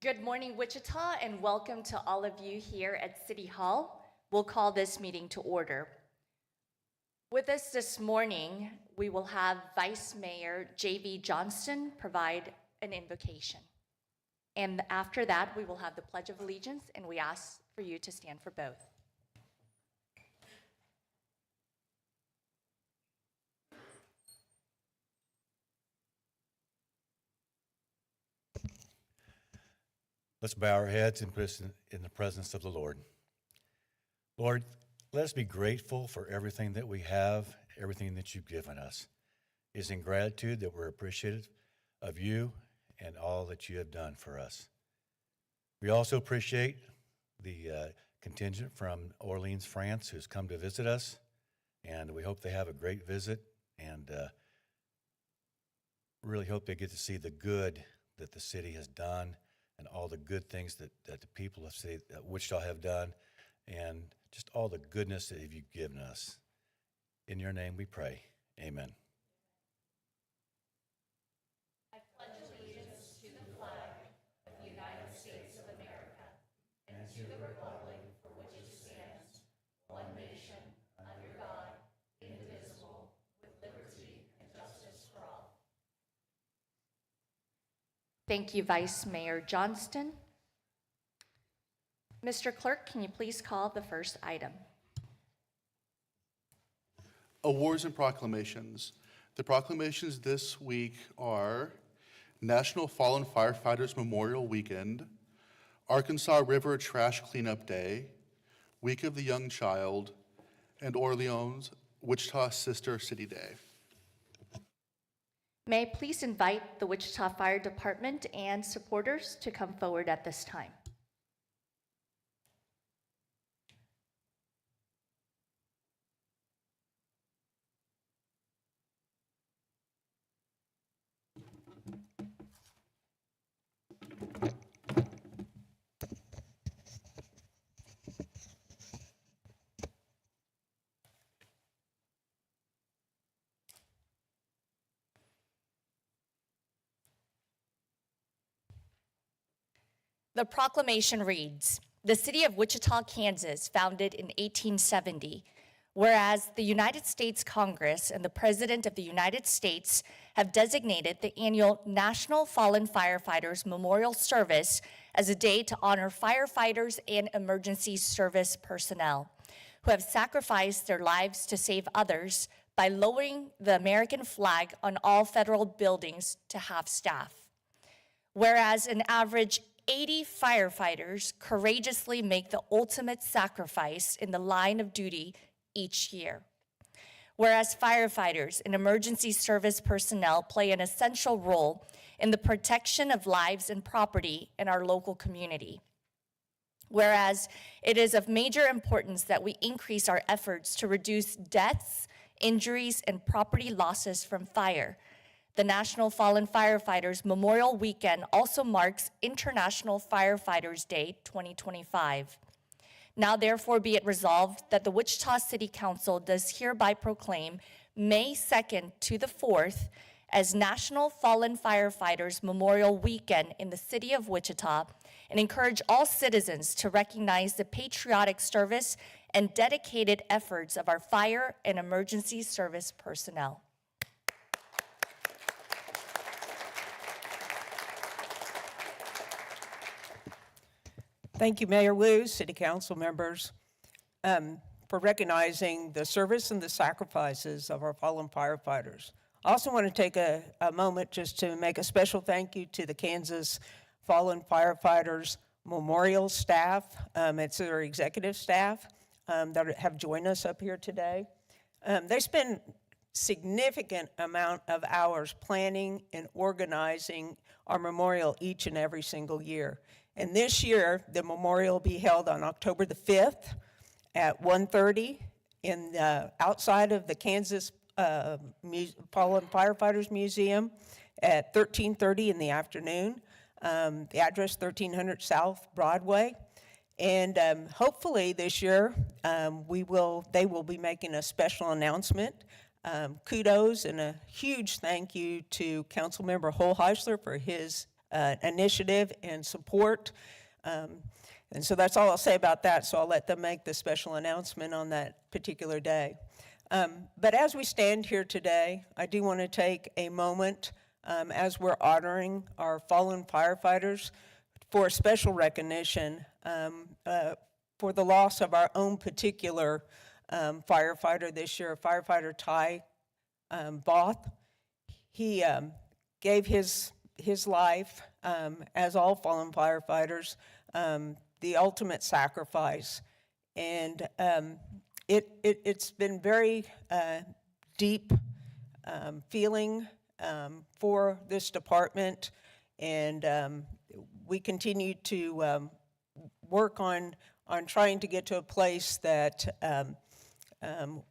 Good morning, Wichita, and welcome to all of you here at City Hall. We'll call this meeting to order. With us this morning, we will have Vice Mayor J.V. Johnston provide an invocation. And after that, we will have the Pledge of Allegiance, and we ask for you to stand for both. Let's bow our heads and put us in the presence of the Lord. Lord, let us be grateful for everything that we have, everything that you've given us. It's in gratitude that we're appreciative of you and all that you have done for us. We also appreciate the contingent from Orleans, France, who's come to visit us, and we hope they have a great visit, and really hope they get to see the good that the city has done and all the good things that the people of Wichita have done, and just all the goodness that you've given us. In your name we pray. Amen. I pledge allegiance to the flag of the United States of America and to the republic for which it stands, one nation, under God, indivisible, with liberty and justice for all. Thank you, Vice Mayor Johnston. Mr. Clerk, can you please call the first item? Awards and proclamations. The proclamations this week are National Fallen Firefighters Memorial Weekend, Arkansas River Trash Cleanup Day, Week of the Young Child, and Orleans Wichita Sister City Day. May I please invite the Wichita Fire Department and supporters to come forward at this time. The proclamation reads, "The city of Wichita, Kansas, founded in 1870, whereas the United States Congress and the President of the United States have designated the annual National Fallen Firefighters Memorial Service as a day to honor firefighters and emergency service personnel who have sacrificed their lives to save others by lowering the American flag on all federal buildings to half staff. Whereas an average 80 firefighters courageously make the ultimate sacrifice in the line of duty each year. Whereas firefighters and emergency service personnel play an essential role in the protection of lives and property in our local community. Whereas it is of major importance that we increase our efforts to reduce deaths, injuries, and property losses from fire. The National Fallen Firefighters Memorial Weekend also marks International Firefighters Day 2025. Now therefore be it resolved that the Wichita City Council does hereby proclaim May 2nd to the 4th as National Fallen Firefighters Memorial Weekend in the city of Wichita and encourage all citizens to recognize the patriotic service and dedicated efforts of our fire and emergency service personnel. Thank you, Mayor Wu, City Council members, for recognizing the service and the sacrifices of our fallen firefighters. I also want to take a moment just to make a special thank you to the Kansas Fallen Firefighters Memorial staff. It's their executive staff that have joined us up here today. They spend significant amount of hours planning and organizing our memorial each and every single year. And this year, the memorial will be held on October the 5th at 1:30 outside of the Kansas Fallen Firefighters Museum at 13:30 in the afternoon. The address 1300 South Broadway. And hopefully this year, they will be making a special announcement. Kudos and a huge thank you to Councilmember Holheisler for his initiative and support. And so that's all I'll say about that, so I'll let them make the special announcement on that particular day. But as we stand here today, I do want to take a moment as we're honoring our fallen firefighters for a special recognition for the loss of our own particular firefighter this year, Firefighter Ty Both. He gave his life, as all fallen firefighters, the ultimate sacrifice. And it's been very deep feeling for this department, and we continue to work on trying to get to a place that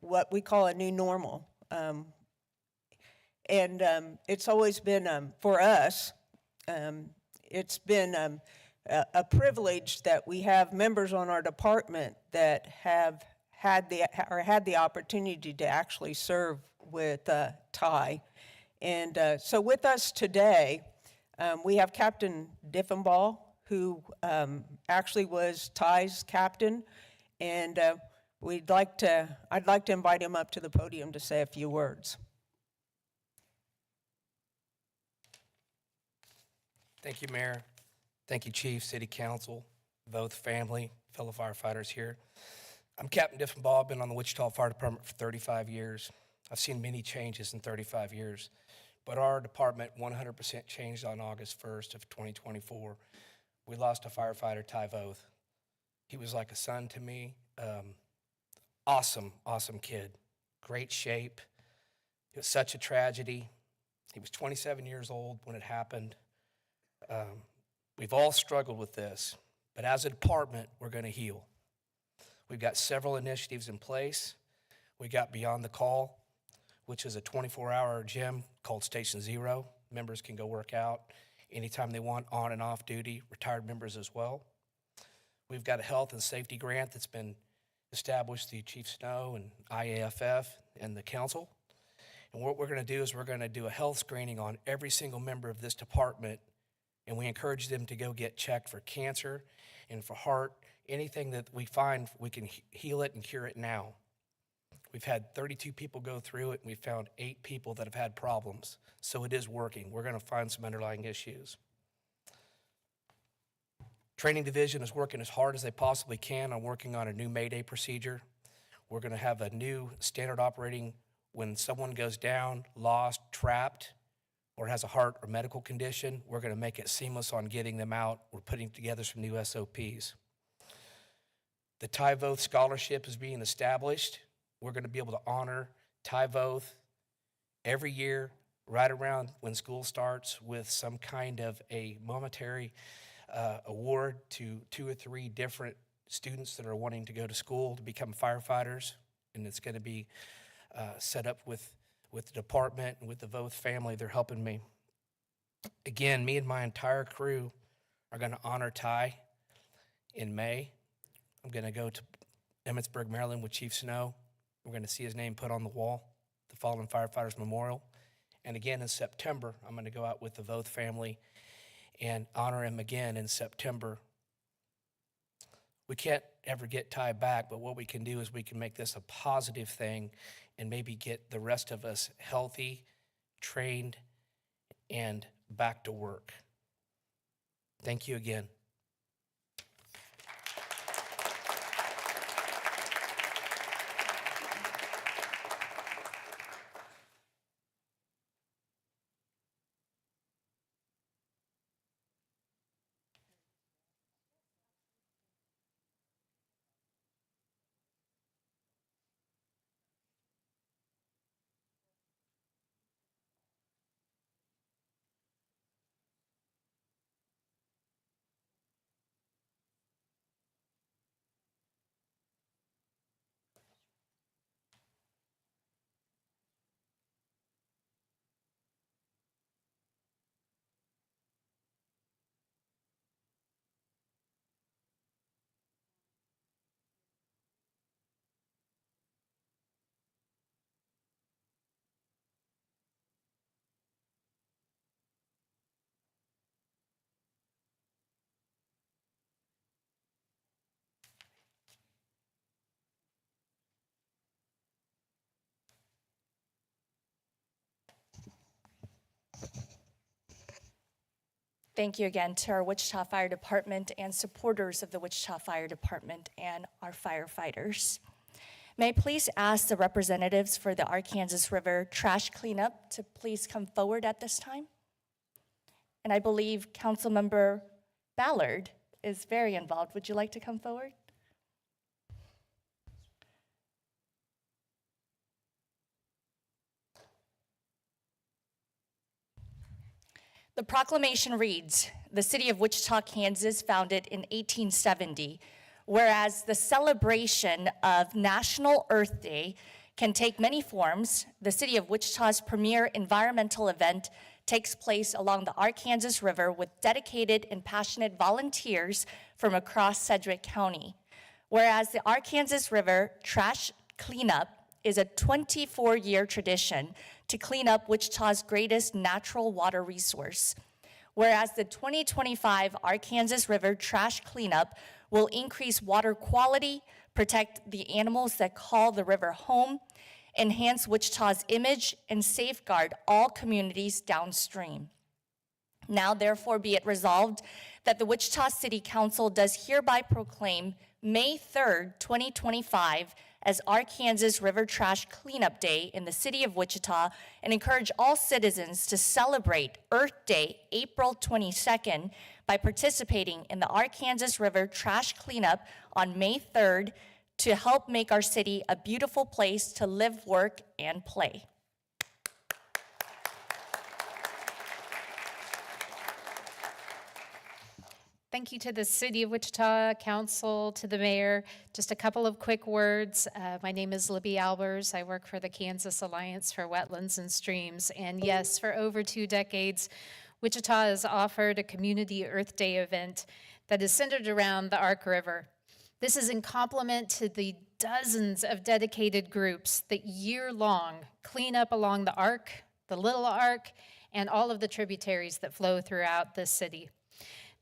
what we call a new normal. And it's always been, for us, it's been a privilege that we have members on our department that have had the opportunity to actually serve with Ty. And so with us today, we have Captain Diffenbaugh, who actually was Ty's captain, and I'd like to invite him up to the podium to say a few words. Thank you, Mayor. Thank you, Chief, City Council, both family, fellow firefighters here. I'm Captain Diffenbaugh. I've been on the Wichita Fire Department for 35 years. I've seen many changes in 35 years, but our department 100% changed on August 1st of 2024. We lost a firefighter, Ty Voth. He was like a son to me. Awesome kid, great shape. It was such a tragedy. He was 27 years old when it happened. We've all struggled with this, but as a department, we're going to heal. We've got several initiatives in place. We got Beyond the Call, which is a 24-hour gym called Station Zero. Members can go work out anytime they want, on and off duty, retired members as well. We've got a health and safety grant that's been established through Chief Snow and IAFF and the council. And what we're going to do is we're going to do a health screening on every single member of this department, and we encourage them to go get checked for cancer and for heart. Anything that we find, we can heal it and cure it now. We've had 32 people go through it, and we found 8 people that have had problems. So it is working. We're going to find some underlying issues. Training Division is working as hard as they possibly can on working on a new Mayday procedure. We're going to have a new standard operating when someone goes down, lost, trapped, or has a heart or medical condition. We're going to make it seamless on getting them out. We're putting together some new SOPs. The Ty Voth Scholarship is being established. We're going to be able to honor Ty Voth every year, right around when school starts, with some kind of a monetary award to 2 or 3 different students that are wanting to go to school to become firefighters. And it's going to be set up with the department and with the Voth family. They're helping me. Again, me and my entire crew are going to honor Ty in May. I'm going to go to Emmitsburg, Maryland with Chief Snow. We're going to see his name put on the wall, the Fallen Firefighters Memorial. And again in September, I'm going to go out with the Voth family and honor him again in September. We can't ever get Ty back, but what we can do is we can make this a positive thing and maybe get the rest of us healthy, trained, and back to work. Thank you again. Thank you again to our Wichita Fire Department and supporters of the Wichita Fire Department and our firefighters. May I please ask the representatives for the Arkansas River trash cleanup to please come forward at this time? And I believe Councilmember Ballard is very involved. Would you like to come forward? The proclamation reads, the city of Wichita, Kansas, founded in 1870, whereas the celebration of National Earth Day can take many forms. The city of Wichita's premier environmental event takes place along the Arkansas River with dedicated and passionate volunteers from across Sedgwick County. Whereas the Arkansas River trash cleanup is a 24-year tradition to clean up Wichita's greatest natural water resource. Whereas the 2025 Arkansas River trash cleanup will increase water quality, protect the animals that call the river home, enhance Wichita's image, and safeguard all communities downstream. Now, therefore, be it resolved that the Wichita City Council does hereby proclaim May 3rd, 2025 as Arkansas River Trash Cleanup Day in the city of Wichita and encourage all citizens to celebrate Earth Day, April 22nd, by participating in the Arkansas River Trash Cleanup on May 3rd to help make our city a beautiful place to live, work, and play. Thank you to the City of Wichita Council, to the mayor. Just a couple of quick words. My name is Libby Albers. I work for the Kansas Alliance for Wetlands and Streams. And yes, for over 2 decades, Wichita has offered a community Earth Day event that is centered around the Ark River. This is in complement to the dozens of dedicated groups that year-long clean up along the Ark, the Little Ark, and all of the tributaries that flow throughout this city.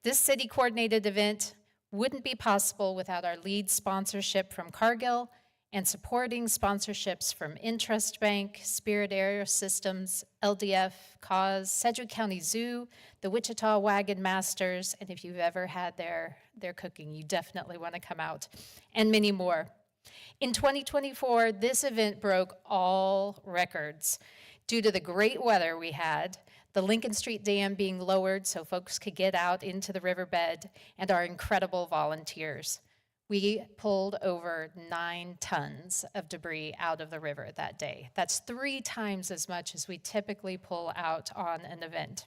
This city-coordinated event wouldn't be possible without our lead sponsorship from Cargill and supporting sponsorships from Intrust Bank, Spirit Air Systems, LDF, CAUSE, Sedgwick County Zoo, the Wichita Wagon Masters, and if you've ever had their cooking, you definitely want to come out, and many more. In 2024, this event broke all records due to the great weather we had, the Lincoln Street Dam being lowered so folks could get out into the riverbed, and our incredible volunteers. We pulled over 9 tons of debris out of the river that day. That's 3 times as much as we typically pull out on an event.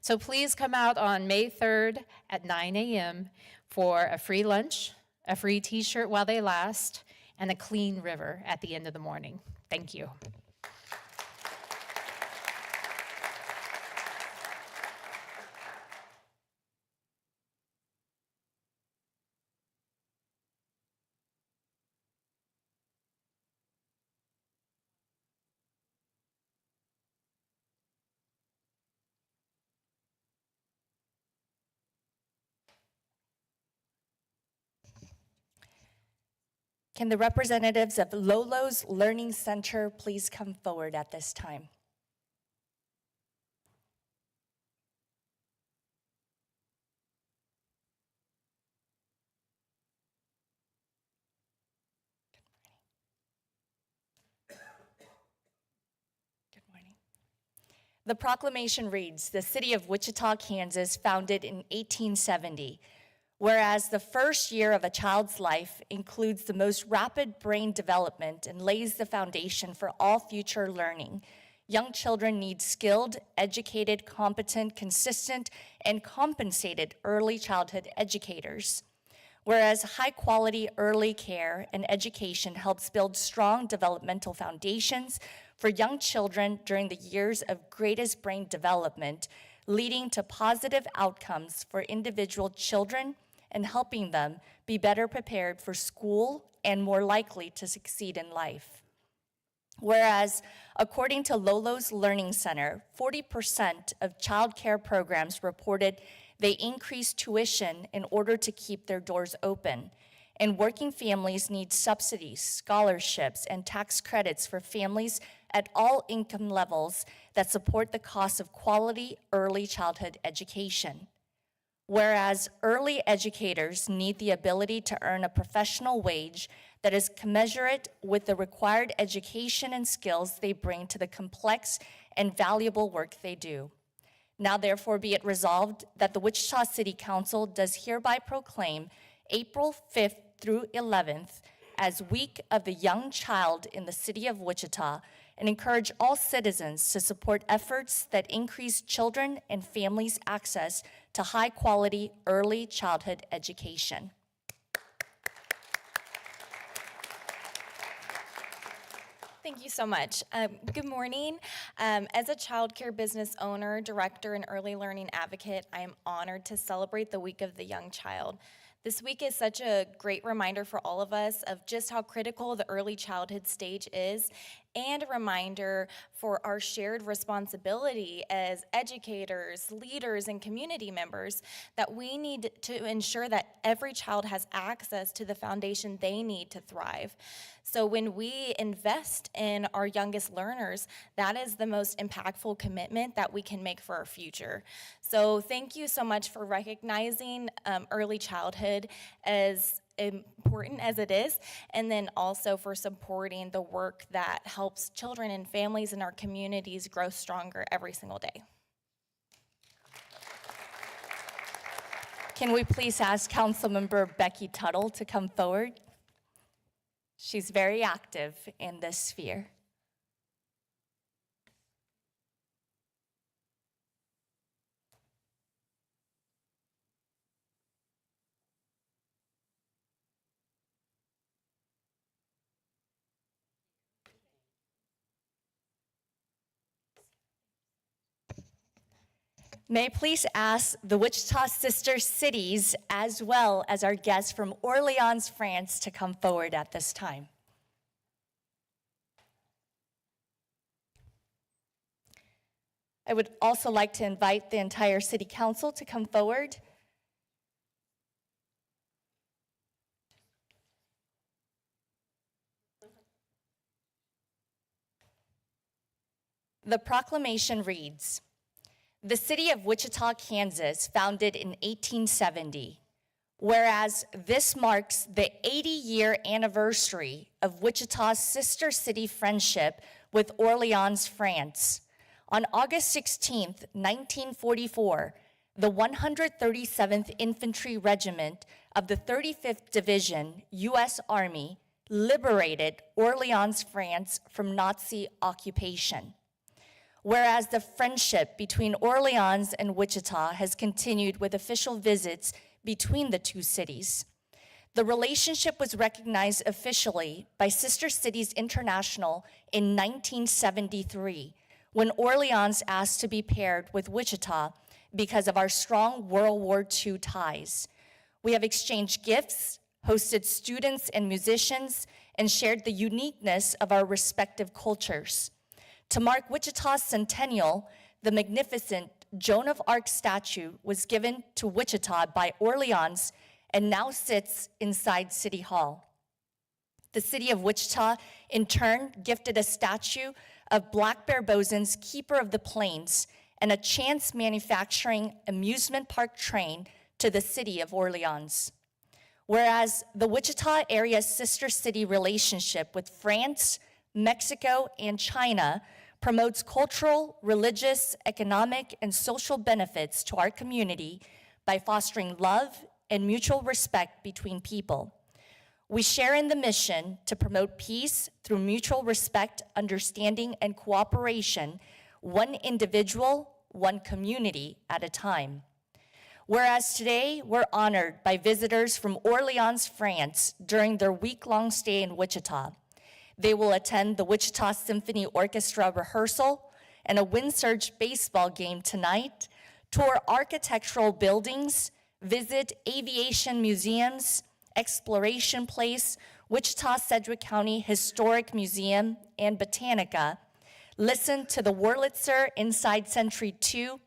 So please come out on May 3rd at 9 a.m. for a free lunch, a free t-shirt while they last, and a clean river at the end of the morning. Thank you. Can the representatives of Lolo's Learning Center please come forward at this time? Good morning. The proclamation reads, the city of Wichita, Kansas, founded in 1870. Whereas the first year of a child's life includes the most rapid brain development and lays the foundation for all future learning. Young children need skilled, educated, competent, consistent, and compensated early childhood educators. Whereas high-quality early care and education helps build strong developmental foundations for young children during the years of greatest brain development, leading to positive outcomes for individual children and helping them be better prepared for school and more likely to succeed in life. Whereas, according to Lolo's Learning Center, 40% of child care programs reported they increase tuition in order to keep their doors open, and working families need subsidies, scholarships, and tax credits for families at all income levels that support the cost of quality early childhood education. Whereas early educators need the ability to earn a professional wage that is commensurate with the required education and skills they bring to the complex and valuable work they do. Now therefore be it resolved that the Wichita City Council does hereby proclaim April 5th through 11th as Week of the Young Child in the City of Wichita, and encourage all citizens to support efforts that increase children and families' access to high-quality early childhood education. Thank you so much. Good morning. As a child care business owner, director, and early learning advocate, I am honored to celebrate the Week of the Young Child. This week is such a great reminder for all of us of just how critical the early childhood stage is, and a reminder for our shared responsibility as educators, leaders, and community members that we need to ensure that every child has access to the foundation they need to thrive. So when we invest in our youngest learners, that is the most impactful commitment that we can make for our future. So thank you so much for recognizing early childhood as important as it is, and then also for supporting the work that helps children and families in our communities grow stronger every single day. Can we please ask Councilmember Becky Tuttle to come forward? She's very active in this sphere. May I please ask the Wichita sister cities, as well as our guests from Orleans, France, to come forward at this time. I would also like to invite the entire City Council to come forward. The proclamation reads, "The City of Wichita, Kansas, founded in 1870, whereas this marks the 80-year anniversary of Wichita's sister city friendship with Orleans, France. On August 16th, 1944, the 137th Infantry Regiment of the 35th Division, U.S. Army, liberated Orleans, France from Nazi occupation. Whereas the friendship between Orleans and Wichita has continued with official visits between the two cities. The relationship was recognized officially by Sister Cities International in 1973, when Orleans asked to be paired with Wichita because of our strong World War II ties. We have exchanged gifts, hosted students and musicians, and shared the uniqueness of our respective cultures. To mark Wichita's centennial, the magnificent Joan of Arc statue was given to Wichita by Orleans and now sits inside City Hall. The city of Wichita, in turn, gifted a statue of Black Bear Bosun's Keeper of the Plains and a Chance Manufacturing amusement park train to the city of Orleans. Whereas the Wichita area's sister city relationship with France, Mexico, and China promotes cultural, religious, economic, and social benefits to our community by fostering love and mutual respect between people. We share in the mission to promote peace through mutual respect, understanding, and cooperation, one individual, one community at a time. Whereas today, we're honored by visitors from Orleans, France during their week-long stay in Wichita. They will attend the Wichita Symphony Orchestra rehearsal and a Windsurge baseball game tonight, tour architectural buildings, visit aviation museums, Exploration Place, Wichita Sedgwick County Historic Museum, and Botanica, listen to the Wurlitzer inside Century 2,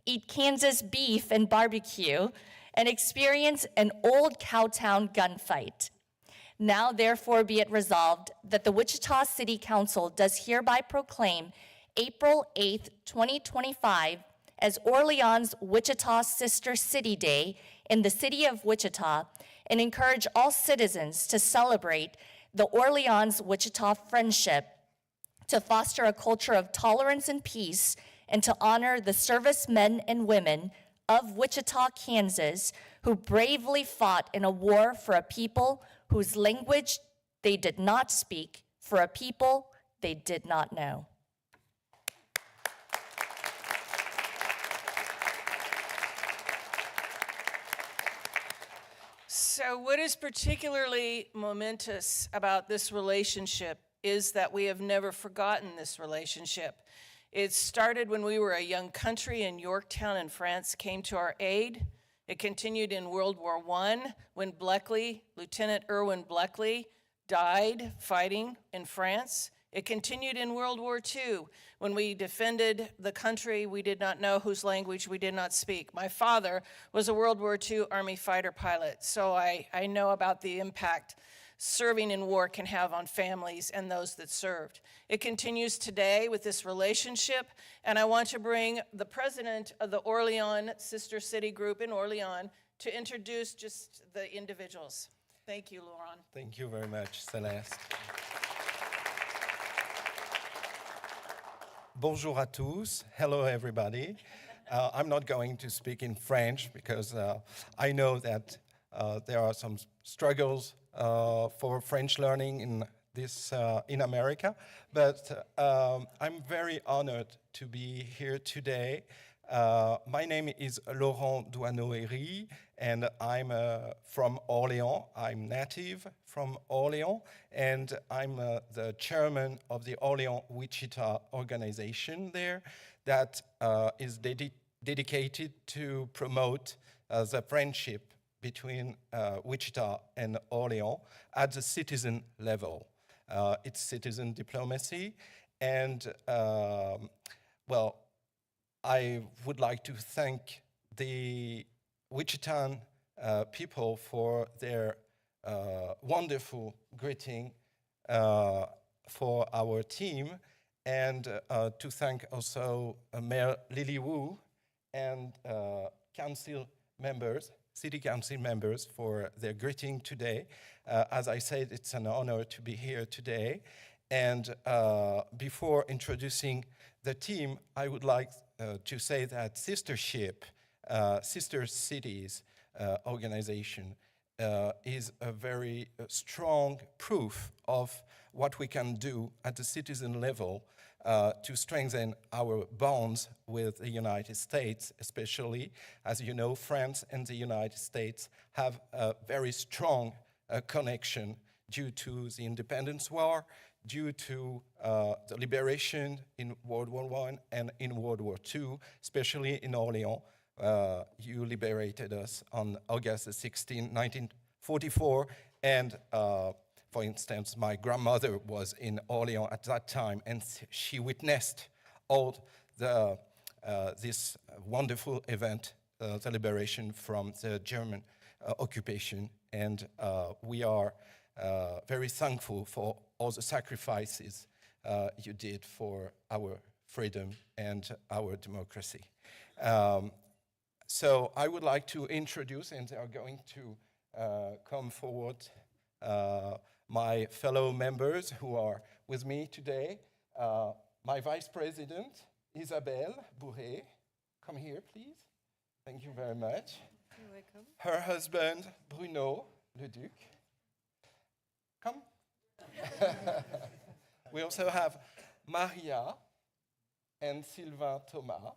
eat Kansas beef and barbecue, and experience an old Cowtown gunfight. Now therefore be it resolved that the Wichita City Council does hereby proclaim April 8th, 2025 as Orleans Wichita Sister City Day in the city of Wichita and encourage all citizens to celebrate the Orleans Wichita friendship, to foster a culture of tolerance and peace, and to honor the servicemen and women of Wichita, Kansas, who bravely fought in a war for a people whose language they did not speak, for a people they did not know. So what is particularly momentous about this relationship is that we have never forgotten this relationship. It started when we were a young country and Yorktown in France came to our aid. It continued in World War I when Bleckley, Lieutenant Irwin Bleckley, died fighting in France. It continued in World War II when we defended the country we did not know, whose language we did not speak. My father was a World War II Army fighter pilot, so I know about the impact serving in war can have on families and those that served. It continues today with this relationship, and I want to bring the president of the Orleans Sister City Group in Orleans to introduce just the individuals. Thank you, Laurent. Thank you very much, Celeste. Bonjour à tous. Hello, everybody. I'm not going to speak in French because I know that there are some struggles for French learning in America, but I'm very honored to be here today. My name is Laurent Douaneau-Héry, and I'm from Orléans. I'm native from Orléans, and I'm the chairman of the Orléans Wichita organization there that is dedicated to promote the friendship between Wichita and Orléans at the citizen level. It's citizen diplomacy, and well, I would like to thank the Wichitan people for their wonderful greeting for our team, and to thank also Mayor Lily Wu and council members, city council members for their greeting today. As I said, it's an honor to be here today. And before introducing the team, I would like to say that Sistership, Sister Cities organization is a very strong proof of what we can do at the citizen level to strengthen our bonds with the United States, especially. As you know, France and the United States have a very strong connection due to the independence war, due to the liberation in World War I and in World War II, especially in Orléans. You liberated us on August 16, 1944, and for instance, my grandmother was in Orléans at that time, and she witnessed all this wonderful event, the liberation from the German occupation, and we are very thankful for all the sacrifices you did for our freedom and our democracy. So I would like to introduce, and they are going to come forward, my fellow members who are with me today. My Vice President, Isabelle Bourret. Come here, please. Thank you very much. You're welcome. Her husband, Bruno Leduc. Come. We also have Maria and Sylvain Thomas.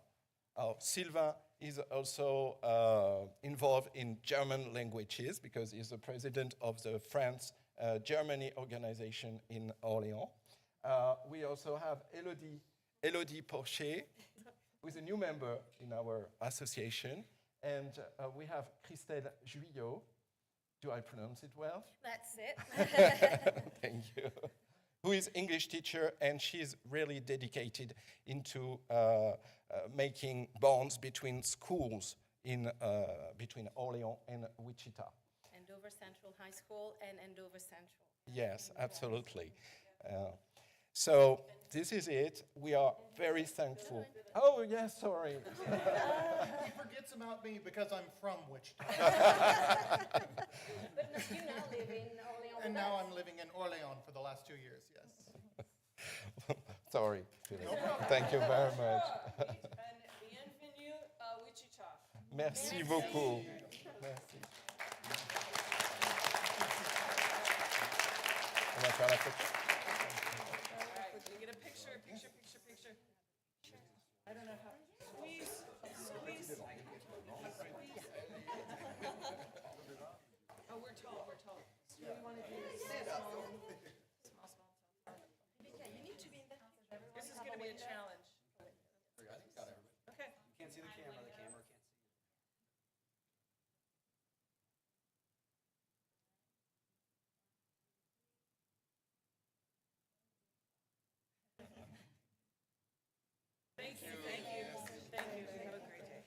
Sylvain is also involved in German languages because he's the president of the France-Germany organization in Orléans. We also have Elodie Porcher, who is a new member in our association. And we have Christelle Juillot. Do I pronounce it well? That's it. Thank you. Who is English teacher, and she's really dedicated into making bonds between schools in between Orléans and Wichita. And over Andover Central High School and Andover Central. Yes, absolutely. So this is it. We are very thankful. Oh, yes, sorry. He forgets about me because I'm from Wichita. But you now live in Orleans. And now I'm living in Orleans for the last 2 years, yes. Sorry, Philip. Thank you very much. Bienvenue à Wichita. Merci beaucoup. Merci. On va faire la photo. Can we get a picture? I don't know how. Squeeze. Oh, we're tall. So we want to do small. You need to be in the house. This is going to be a challenge. Okay. You can't see the camera can't see you. Thank you. Have a great day.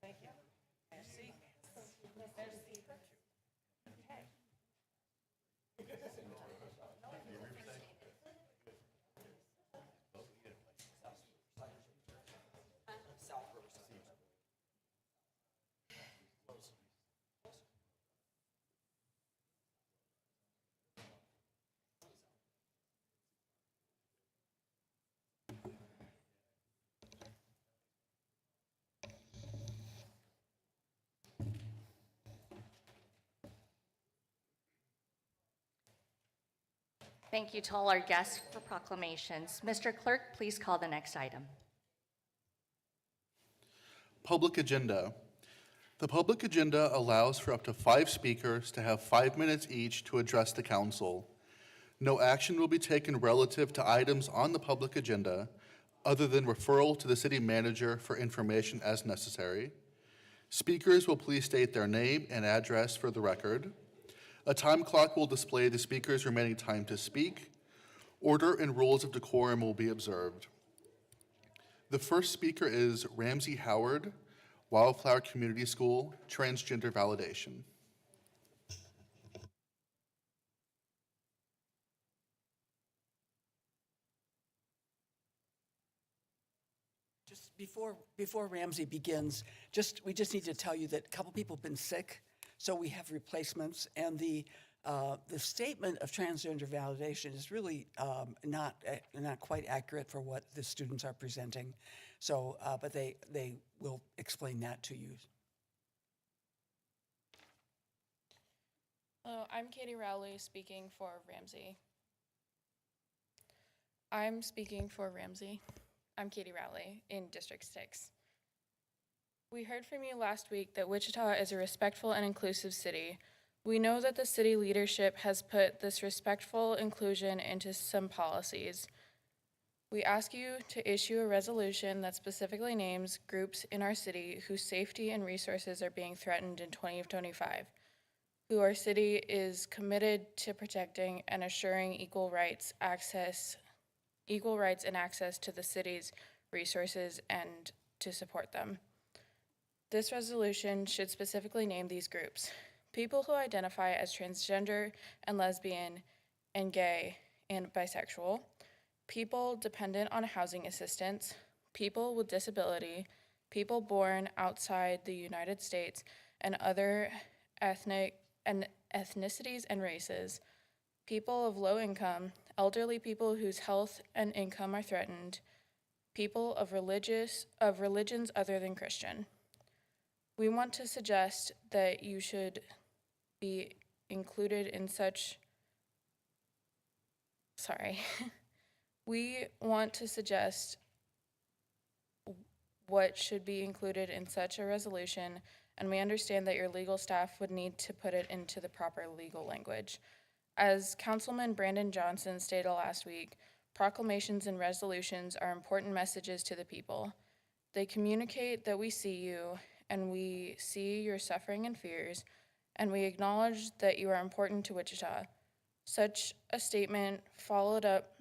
Thank you. Merci. South Riverside. Thank you to all our guests for proclamations. Mr. Clerk, please call the next item. Public agenda. The public agenda allows for up to 5 speakers to have 5 minutes each to address the council. No action will be taken relative to items on the public agenda other than referral to the city manager for information as necessary. Speakers will please state their name and address for the record. A time clock will display the speaker's remaining time to speak. Order and rules of decorum will be observed. The first speaker is Ramsey Howard, Wildflower Community School, Transgender Validation. Just before Ramsey begins, we just need to tell you that a couple people have been sick, so we have replacements, and the statement of transgender validation is really not quite accurate for what the students are presenting. So, but they will explain that to you. Hello, I'm Katie Rowley speaking for Ramsey. I'm Katie Rowley in District 6. We heard from you last week that Wichita is a respectful and inclusive city. We know that the city leadership has put this respectful inclusion into some policies. We ask you to issue a resolution that specifically names groups in our city whose safety and resources are being threatened in 2025, who our city is committed to protecting and assuring equal rights and access to the city's resources and to support them. This resolution should specifically name these groups: people who identify as transgender and lesbian and gay and bisexual, people dependent on housing assistance, people with disability, people born outside the United States and other ethnicities and races, people of low income, elderly people whose health and income are threatened, people of religions other than Christian. We want to suggest that you should be included in such, we want to suggest what should be included in such a resolution, and we understand that your legal staff would need to put it into the proper legal language. As Councilman Brandon Johnson stated last week, proclamations and resolutions are important messages to the people. They communicate that we see you, and we see your suffering and fears, and we acknowledge that you are important to Wichita. Such a statement followed up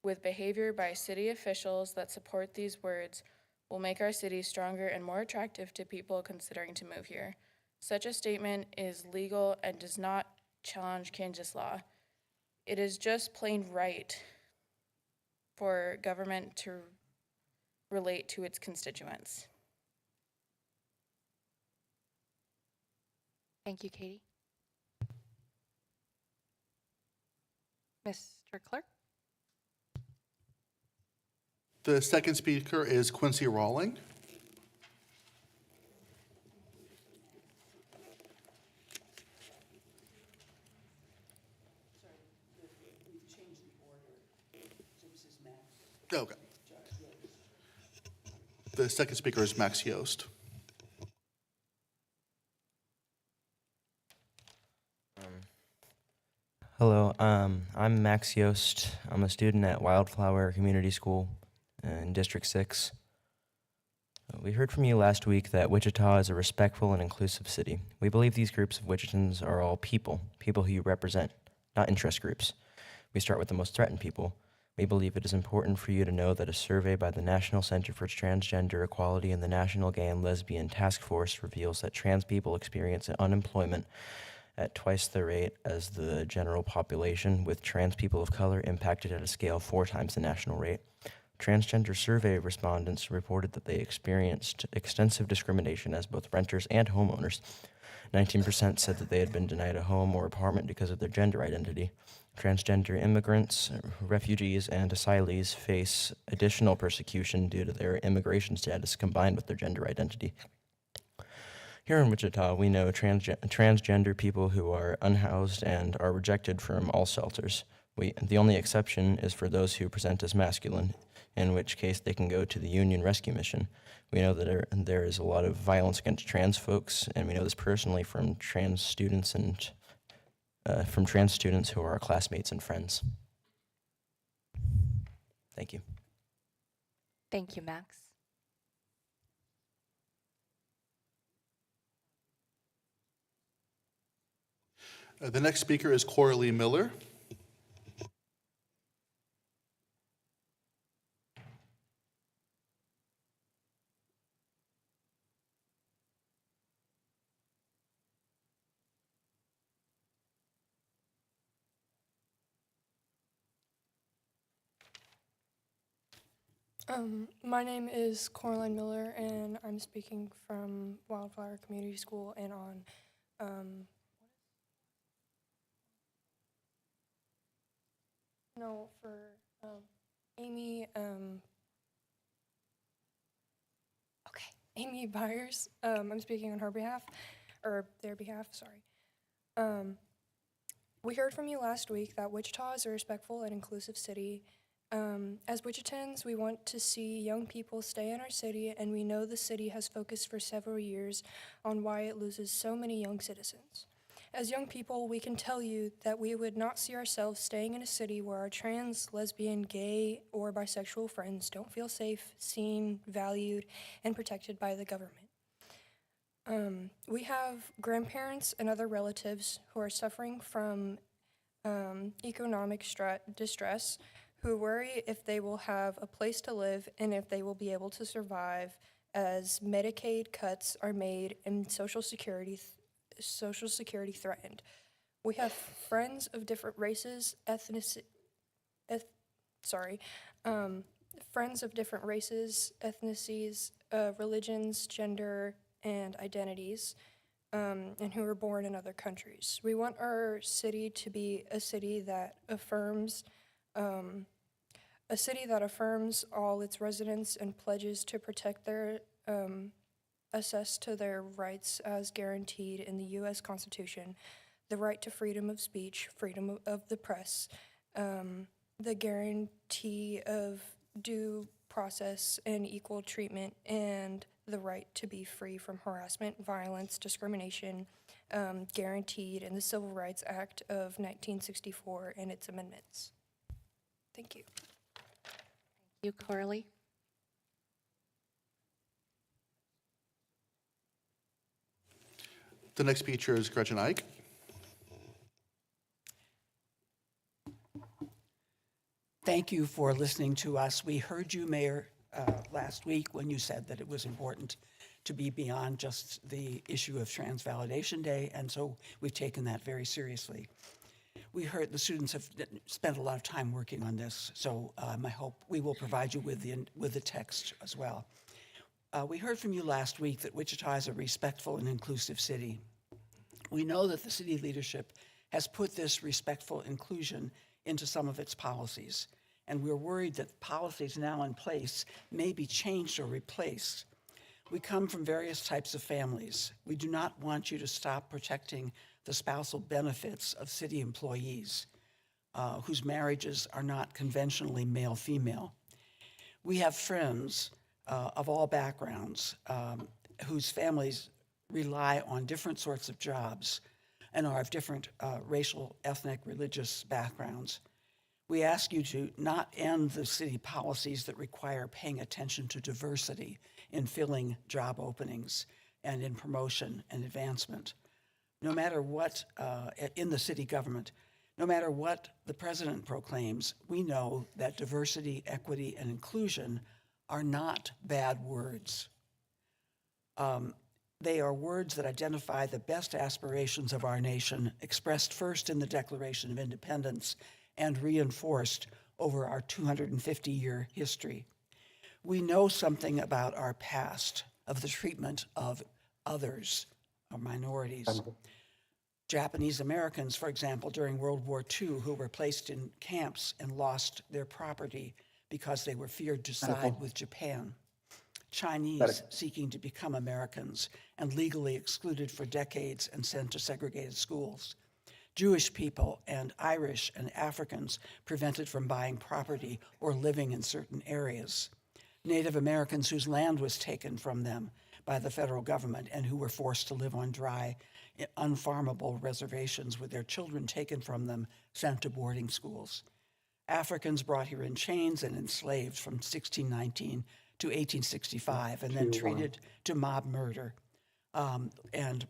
with behavior by city officials that support these words will make our city stronger and more attractive to people considering to move here. Such a statement is legal and does not challenge Kansas law. It is just plain right for government to relate to its constituents. Thank you, Katie. Mr. Clerk? The second speaker is Quincy Rawling. Okay. The second speaker is Max Yost. Hello, I'm Max Yost. I'm a student at Wildflower Community School in District 6. We heard from you last week that Wichita is a respectful and inclusive city. We believe these groups of Wichitans are all people who you represent, not interest groups. We start with the most threatened people. We believe it is important for you to know that a survey by the National Center for Transgender Equality and the National Gay and Lesbian Task Force reveals that trans people experience unemployment at twice the rate as the general population, with trans people of color impacted at a scale 4 times the national rate. Transgender survey respondents reported that they experienced extensive discrimination as both renters and homeowners. 19% said that they had been denied a home or apartment because of their gender identity. Transgender immigrants, refugees, and asylees face additional persecution due to their immigration status combined with their gender identity. Here in Wichita, we know transgender people who are unhoused and are rejected from all shelters. The only exception is for those who present as masculine, in which case they can go to the Union Rescue Mission. We know that there is a lot of violence against trans folks, and we know this personally from trans students who are our classmates and friends. Thank you. Thank you, Max. The next speaker is Coralie Miller. My name is Coraline Miller, and I'm speaking from Wildflower Community School and on Amy, Amy Byers. I'm speaking on her behalf, or their behalf, sorry. We heard from you last week that Wichita is a respectful and inclusive city. As Wichitans, we want to see young people stay in our city, and we know the city has focused for several years on why it loses so many young citizens. As young people, we can tell you that we would not see ourselves staying in a city where our trans, lesbian, gay, or bisexual friends don't feel safe, seen, valued, and protected by the government. We have grandparents and other relatives who are suffering from economic distress, who worry if they will have a place to live and if they will be able to survive as Medicaid cuts are made and Social Security threatened. We have friends of different races, friends of different races, ethnicities, religions, gender, and identities, and who were born in other countries. We want our city to be a city that affirms all its residents and pledges to protect their assess to their rights as guaranteed in the U.S. Constitution, the right to freedom of speech, freedom of the press, the guarantee of due process and equal treatment, and the right to be free from harassment, violence, discrimination, guaranteed in the Civil Rights Act of 1964 and its amendments. Thank you. Thank you, Coralie. The next speaker is Gretchen Ike. Thank you for listening to us. We heard you, Mayor, last week when you said that it was important to be beyond just the issue of Trans Validation Day, and so we've taken that very seriously. We heard the students have spent a lot of time working on this, so I hope we will provide you with the text as well. We heard from you last week that Wichita is a respectful and inclusive city. We know that the city leadership has put this respectful inclusion into some of its policies, and we're worried that policies now in place may be changed or replaced. We come from various types of families. We do not want you to stop protecting the spousal benefits of city employees whose marriages are not conventionally male-female. We have friends of all backgrounds whose families rely on different sorts of jobs and are of different racial, ethnic, religious backgrounds. We ask you to not end the city policies that require paying attention to diversity in filling job openings and in promotion and advancement. No matter what, in the city government, no matter what the president proclaims, we know that diversity, equity, and inclusion are not bad words. They are words that identify the best aspirations of our nation, expressed first in the Declaration of Independence and reinforced over our 250-year history. We know something about our past, of the treatment of others, or minorities. Japanese Americans, for example, during World War II, who were placed in camps and lost their property because they were feared to side with Japan. Chinese seeking to become Americans and legally excluded for decades and sent to segregated schools. Jewish people and Irish and Africans prevented from buying property or living in certain areas. Native Americans whose land was taken from them by the federal government and who were forced to live on dry, unfarmable reservations with their children taken from them, sent to boarding schools. Africans brought here in chains and enslaved from 1619 to 1865 and then treated to mob murder and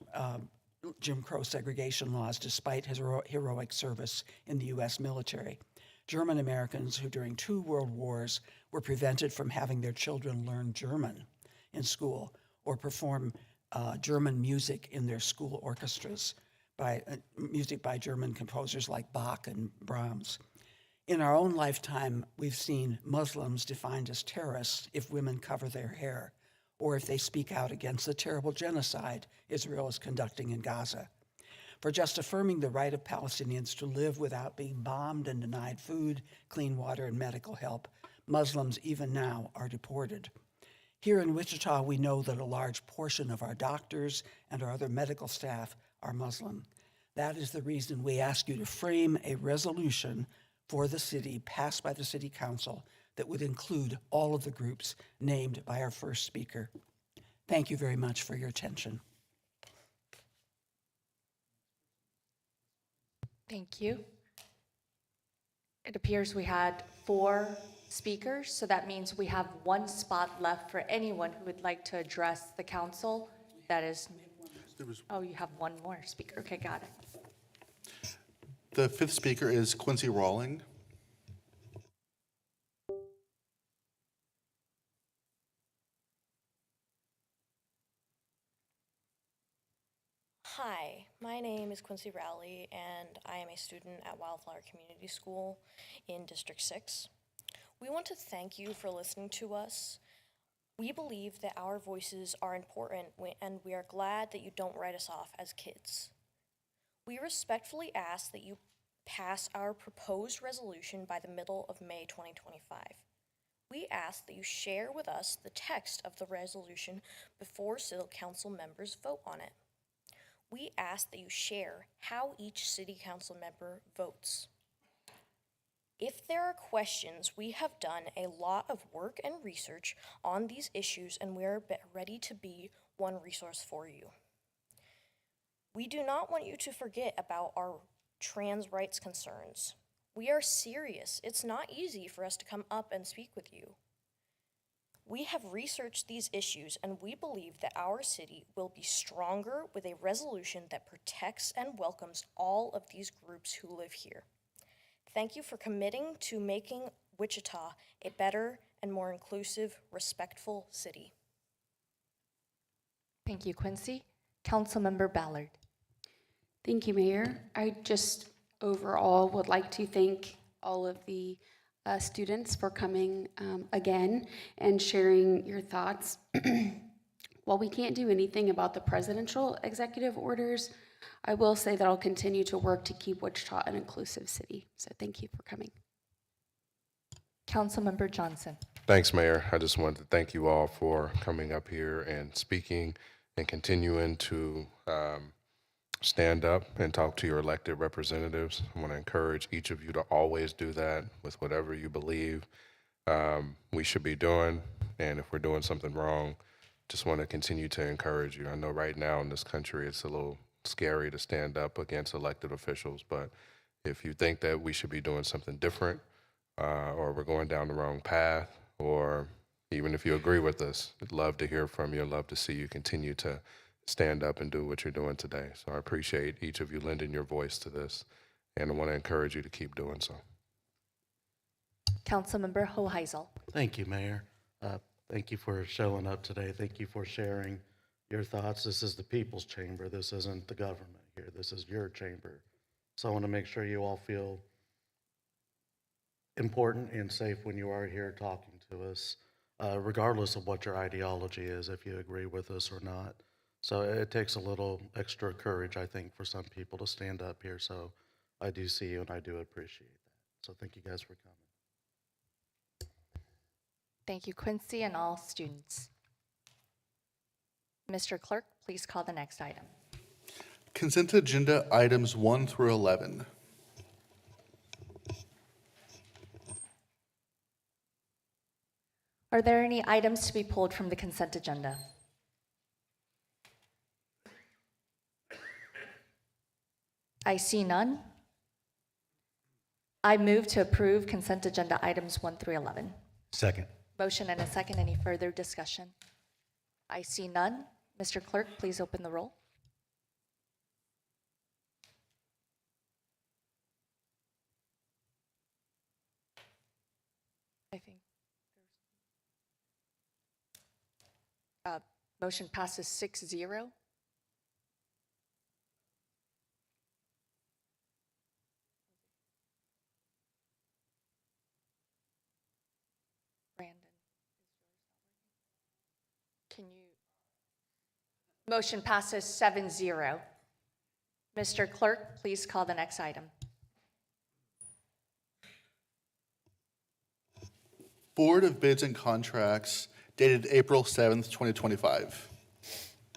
Jim Crow segregation laws despite his heroic service in the U.S. military. German Americans who during 2 world wars were prevented from having their children learn German in school or perform German music in their school orchestras, by music by German composers like Bach and Brahms. In our own lifetime, we've seen Muslims defined as terrorists if women cover their hair, or if they speak out against the terrible genocide Israel is conducting in Gaza. For just affirming the right of Palestinians to live without being bombed and denied food, clean water, and medical help, Muslims even now are deported. Here in Wichita, we know that a large portion of our doctors and our other medical staff are Muslim. That is the reason we ask you to frame a resolution for the city, passed by the City Council, that would include all of the groups named by our first speaker. Thank you very much for your attention. Thank you. It appears we had 4 speakers, so that means we have 1 spot left for anyone who would like to address the council. That is, oh, you have 1 more speaker. Okay, got it. The 5th speaker is Quincy Rawling. Hi, my name is Quincy Rowley, and I am a student at Wildflower Community School in District 6. We want to thank you for listening to us. We believe that our voices are important, and we are glad that you don't write us off as kids. We respectfully ask that you pass our proposed resolution by the middle of May 2025. We ask that you share with us the text of the resolution before City Council members vote on it. We ask that you share how each City Council member votes. If there are questions, we have done a lot of work and research on these issues, and we are ready to be one resource for you. We do not want you to forget about our trans rights concerns. We are serious. It's not easy for us to come up and speak with you. We have researched these issues, and we believe that our city will be stronger with a resolution that protects and welcomes all of these groups who live here. Thank you for committing to making Wichita a better and more inclusive, respectful city. Thank you, Quincy. Councilmember Ballard. Thank you, Mayor. I just overall would like to thank all of the students for coming again and sharing your thoughts. While we can't do anything about the presidential executive orders, I will say that I'll continue to work to keep Wichita an inclusive city. So thank you for coming. Councilmember Johnson. Thanks, Mayor. I just wanted to thank you all for coming up here and speaking and continuing to stand up and talk to your elected representatives. I want to encourage each of you to always do that with whatever you believe we should be doing. And if we're doing something wrong, just want to continue to encourage you. I know right now in this country, it's a little scary to stand up against elected officials, but if you think that we should be doing something different, or we're going down the wrong path, or even if you agree with us, I'd love to hear from you. I'd love to see you continue to stand up and do what you're doing today. So I appreciate each of you lending your voice to this, and I want to encourage you to keep doing so. Councilmember Hoheisel. Thank you, Mayor. Thank you for showing up today. Thank you for sharing your thoughts. This is the people's chamber. This isn't the government here. This is your chamber. So I want to make sure you all feel important and safe when you are here talking to us, regardless of what your ideology is, if you agree with us or not. So it takes a little extra courage, I think, for some people to stand up here. So I do see you and I do appreciate that. So thank you guys for coming. Thank you, Quincy, and all students. Mr. Clerk, please call the next item. Consent agenda items 1 through 11. Are there any items to be pulled from the consent agenda? I see none. I move to approve consent agenda items 1 through 11. Second. Motion and a second. Any further discussion? I see none. Mr. Clerk, please open the roll. I think motion passes 6-0. Brandon, can you? Motion passes 7-0. Mr. Clerk, please call the next item. Board of Bids and Contracts dated April 7th, 2025.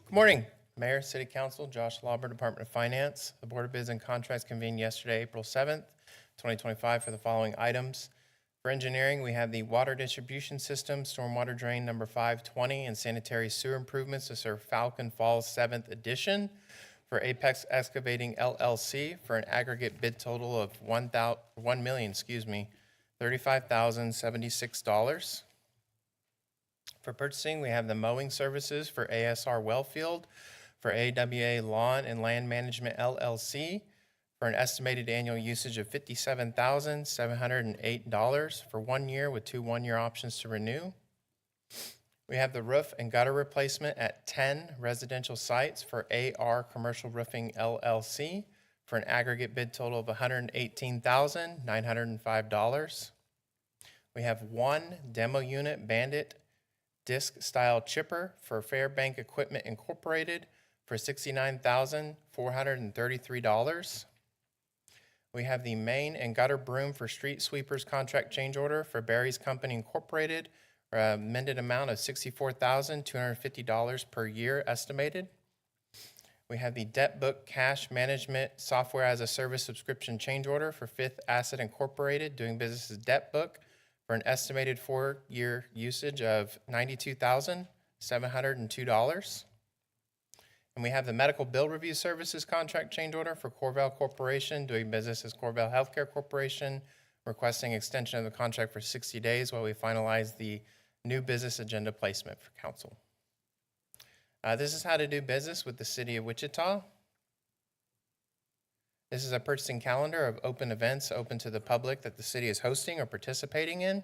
Good morning, Mayor, City Council, Josh Lauber, Department of Finance. The Board of Bids and Contracts convened yesterday, April 7th, 2025 for the following items. For engineering, we have the water distribution system, stormwater drain number 520, and sanitary sewer improvements to serve Falcon Falls 7th edition for Apex Excavating LLC for an aggregate bid total of $35,076. For purchasing, we have the mowing services for ASR Wellfield for AWA Lawn and Land Management LLC for an estimated annual usage of $57,708 for 1 year with 2 one-year options to renew. We have the roof and gutter replacement at 10 residential sites for AR Commercial Roofing LLC for an aggregate bid total of $118,905. We have 1 demo unit Bandit disc style chipper for Fairbank Equipment Incorporated for $69,433. We have the main and gutter broom for street sweepers contract change order for Barry's Company Incorporated, amended amount of $64,250 per year estimated. We have the debt book cash management software as a service subscription change order for Fifth Asset Incorporated, doing business as Debt Book, for an estimated 4-year usage of $92,702. And we have the medical bill review services contract change order for Corvell Corporation, doing business as Corvell Healthcare Corporation, requesting extension of the contract for 60 days while we finalize the new business agenda placement for council. This is how to do business with the city of Wichita. This is a purchasing calendar of open events open to the public that the city is hosting or participating in.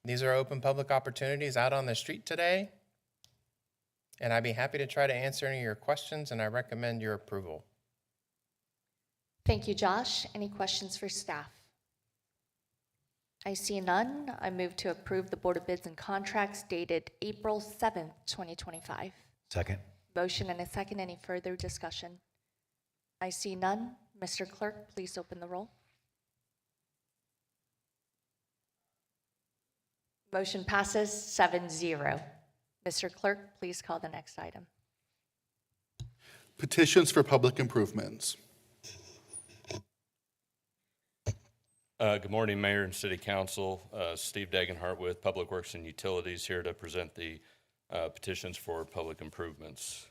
These are open public opportunities out on the street today, and I'd be happy to try to answer any of your questions, and I recommend your approval. Thank you, Josh. Any questions for staff? I see none. I move to approve the Board of Bids and Contracts dated April 7th, 2025. Second. Motion and a second. Any further discussion? I see none. Mr. Clerk, please open the roll. Motion passes 7-0. Mr. Clerk, please call the next item. Petitions for public improvements. Good morning, Mayor and City Council. Steve Dagenhart with Public Works and Utilities here to present the petitions for public improvements.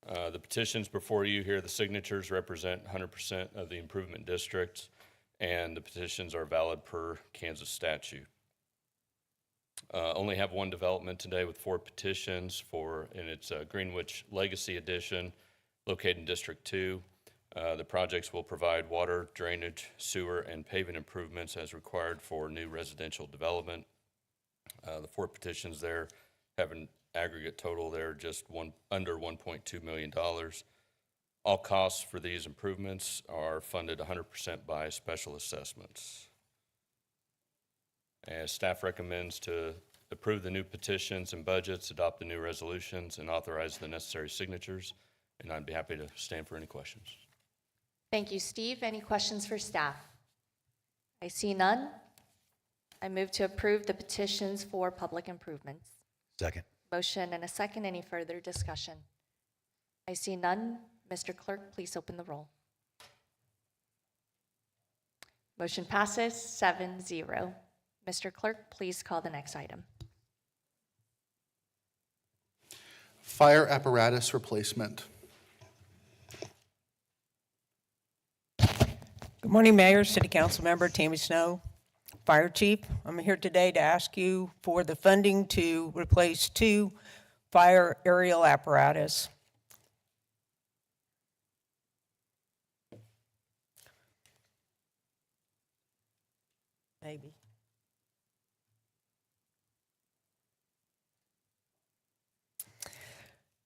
The petitions before you here, the signatures represent 100% of the improvement district, and the petitions are valid per Kansas statute. Only have one development today with 4 petitions and it's Greenwich Legacy Edition located in District 2. The projects will provide water, drainage, sewer, and paving improvements as required for new residential development. The 4 petitions there have an aggregate total there just under $1.2 million. All costs for these improvements are funded 100% by special assessments. As staff recommends to approve the new petitions and budgets, adopt the new resolutions, and authorize the necessary signatures, and I'd be happy to stand for any questions. Thank you, Steve. Any questions for staff? I see none. I move to approve the petitions for public improvements. Second. Motion and a second. Any further discussion? I see none. Mr. Clerk, please open the roll. Motion passes 7-0. Mr. Clerk, please call the next item. Fire apparatus replacement. Good morning, Mayor, City Council Member Tammy Snow, Fire Chief. I'm here today to ask you for the funding to replace 2 fire aerial apparatus. Maybe.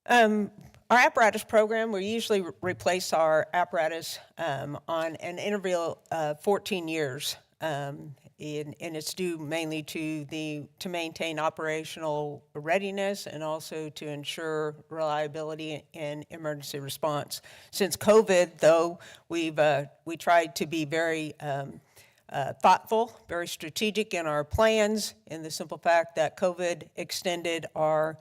Our apparatus program, we usually replace our apparatus on an interval of 14 years. And it's due mainly to maintain operational readiness and also to ensure reliability and emergency response. Since COVID, though, we tried to be very thoughtful, very strategic in our plans, in the simple fact that COVID extended our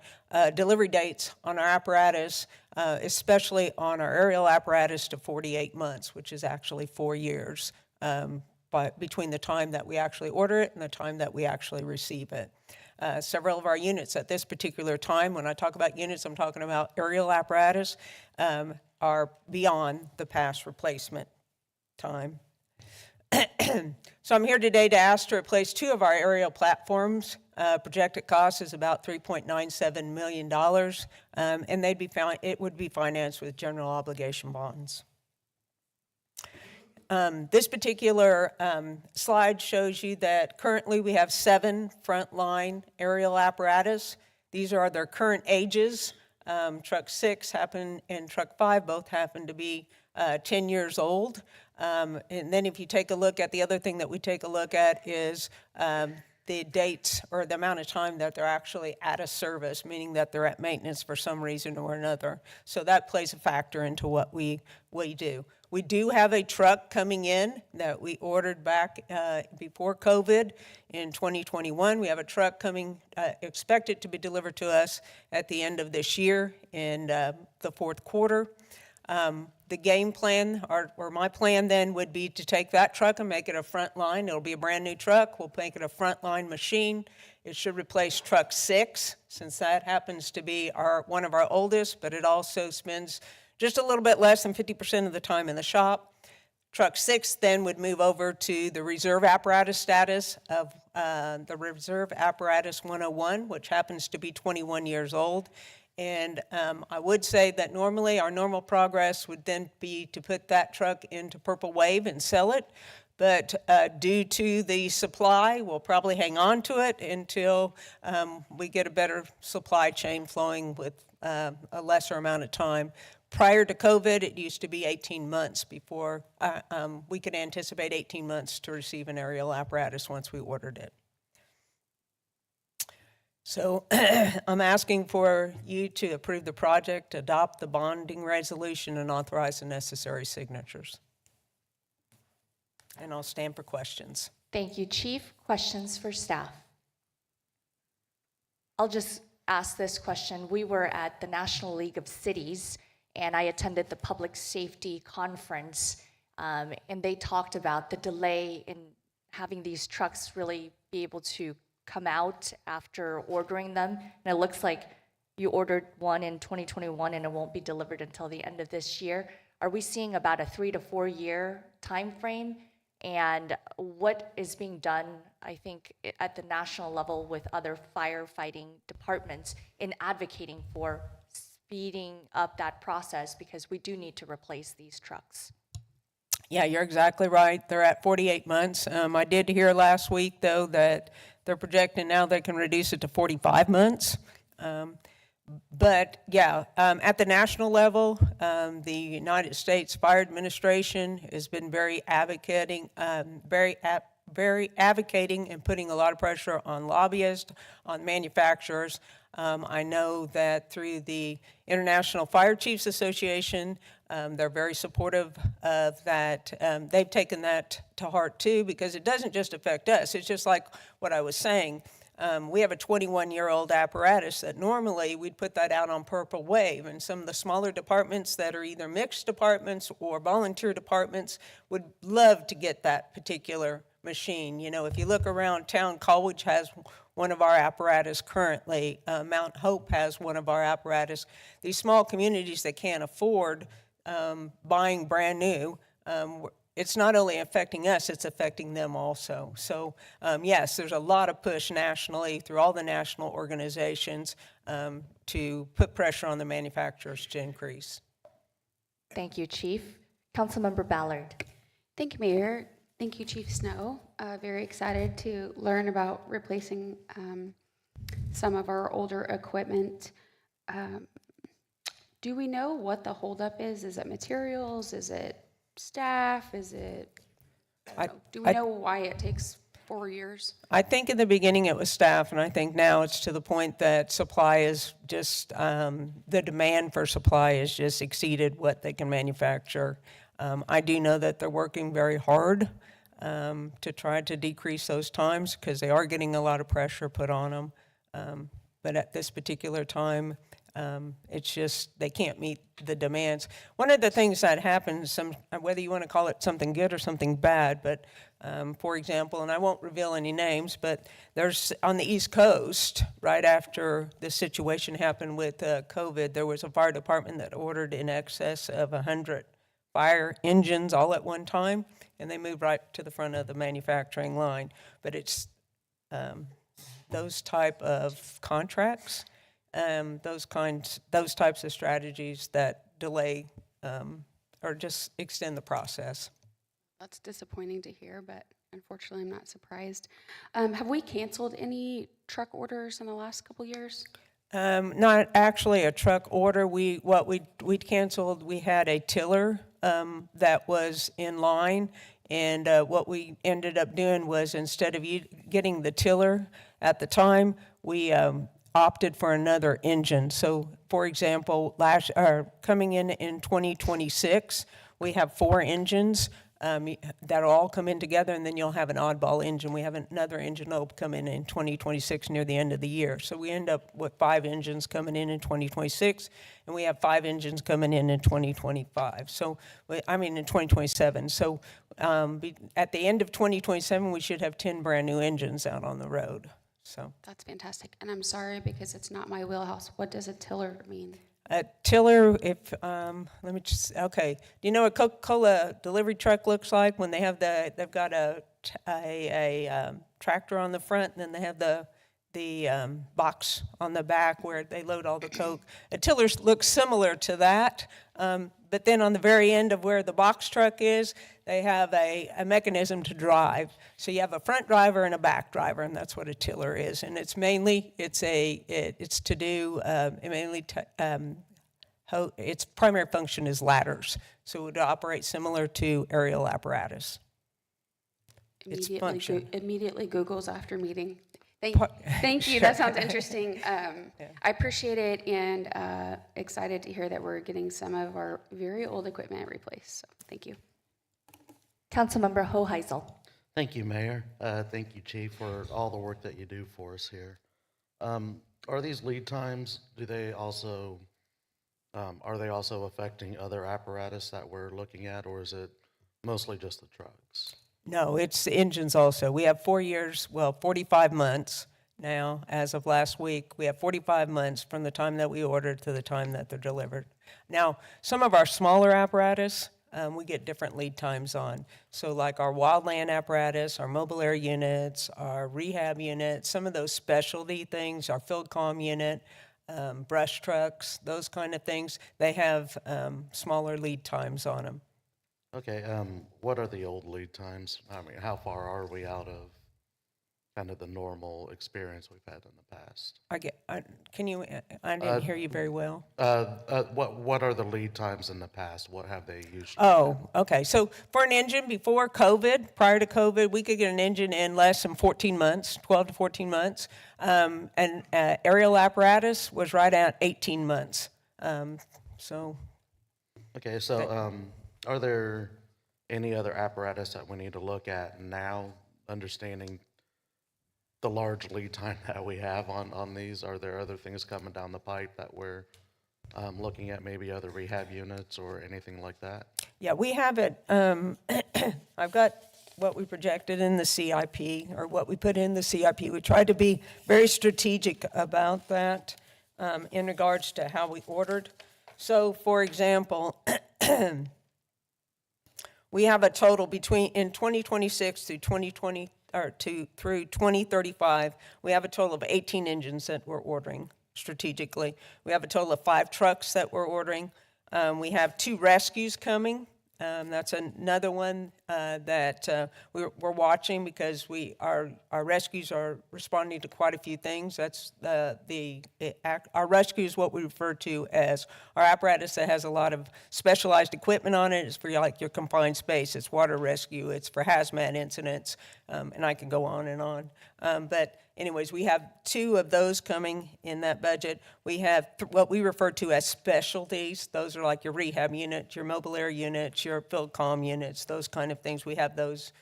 delivery dates on our apparatus, especially on our aerial apparatus, to 48 months, which is actually 4 years between the time that we actually order it and the time that we actually receive it. Several of our units at this particular time, when I talk about units, I'm talking about aerial apparatus, are beyond the past replacement time. So I'm here today to ask to replace 2 of our aerial platforms. Projected cost is about $3.97 million, and it would be financed with general obligation bonds. This particular slide shows you that currently we have 7 frontline aerial apparatus. These are their current ages. Truck 6 and Truck 5 both happen to be 10 years old. And then if you take a look at the other thing that we take a look at is the dates or the amount of time that they're actually out of service, meaning that they're at maintenance for some reason or another. So that plays a factor into what we do. We do have a truck coming in that we ordered back before COVID in 2021. We have a truck coming, expected to be delivered to us at the end of this year in the 4th quarter. The game plan, or my plan then, would be to take that truck and make it a frontline. It'll be a brand new truck. We'll make it a frontline machine. It should replace Truck 6, since that happens to be one of our oldest, but it also spends just a little bit less than 50% of the time in the shop. Truck 6 then would move over to the reserve apparatus status of the Reserve Apparatus 101, which happens to be 21 years old. And I would say that normally our normal progress would then be to put that truck into Purple Wave and sell it. but due to the supply, we'll probably hang on to it until we get a better supply chain flowing with a lesser amount of time. Prior to COVID, it used to be 18 months before we could anticipate 18 months to receive an aerial apparatus once we ordered it. So I'm asking for you to approve the project, adopt the bonding resolution, and authorize the necessary signatures. And I'll stand for questions. Thank you, Chief. Questions for staff? I'll just ask this question. We were at the National League of Cities, and I attended the Public Safety Conference, and they talked about the delay in having these trucks really be able to come out after ordering them. And it looks like you ordered one in 2021 and it won't be delivered until the end of this year. Are we seeing about a 3 to 4 year time frame? And what is being done, I think, at the national level with other firefighting departments in advocating for speeding up that process, because we do need to replace these trucks? Yeah, you're exactly right. They're at 48 months. I did hear last week, though, that they're projecting now they can reduce it to 45 months. But yeah, at the national level, the United States Fire Administration has been very advocating and putting a lot of pressure on lobbyists, on manufacturers. I know that through the International Fire Chiefs Association, they're very supportive of that. They've taken that to heart too, because it doesn't just affect us. It's just like what I was saying. We have a 21-year-old apparatus that normally we'd put that out on Purple Wave, and some of the smaller departments that are either mixed departments or volunteer departments would love to get that particular machine. You know, if you look around town, Colwich has one of our apparatus currently. Mount Hope has one of our apparatus. These small communities that can't afford buying brand new, it's not only affecting us, it's affecting them also. So yes, there's a lot of push nationally through all the national organizations to put pressure on the manufacturers to increase. Thank you, Chief. Councilmember Ballard. Thank you, Mayor. Thank you, Chief Snow. Very excited to learn about replacing some of our older equipment. Do we know what the holdup is? Is it materials? Is it staff? Is it, do we know why it takes 4 years? I think in the beginning it was staff, and I think now it's to the point that supply is just, the demand for supply has just exceeded what they can manufacture. I do know that they're working very hard to try to decrease those times, because they are getting a lot of pressure put on them. But at this particular time, it's just they can't meet the demands. One of the things that happens, whether you want to call it something good or something bad, but for example, and I won't reveal any names, but there's on the East Coast, right after this situation happened with COVID, there was a fire department that ordered in excess of 100 fire engines all at one time, and they moved right to the front of the manufacturing line. But it's those type of contracts, those types of strategies that delay or just extend the process. That's disappointing to hear, but unfortunately I'm not surprised. Have we canceled any truck orders in the last couple years? Not actually a truck order. We canceled, we had a tiller that was in line, and what we ended up doing was, instead of getting the tiller at the time, we opted for another engine. So for example, coming in 2026, we have 4 engines that'll all come in together, and then you'll have an oddball engine. We have another engine that'll come in 2026 near the end of the year. So we end up with 5 engines coming in 2026, and we have 5 engines coming in 2025. So, I mean in 2027. So at the end of 2027, we should have 10 brand new engines out on the road. So that's fantastic. And I'm sorry because it's not my wheelhouse. What does a tiller mean? A tiller, let me just, okay. Do you know what a Coca-Cola delivery truck looks like when they've got a tractor on the front, and then they have box on the back where they load all the coke. A tiller looks similar to that, but then on the very end of where the box truck is, they have a mechanism to drive. So you have a front driver and a back driver, and that's what a tiller is. And it's mainly, its primary function is ladders. So it would operate similar to aerial apparatus. Its function. Immediately Google's after meeting. Thank you. That sounds interesting. I appreciate it and excited to hear that we're getting some of our very old equipment replaced. So thank you. Councilmember Hoheisel. Thank you, Mayor. Thank you, Chief, for all the work that you do for us here. Are these lead times, are they also affecting other apparatus that we're looking at, or is it mostly just the trucks? No, it's the engines also. We have 45 months now, as of last week. We have 45 months from the time that we order to the time that they're delivered. Now, some of our smaller apparatus, we get different lead times on. So like our wildland apparatus, our mobile air units, our rehab units, some of those specialty things, our field comm unit, brush trucks, those kind of things, they have smaller lead times on them. Okay, what are the old lead times? I mean, how far are we out of kind of the normal experience we've had in the past? I didn't hear you very well. What are the lead times in the past? What have they usually Oh, okay. So for an engine before COVID, prior to COVID, we could get an engine in less than 14 months, 12 to 14 months. And aerial apparatus was right at 18 months. Okay, so are there any other apparatus that we need to look at now, understanding the large lead time that we have on these? Are there other things coming down the pipe that we're looking at, maybe other rehab units or anything like that? Yeah, we have it. I've got what we projected in the CIP, or what we put in the CIP. We tried to be very strategic about that in regards to how we ordered. So, for example, we have a total in 2026 through 2035, we have a total of 18 engines that we're ordering strategically. We have a total of 5 trucks that we're ordering. We have 2 rescues coming. That's another one that we're watching, because our rescues are responding to quite a few things. That's our rescue is what we refer to as our apparatus that has a lot of specialized equipment on it. It's for like your confined space. It's water rescue. It's for hazmat incidents, and I can go on and on. But anyways, we have 2 of those coming in that budget. We have what we refer to as specialties. Those are like your rehab unit, your mobile air units, your field comm units, those kind of things. We have those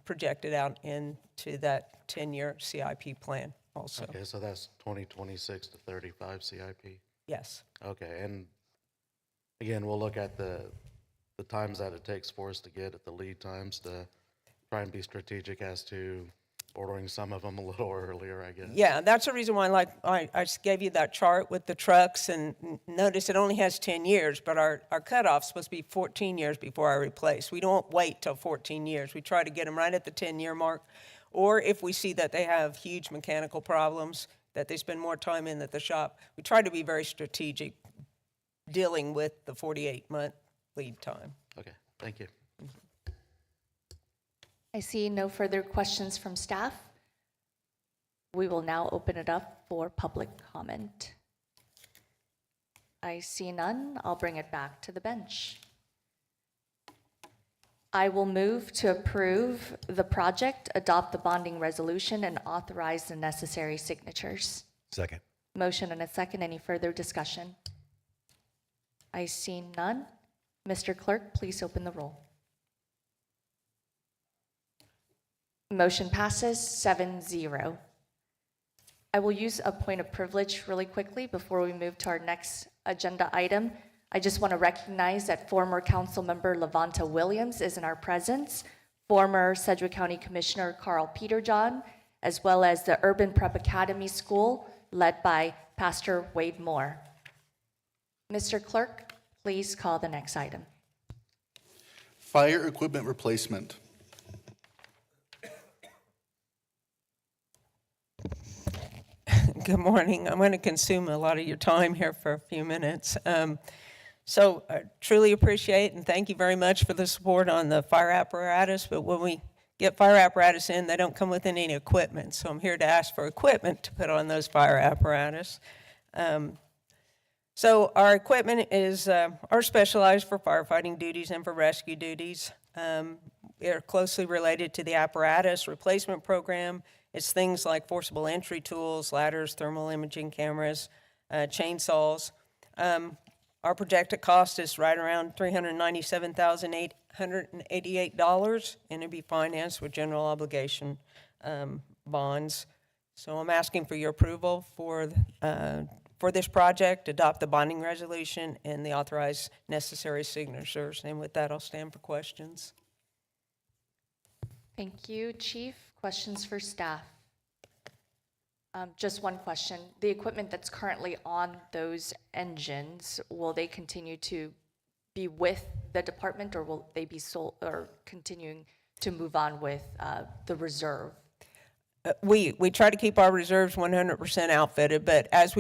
projected out into that 10-year CIP plan also. Okay, so that's 2026 to 35 CIP? Yes. Okay, and again, we'll look at the times that it takes for us to get at the lead times to try and be strategic as to ordering some of them a little earlier, I guess. Yeah, that's the reason why I just gave you that chart with the trucks, and notice it only has 10 years, but our cutoff's supposed to be 14 years before I replace. We don't wait till 14 years. We try to get them right at the 10-year mark, or if we see that they have huge mechanical problems, that they spend more time in at the shop, we try to be very strategic dealing with the 48-month lead time. Okay, thank you. I see no further questions from staff. We will now open it up for public comment. I see none. I'll bring it back to the bench. I will move to approve the project, adopt the bonding resolution, and authorize the necessary signatures. Second. Motion and a second. Any further discussion? I see none. Mr. Clerk, please open the roll. Motion passes 7-0. I will use a point of privilege really quickly before we move to our next agenda item. I just want to recognize that former council member Levanta Williams is in our presence, former Sedgwick County Commissioner Carl Peterjohn, as well as the Urban Prep Academy School led by Pastor Wade Moore. Mr. Clerk, please call the next item. Fire equipment replacement. Good morning. I'm going to consume a lot of your time here for a few minutes. So I truly appreciate and thank you very much for the support on the fire apparatus. But when we get fire apparatus in, they don't come with any equipment. So I'm here to ask for equipment to put on those fire apparatus. So our equipment is are specialized for firefighting duties and for rescue duties. They're closely related to the apparatus replacement program. It's things like forcible entry tools, ladders, thermal imaging cameras, chainsaws. Our projected cost is right around $397,888, and it'll be financed with general obligation bonds. So I'm asking for your approval for this project, adopt the bonding resolution, and the authorized necessary signatures. And with that, I'll stand for questions. Thank you, Chief. Questions for staff? Just one question. The equipment that's currently on those engines, will they continue to be with the department, or will they be sold or continuing to move on with the reserve? We try to keep our reserves 100% outfitted, but as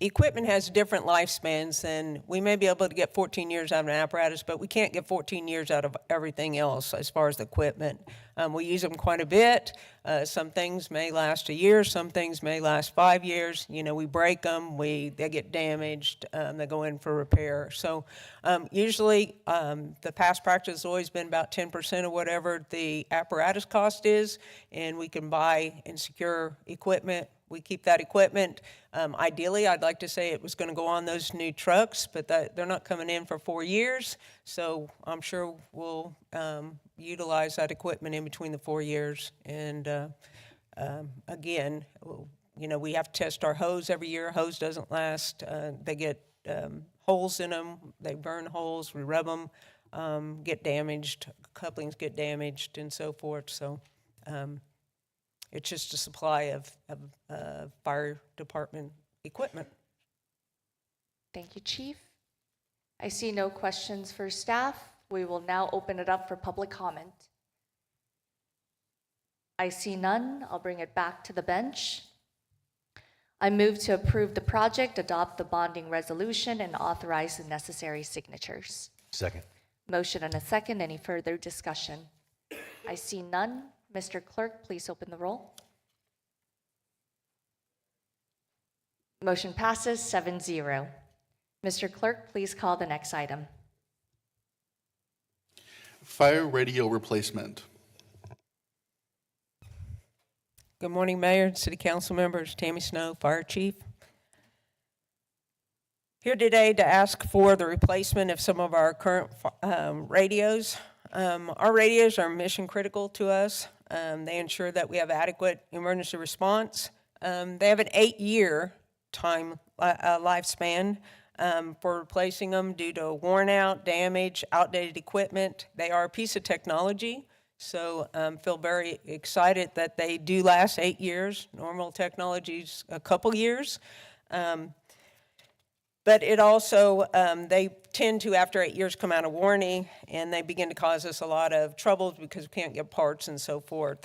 equipment has different lifespans, and we may be able to get 14 years out of an apparatus, but we can't get 14 years out of everything else as far as the equipment. We use them quite a bit. Some things may last a year, some things may last 5 years. You know, we break them, they get damaged, they go in for repair. So usually the past practice has always been about 10% of whatever the apparatus cost is, and we can buy and secure equipment. We keep that equipment. Ideally, I'd like to say it was going to go on those new trucks, but they're not coming in for 4 years. So I'm sure we'll utilize that equipment in between the 4 years. And again, you know, we have to test our hose every year. Hose doesn't last. They get holes in them. They burn holes. We rub them, get damaged. Couplings get damaged and so forth. So it's just a supply of fire department equipment. Thank you, Chief. I see no questions for staff. We will now open it up for public comment. I see none. I'll bring it back to the bench. I move to approve the project, adopt the bonding resolution, and authorize the necessary signatures. Second. Motion and a second. Any further discussion? I see none. Mr. Clerk, please open the roll. Motion passes 7-0. Mr. Clerk, please call the next item. Fire radio replacement. Good morning, Mayor and City Council members. Tammy Snow, Fire Chief. Here today to ask for the replacement of some of our current radios. Our radios are mission critical to us. They ensure that we have adequate emergency response. They have an 8-year lifespan for replacing them due to worn out, damage, outdated equipment. They are a piece of technology, so feel very excited that they do last 8 years. Normal technology's a couple years. But it also, they tend to, after 8 years, come out of warranty, and they begin to cause us a lot of troubles because we can't get parts and so forth.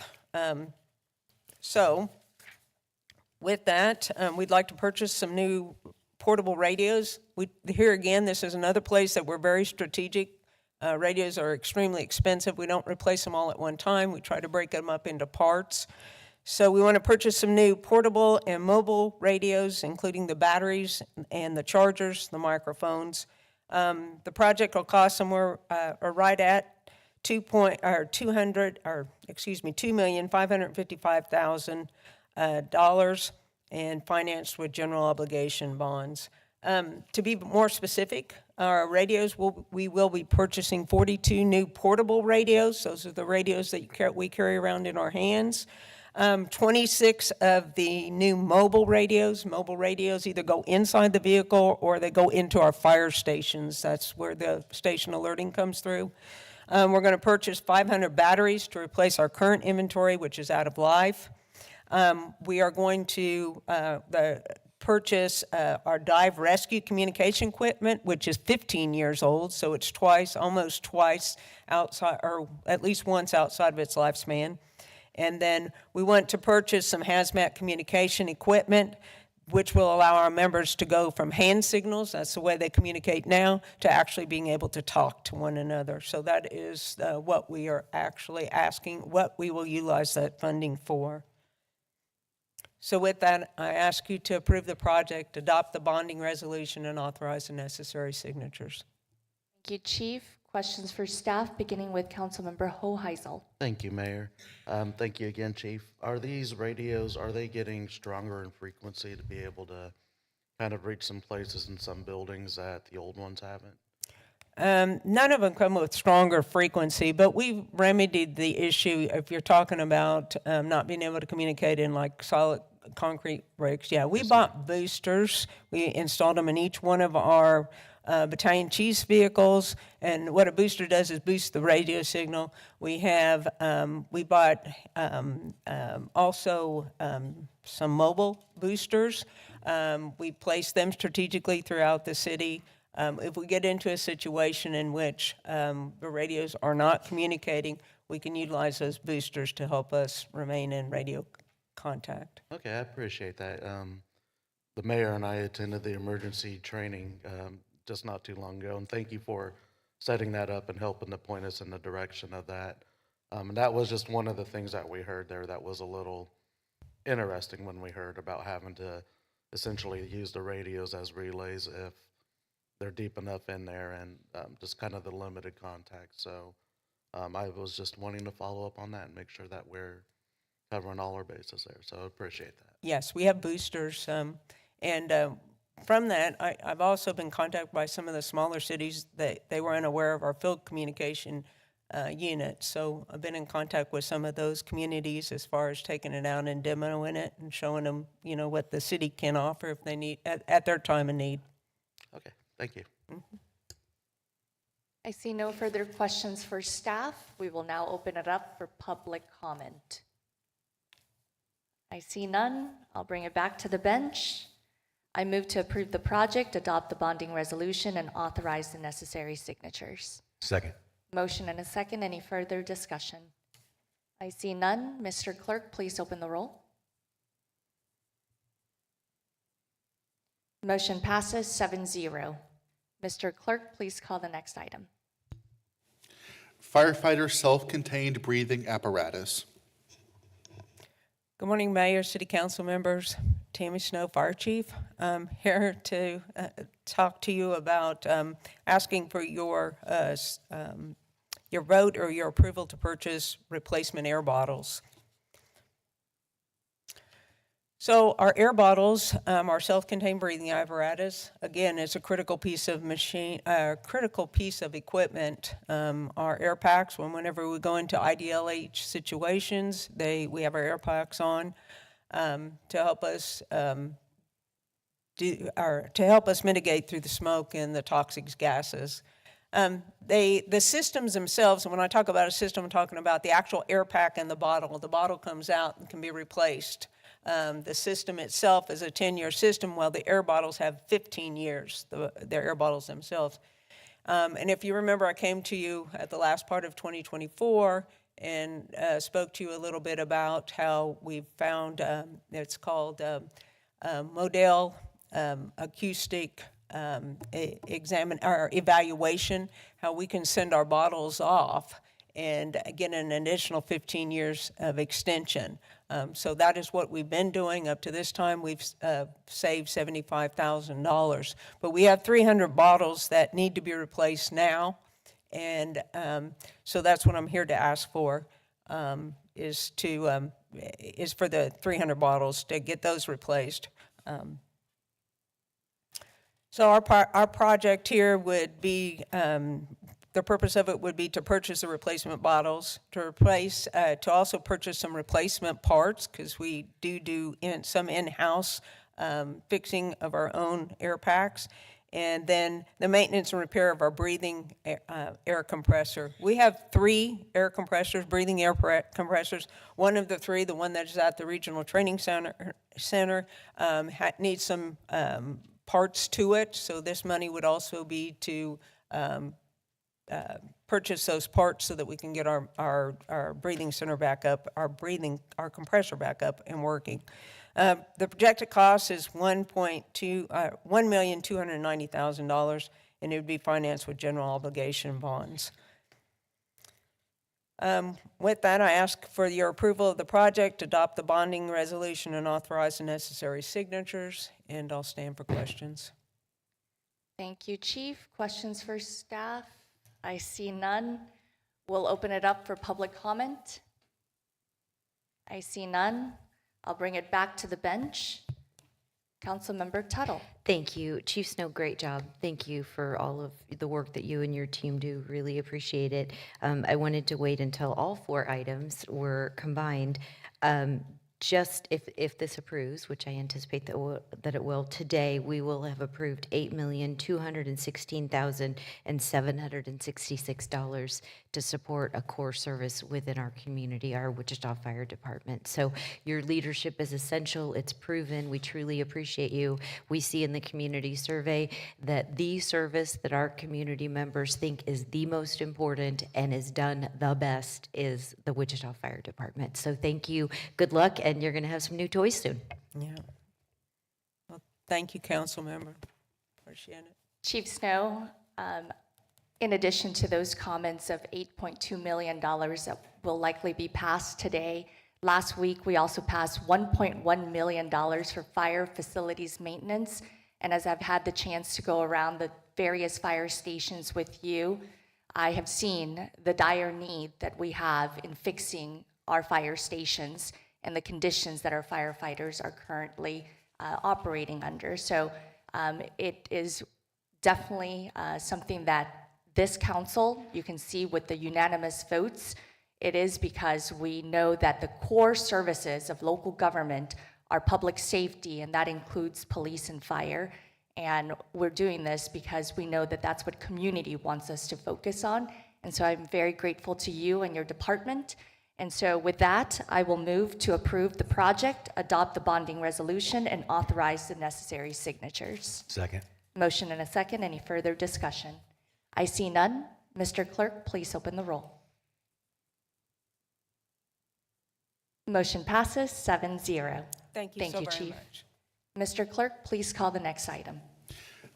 So with that, we'd like to purchase some new portable radios. Here again, this is another place that we're very strategic. Radios are extremely expensive. We don't replace them all at one time. We try to break them up into parts. So we want to purchase some new portable and mobile radios, including the batteries and the chargers, the microphones. The project will cost somewhere right at $2,555,000 and financed with general obligation bonds. To be more specific, our radios, we will be purchasing 42 new portable radios. Those are the radios that we carry around in our hands. 26 of the new mobile radios either go inside the vehicle or they go into our fire stations. That's where the station alerting comes through. We're going to purchase 500 batteries to replace our current inventory, which is out of life. We are going to purchase our dive rescue communication equipment, which is 15 years old, so it's almost twice outside, or at least once outside of its lifespan. And then we want to purchase some hazmat communication equipment which will allow our members to go from hand signals, that's the way they communicate now, to actually being able to talk to one another. So that is what we are actually asking, what we will utilize that funding for. So with that, I ask you to approve the project, adopt the bonding resolution, and authorize the necessary signatures. Thank you, Chief. Questions for staff, beginning with Councilmember Hoheisel. Thank you, Mayor. Thank you again, Chief. Are these radios, are they getting stronger in frequency to be able to kind of reach some places in some buildings that the old ones haven't? None of them come with stronger frequency, but we've remedied the issue if you're talking about not being able to communicate in like solid concrete bricks. Yeah, we bought boosters. We installed them in each one of our battalion chief's vehicles, and what a booster does is boost the radio signal. We have, we bought also some mobile boosters. We place them strategically throughout the city. If we get into a situation in which the radios are not communicating, we can utilize those boosters to help us remain in radio contact. Okay, I appreciate that. The mayor and I attended the emergency training just not too long ago, and thank you for setting that up and helping to point us in the direction of that. And that was just one of the things that we heard there that was a little interesting when we heard about having to essentially use the radios as relays if they're deep enough in there, and just kind of the limited contact. So I was just wanting to follow up on that and make sure that we're covering all our bases there. So I appreciate that. Yes, we have boosters. And from that, I've also been contacted by some of the smaller cities that they were unaware of our field communication unit. So I've been in contact with some of those communities as far as taking it out and demoing it and showing them, you know, what the city can offer if they need at their time of need. Okay, thank you. I see no further questions for staff. We will now open it up for public comment. I see none. I'll bring it back to the bench. I move to approve the project, adopt the bonding resolution, and authorize the necessary signatures. Second. Motion and a second. Any further discussion? I see none. Mr. Clerk, please open the roll. Motion passes 7-0. Mr. Clerk, please call the next item. Firefighter self-contained breathing apparatus. Good morning, Mayor, City Council members. Tammy Snow, Fire Chief. I'm here to talk to you about asking for your vote or your approval to purchase replacement air bottles. So our air bottles, our self-contained breathing apparatus, again, is a critical piece of equipment. Our air packs, whenever we go into IDLH situations, we have our air packs on to help us mitigate through the smoke and the toxic gases. The systems themselves, and when I talk about a system, I'm talking about the actual air pack and the bottle. The bottle comes out and can be replaced. The system itself is a 10-year system, while the air bottles have 15 years, their air bottles themselves. And if you remember, I came to you at the last part of 2024 and spoke to you a little bit about how we found, it's called Model Acoustic Evaluation, how we can send our bottles off and get an additional 15 years of extension. So that is what we've been doing up to this time. We've saved $75,000. But we have 300 bottles that need to be replaced now. And so that's what I'm here to ask for, is for the 300 bottles to get those replaced. So our project here would be, the purpose of it would be to purchase the replacement bottles, to also purchase some replacement parts, because we do some in-house fixing of our own air packs, and then the maintenance and repair of our breathing air compressor. We have 3 air compressors, breathing air compressors. One of the 3, the one that is at the Regional Training Center needs some parts to it, so this money would also be to purchase those parts so that we can get our breathing center back up, our compressor back up and working. The projected cost is $1,290,000, and it would be financed with general obligation bonds. With that, I ask for your approval of the project, adopt the bonding resolution, and authorize the necessary signatures, and I'll stand for questions. Thank you, Chief. Questions for staff? I see none. We'll open it up for public comment. I see none. I'll bring it back to the bench. Councilmember Tuttle. Thank you. Chief Snow, great job. Thank you for all of the work that you and your team do. Really appreciate it. I wanted to wait until all 4 items were combined. Just if this approves, which I anticipate that it will, today we will have approved $8,216,766 to support a core service within our community, our Wichita Fire Department. So your leadership is essential. It's proven. We truly appreciate you. We see in the community survey that the service that our community members think is the most important and is done the best is the Wichita Fire Department. So thank you. Good luck, and you're going to have some new toys soon. Yeah. Well, thank you, council member. Appreciate it. Chief Snow, in addition to those comments of $8.2 million that will likely be passed today, last week we also passed $1.1 million for fire facilities maintenance. And as I've had the chance to go around the various fire stations with you, I have seen the dire need that we have in fixing our fire stations and the conditions that our firefighters are currently operating under. So it is definitely something that this council, you can see with the unanimous votes, it is because we know that the core services of local government are public safety, and that includes police and fire. And we're doing this because we know that that's what community wants us to focus on. And so I'm very grateful to you and your department. And so with that, I will move to approve the project, adopt the bonding resolution, and authorize the necessary signatures. Second. Motion and a second. Any further discussion? I see none. Mr. Clerk, please open the roll. Motion passes 7-0. Thank you so very Chief. much. Mr. Clerk, please call the next item.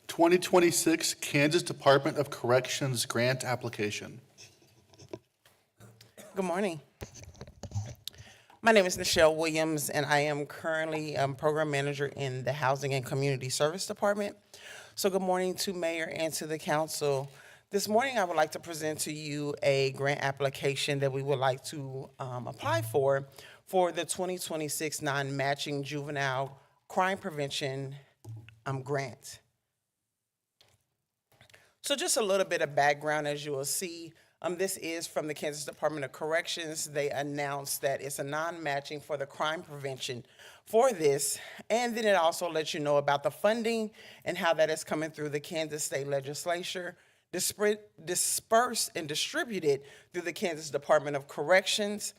2026 Kansas Department of Corrections grant application. Good morning. My name is Nichelle Williams, and I am currently program manager in the Housing and Community Service Department. So good morning to Mayor and to the council. This morning, I would like to present to you a grant application that we would like to apply for the 2026 non-matching juvenile crime prevention grant. So just a little bit of background, as you will see. This is from the Kansas Department of Corrections. They announced that it's a non-matching for the crime prevention for this. And then it also lets you know about the funding and how that is coming through the Kansas State Legislature, dispersed and distributed through the Kansas Department of Corrections.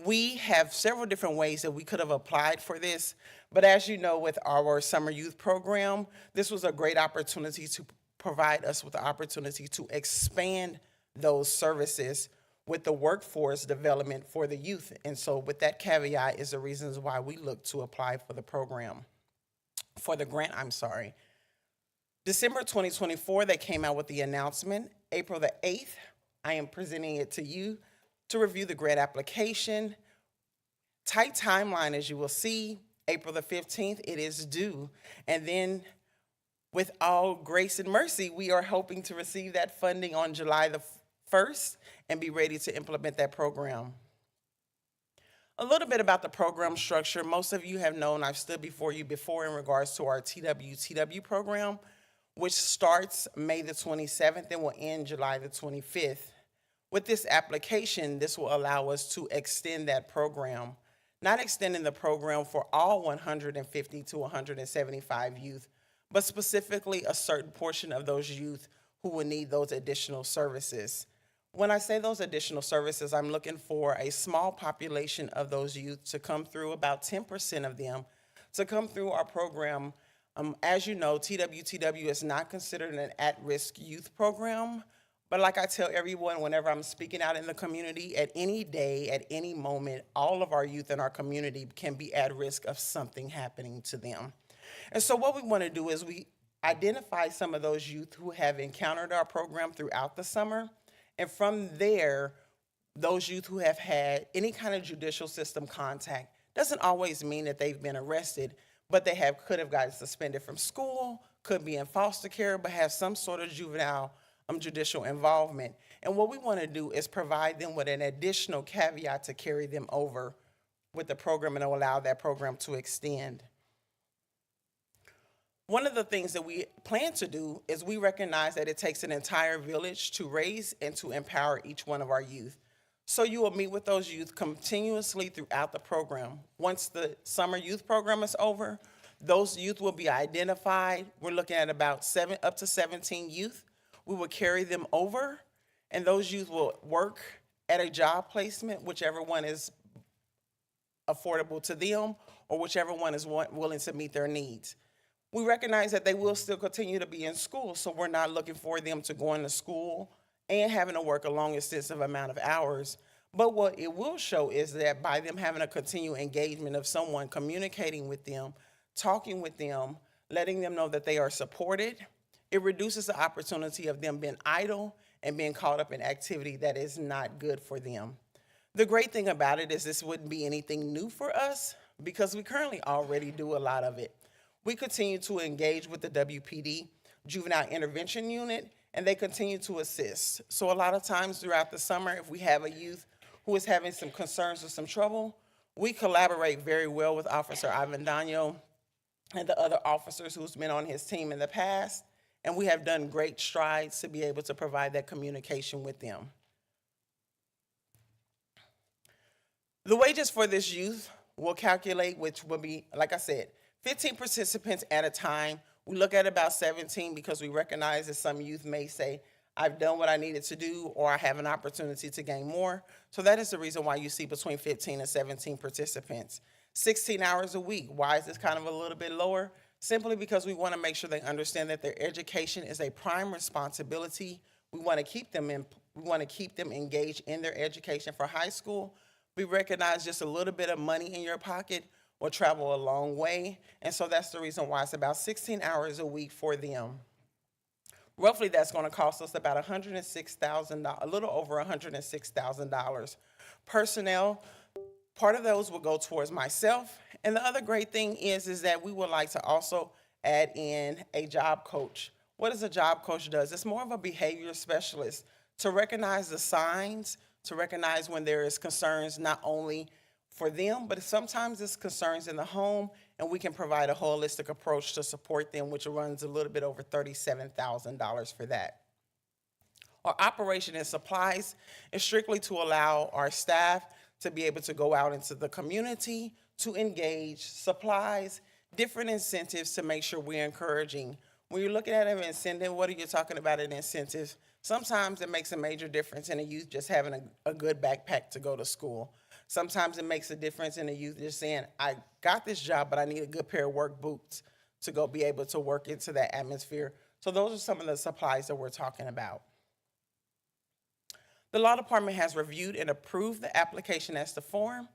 We have several different ways that we could have applied for this. But as you know, with our summer youth program, this was a great opportunity to provide us with the opportunity to expand those services with the workforce development for the youth. And so with that caveat is the reasons why we look to apply for the program, for the grant, I'm sorry. December 2024, they came out with the announcement. April the 8th, I am presenting it to you to review the grant application. Tight timeline, as you will see. April the 15th, it is due. And then with all grace and mercy, we are hoping to receive that funding on July the 1st and be ready to implement that program. A little bit about the program structure. Most of you have known I've stood before you before in regards to our TWTW program, which starts May the 27th and will end July the 25th. With this application, this will allow us to extend that program, not extending the program for all 150 to 175 youth, but specifically a certain portion of those youth who will need those additional services. When I say those additional services, I'm looking for a small population of those youth to come through, about 10% of them, to come through our program. As you know, TWTW is not considered an at-risk youth program, But like I tell everyone whenever I'm speaking out in the community, at any day, at any moment, all of our youth in our community can be at risk of something happening to them. And so what we want to do is we identify some of those youth who have encountered our program throughout the summer. And from there, those youth who have had any kind of judicial system contact, doesn't always mean that they've been arrested, but they could have gotten suspended from school, could be in foster care, but have some sort of juvenile judicial involvement. And what we want to do is provide them with an additional caveat to carry them over with the program and allow that program to extend. One of the things that we plan to do is we recognize that it takes an entire village to raise and to empower each one of our youth. So you will meet with those youth continuously throughout the program. Once the summer youth program is over, those youth will be identified. We're looking at about up to 17 youth. We will carry them over, and those youth will work at a job placement, whichever one is affordable to them or whichever one is willing to meet their needs. We recognize that they will still continue to be in school, so we're not looking for them to go into school and having to work a long, extensive amount of hours. But what it will show is that by them having a continued engagement of someone communicating with them, talking with them, letting them know that they are supported, it reduces the opportunity of them being idle and being caught up in activity that is not good for them. The great thing about it is this wouldn't be anything new for us because we currently already do a lot of it. We continue to engage with the WPD, Juvenile Intervention Unit, and they continue to assist. So a lot of times throughout the summer, if we have a youth who is having some concerns or some trouble, we collaborate very well with Officer Avendano and the other officers who's been on his team in the past, and we have done great strides to be able to provide that communication with them. The wages for this youth will calculate, which will be, like I said, 15 participants at a time. We look at about 17 because we recognize that some youth may say, I've done what I needed to do, or I have an opportunity to gain more. So that is the reason why you see between 15 and 17 participants. 16 hours a week. Why is this kind of a little bit lower? Simply because we want to make sure they understand that their education is a prime responsibility. We want to keep them engaged in their education for high school. We recognize just a little bit of money in your pocket will travel a long way, and so that's the reason why it's about 16 hours a week for them. Roughly, that's going to cost us about $106,000, a little over $106,000. Personnel, part of those will go towards myself, and the other great thing is that we would like to also add in a job coach. What does a job coach do? It's more of a behavior specialist to recognize the signs, to recognize when there is concerns not only for them, but sometimes it's concerns in the home, and we can provide a holistic approach to support them, which runs a little bit over $37,000 for that. Our operation and supplies is strictly to allow our staff to be able to go out into the community, to engage supplies, different incentives to make sure we're encouraging. When you're looking at an incentive, what are you talking about in incentives? Sometimes it makes a major difference in a youth just having a good backpack to go to school. Sometimes it makes a difference in a youth just saying, I got this job, but I need a good pair of work boots to go be able to work into that atmosphere. So those are some of the supplies that we're talking about. The law department has reviewed and approved the application as to form.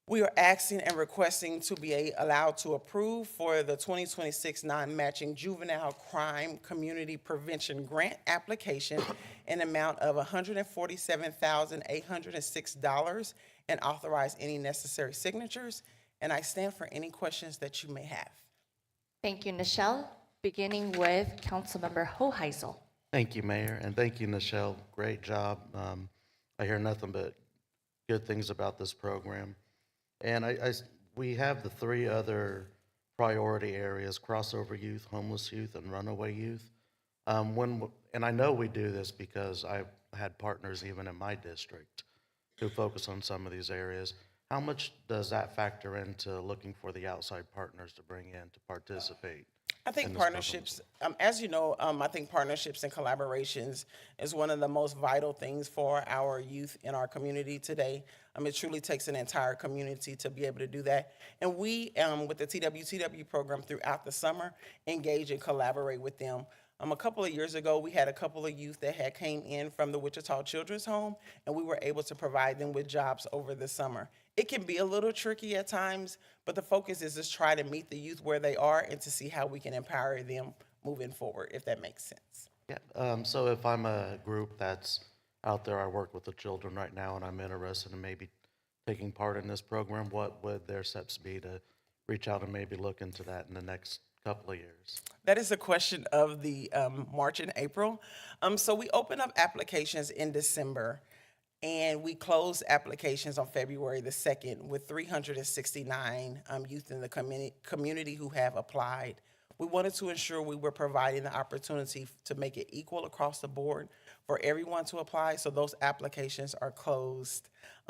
We are asking and requesting to be allowed to approve for the 2026 non-matching juvenile crime community prevention grant application in amount of $147,806 and authorize any necessary signatures. And I stand for any questions that you may have. Thank you, Nichelle. Beginning with Councilmember Hoheisel. Thank you, Mayor, and thank you, Nichelle. Great job. I hear nothing but good things about this program. And we have the three other priority areas: crossover youth, homeless youth, and runaway youth. And I know we do this because I've had partners even in my district who focus on some of these areas. How much does that factor into looking for the outside partners to bring in to participate? I think partnerships, as you know, I think partnerships and collaborations is one of the most vital things for our youth in our community today. It truly takes an entire community to be able to do that. And we, with the TWTW program throughout the summer, engage and collaborate with them. A couple of years ago, we had a couple of youth that had came in from the Wichita Children's Home, and we were able to provide them with jobs over the summer. It can be a little tricky at times, but the focus is just try to meet the youth where they are and to see how we can empower them moving forward, if that makes sense. Yeah, so if I'm a group that's out there, I work with the children right now, and I'm interested in maybe taking part in this program, what would their steps be to reach out and maybe look into that in the next couple of years? That is a question of the March and April. So we open up applications in December, and we close applications on February the 2nd with 369 youth in the community who have applied. We wanted to ensure we were providing the opportunity to make it equal across the board for everyone to apply, so those applications are closed.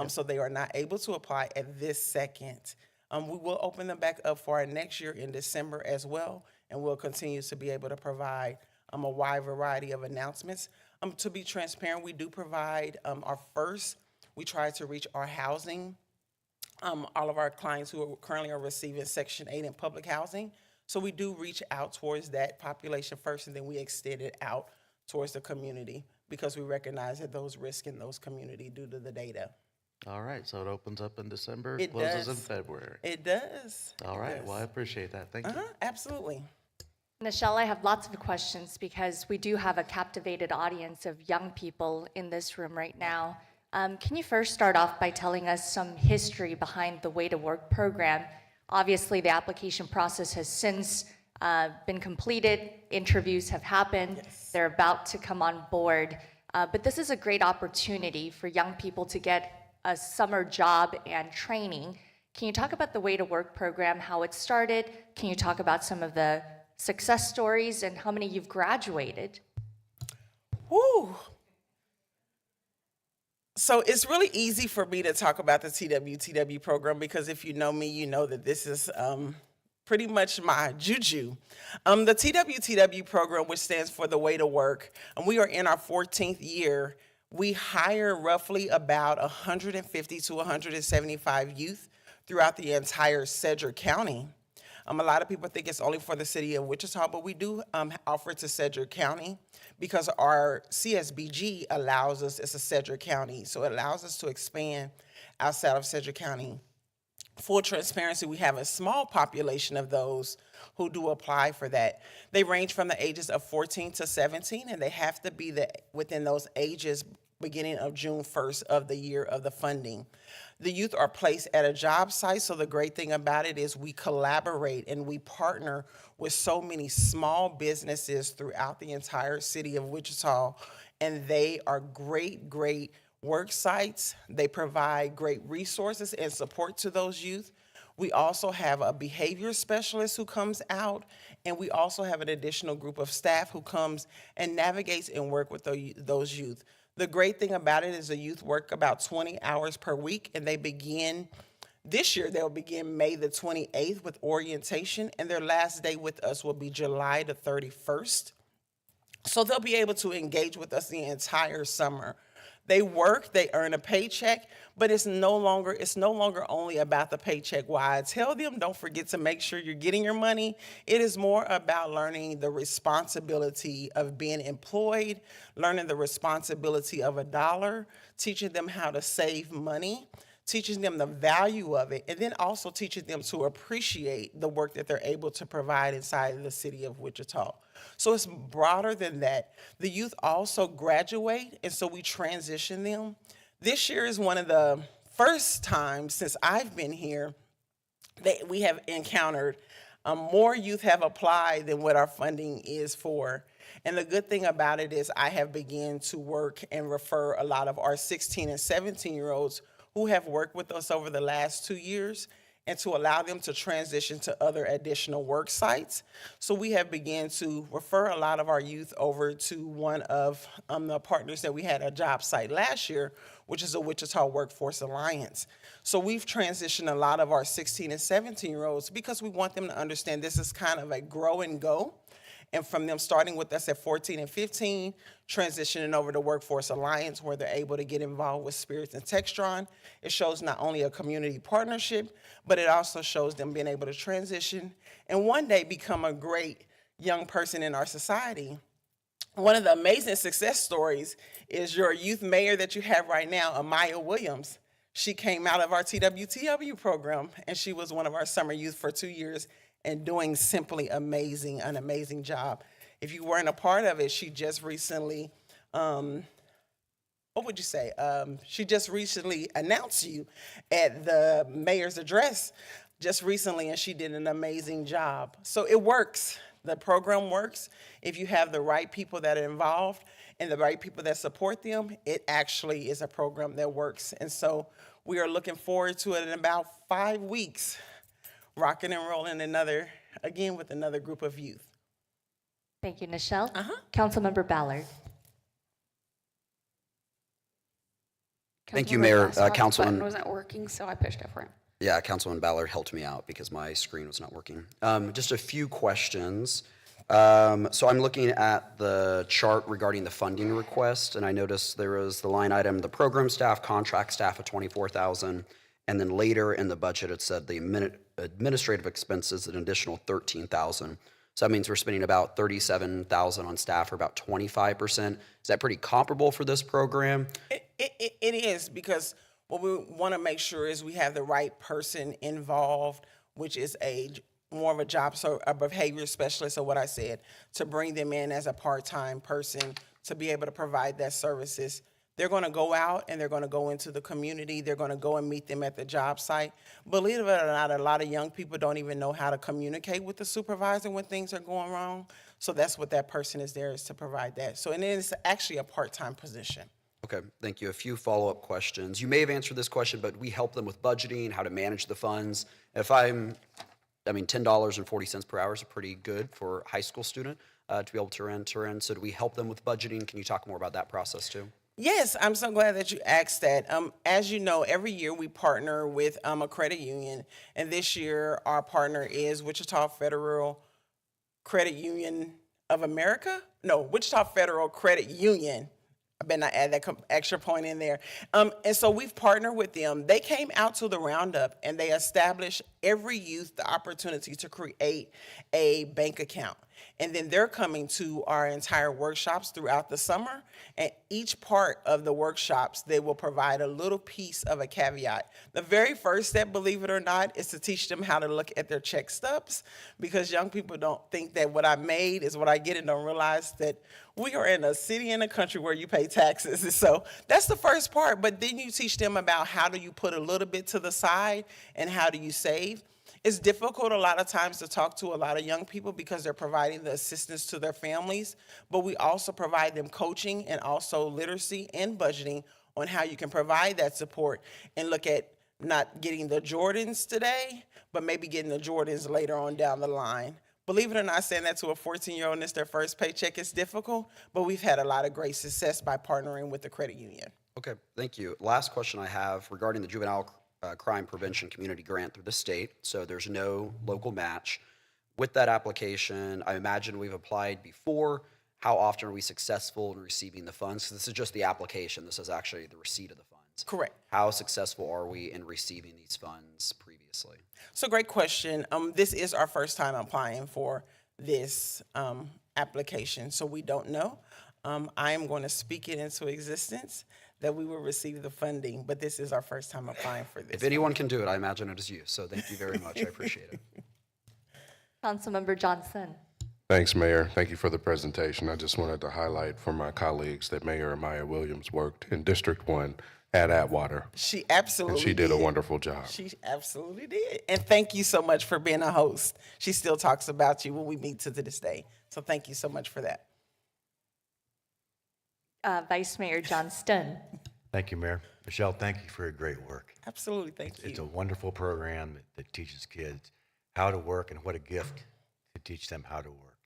So they are not able to apply at this second. We will open them back up for our next year in December as well, and we'll continue to be able to provide a wide variety of announcements. To be transparent, we do provide we try to reach our housing, all of our clients who currently are receiving Section 8 in public housing. So we do reach out towards that population first, and then we extend it out towards the community because we recognize that those risks in those communities due to the data. All right, so it opens up in December, It closes does. in February. It does. All It right, does. well, I appreciate that. Thank you. Absolutely. Michelle, I have lots of questions because we do have a captivated audience of young people in this room right now. Can you first start off by telling us some history behind the Way to Work program? Obviously, the application process has since been completed. Interviews have happened. Yes. They're about to come on board. But this is a great opportunity for young people to get a summer job and training. Can you talk about the Way to Work program, how it started? Can you talk about some of the success stories and how many you've graduated? Woo. So it's really easy for me to talk about the TWTW program because if you know me, you know that this is pretty much my juju. The TWTW program, which stands for the Way to Work, and we are in our 14th year. We hire roughly about 150 to 175 youth throughout the entire Sedgwick County. A lot of people think it's only for the city of Wichita, but we do offer it to Sedgwick County because our CSBG allows us, it's a Sedgwick County, so it allows us to expand outside of Sedgwick County. Full transparency, we have a small population of those who do apply for that. They range from the ages of 14 to 17, and they have to be within those ages beginning of June 1st of the year of the funding. The youth are placed at a job site, so the great thing about it is we collaborate and we partner with so many small businesses throughout the entire city of Wichita, and they are great work sites. They provide great resources and support to those youth. We also have a behavior specialist who comes out, and we also have an additional group of staff who comes and navigates and work with those youth. The great thing about it is the youth work about 20 hours per week, and they begin, this year they'll begin May the 28th with orientation, and their last day with us will be July the 31st. So they'll be able to engage with us the entire summer. They work, they earn a paycheck, but it's no longer only about the paycheck. Why I tell them, don't forget to make sure you're getting your money. It is more about learning the responsibility of being employed, learning the responsibility of a dollar, teaching them how to save money, teaching them the value of it, and then also teaching them to appreciate the work that they're able to provide inside of the city of Wichita. So it's broader than that. The youth also graduate, and so we transition them. This year is one of the first times since I've been here that we have encountered more youth have applied than what our funding is for. And the good thing about it is I have begun to work and refer a lot of our 16 and 17-year-olds who have worked with us over the last 2 years and to allow them to transition to other additional work sites. So we have begun to refer a lot of our youth over to one of the partners that we had a job site last year, which is a Wichita Workforce Alliance. So we've transitioned a lot of our 16 and 17-year-olds because we want them to understand this is kind of a grow and go. And from them starting with us at 14 and 15, transitioning over to Workforce Alliance where they're able to get involved with Spirits and Textron. It shows not only a community partnership, but it also shows them being able to transition and one day become a great young person in our society. one of the amazing success stories is your youth mayor that you have right now, Amaya Williams. She came out of our TWTW program, and she was one of our summer youth for 2 years and doing simply amazing, an amazing job. If you weren't a part of it, she just recently, what would you say? She just recently announced you at the mayor's address just recently, and she did an amazing job. So it works. The program works. If you have the right people that are involved and the right people that support them, it actually is a program that works. And so we are looking forward to it in about 5 weeks, rocking and rolling again with another group of youth. Thank you, Nichelle. Councilmember Ballard. Thank you, Mayor. Button Councilman. wasn't working, so I pushed it for him. Yeah, Councilman Ballard helped me out because my screen was not working. Just a few questions. So I'm looking at the chart regarding the funding request, and I noticed there was the line item, the program staff, contract staff of $24,000, and then later in the budget it said the administrative expenses an additional $13,000. So that means we're spending about $37,000 on staff, or about 25%. Is that pretty comparable for this program? It is, because what we want to make sure is we have the right person involved, which is more of a job, so a behavior specialist, or what I said, to bring them in as a part-time person to be able to provide that services. They're going to go out and they're going to go into the community. They're going to go and meet them at the job site. Believe it or not, a lot of young people don't even know how to communicate with the supervisor when things are going wrong. So that's what that person is there, is to provide that. So, and it's actually a part-time position. Okay, thank you. A few follow-up questions. You may have answered this question, but we help them with budgeting, how to manage the funds. $10.40 per hour is pretty good for a high school student to be able to enter in. So do we help them with budgeting? Can you talk more about that process too? Yes, I'm so glad that you asked that. As you know, every year we partner with a credit union, and this year our partner is Wichita Federal Credit Union of America. No, Wichita Federal Credit Union. I better not add that extra point in there. And so we've partnered with them. They came out to the roundup and they established every youth the opportunity to create a bank account. And then they're coming to our entire workshops throughout the summer. And each part of the workshops, they will provide a little piece of a caveat. The very first step, believe it or not, is to teach them how to look at their check stubs, because young people don't think that what I made is what I get, and don't realize that we are in a city and a country where you pay taxes. And so that's the first part. But then you teach them about how do you put a little bit to the side and how do you save. It's difficult a lot of times to talk to a lot of young people because they're providing the assistance to their families, but we also provide them coaching and also literacy and budgeting on how you can provide that support, and look at not getting the Jordans today, but maybe getting the Jordans later on down the line. Believe it or not, saying that to a 14-year-old and it's their first paycheck is difficult, but we've had a lot of great success by partnering with the credit union. Okay, thank you. Last question I have regarding the juvenile crime prevention community grant through the state. So there's no local match. With that application, I imagine we've applied before. How often are we successful in receiving the funds? 'Cause this is just the application. This is actually the receipt of the funds. Correct. How successful are we in receiving these funds previously? So great question. This is our first time applying for this application, so we don't know. I am going to speak it into existence that we will receive the funding, but this is our first time applying for this. If anyone can do it, I imagine it is you. So thank you very much. I appreciate it. Councilmember Johnson. Thanks, Mayor. Thank you for the presentation. I just wanted to highlight for my colleagues that Mayor Amaya Williams worked in District 1 at Atwater. She absolutely And she did a wonderful job. She absolutely did. And thank you so much for being a host. She still talks about you when we meet to this day. So thank you so much for that. Vice Mayor Johnston. Thank you, Mayor. Michelle, thank you for your great work. Absolutely, thank you. It's a wonderful program that teaches kids how to work, and what a gift to teach them how to work.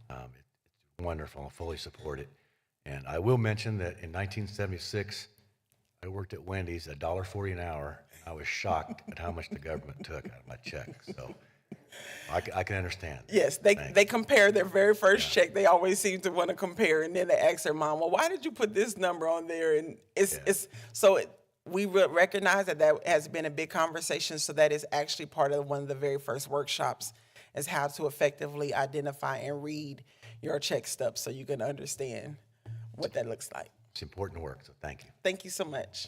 It's wonderful. I fully support it. And I will mention that in 1976, I worked at Wendy's, $1.40 an hour. I was shocked at how much the government took out of my check. So I can understand. Yes, they compare their very first check. They always seem to want to compare, and then they ask their mom, well, why did you put this number on there? And we recognize that has been a big conversation. So that is actually part of one of the very first workshops, is how to effectively identify and read your check stub so you can understand what that looks like. It's important work, so thank you. Thank you so much.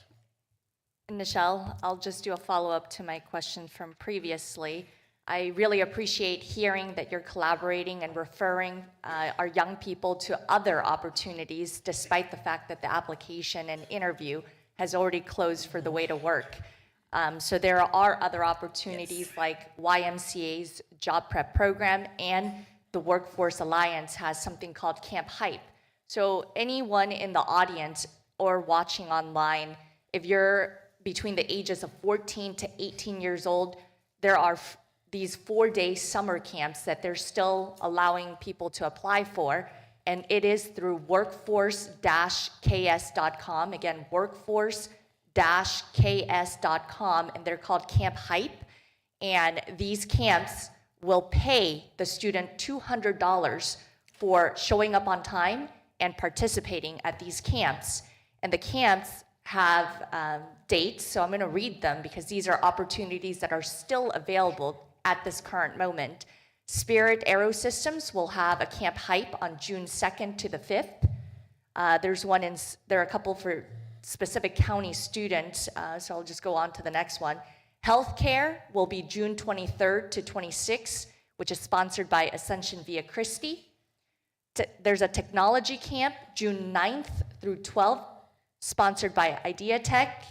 Nichelle, I'll just do a follow-up to my question from previously. I really appreciate hearing that you're collaborating and referring our young people to other opportunities, despite the fact that the application and interview has already closed for the Way to Work. So there are other opportunities like YMCA's job prep program, and the Workforce Alliance has something called Camp Hype. So anyone in the audience or watching online, if you're between the ages of 14 to 18 years old, there are these 4-day summer camps that they're still allowing people to apply for. And it is through workforce-ks.com. Again, workforce-ks.com, and they're called Camp Hype. And these camps will pay the student $200 for showing up on time and participating at these camps. And the camps have dates, so I'm going to read them because these are opportunities that are still available at this current moment. Spirit Aero Systems will have a Camp Hype on June 2nd to the 5th. There are a couple for specific county students, so I'll just go on to the next one. Healthcare will be June 23rd to 26th, which is sponsored by Ascension Via Christi. There's a technology camp June 9th through 12th, sponsored by Idea Tech.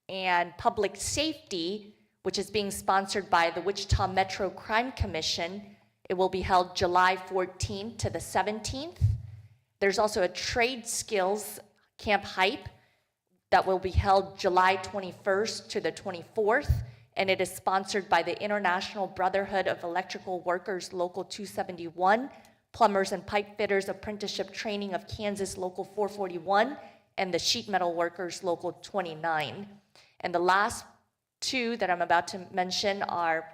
And public safety, which is being sponsored by the Wichita Metro Crime Commission. It will be held July 14th to the 17th. There's also a trade skills Camp Hype that will be held July 21st to the 24th, and it is sponsored by the International Brotherhood of Electrical Workers Local 271, Plumbers and Pipe Fitters Apprenticeship Training of Kansas Local 441, and the Sheet Metal Workers Local 29. And the last two that I'm about to mention are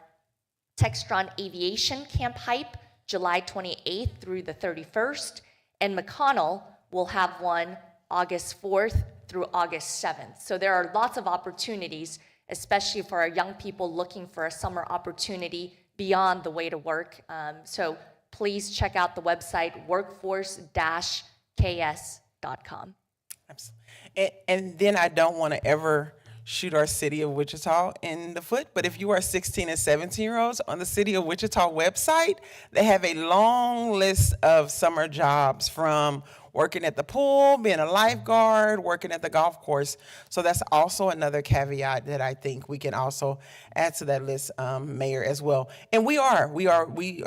Textron Aviation Camp Hype, July 28th through the 31st, and McConnell will have one August 4th through August 7th. So there are lots of opportunities, especially for our young people looking for a summer opportunity beyond the Way to Work. So please check out the website workforce-ks.com. And then I don't want to ever shoot our city of Wichita in the foot, but if you are 16 and 17-year-olds on the city of Wichita website, they have a long list of summer jobs, from working at the pool, being a lifeguard, working at the golf course. So that's also another caveat that I think we can also add to that list, Mayor, as well. And we are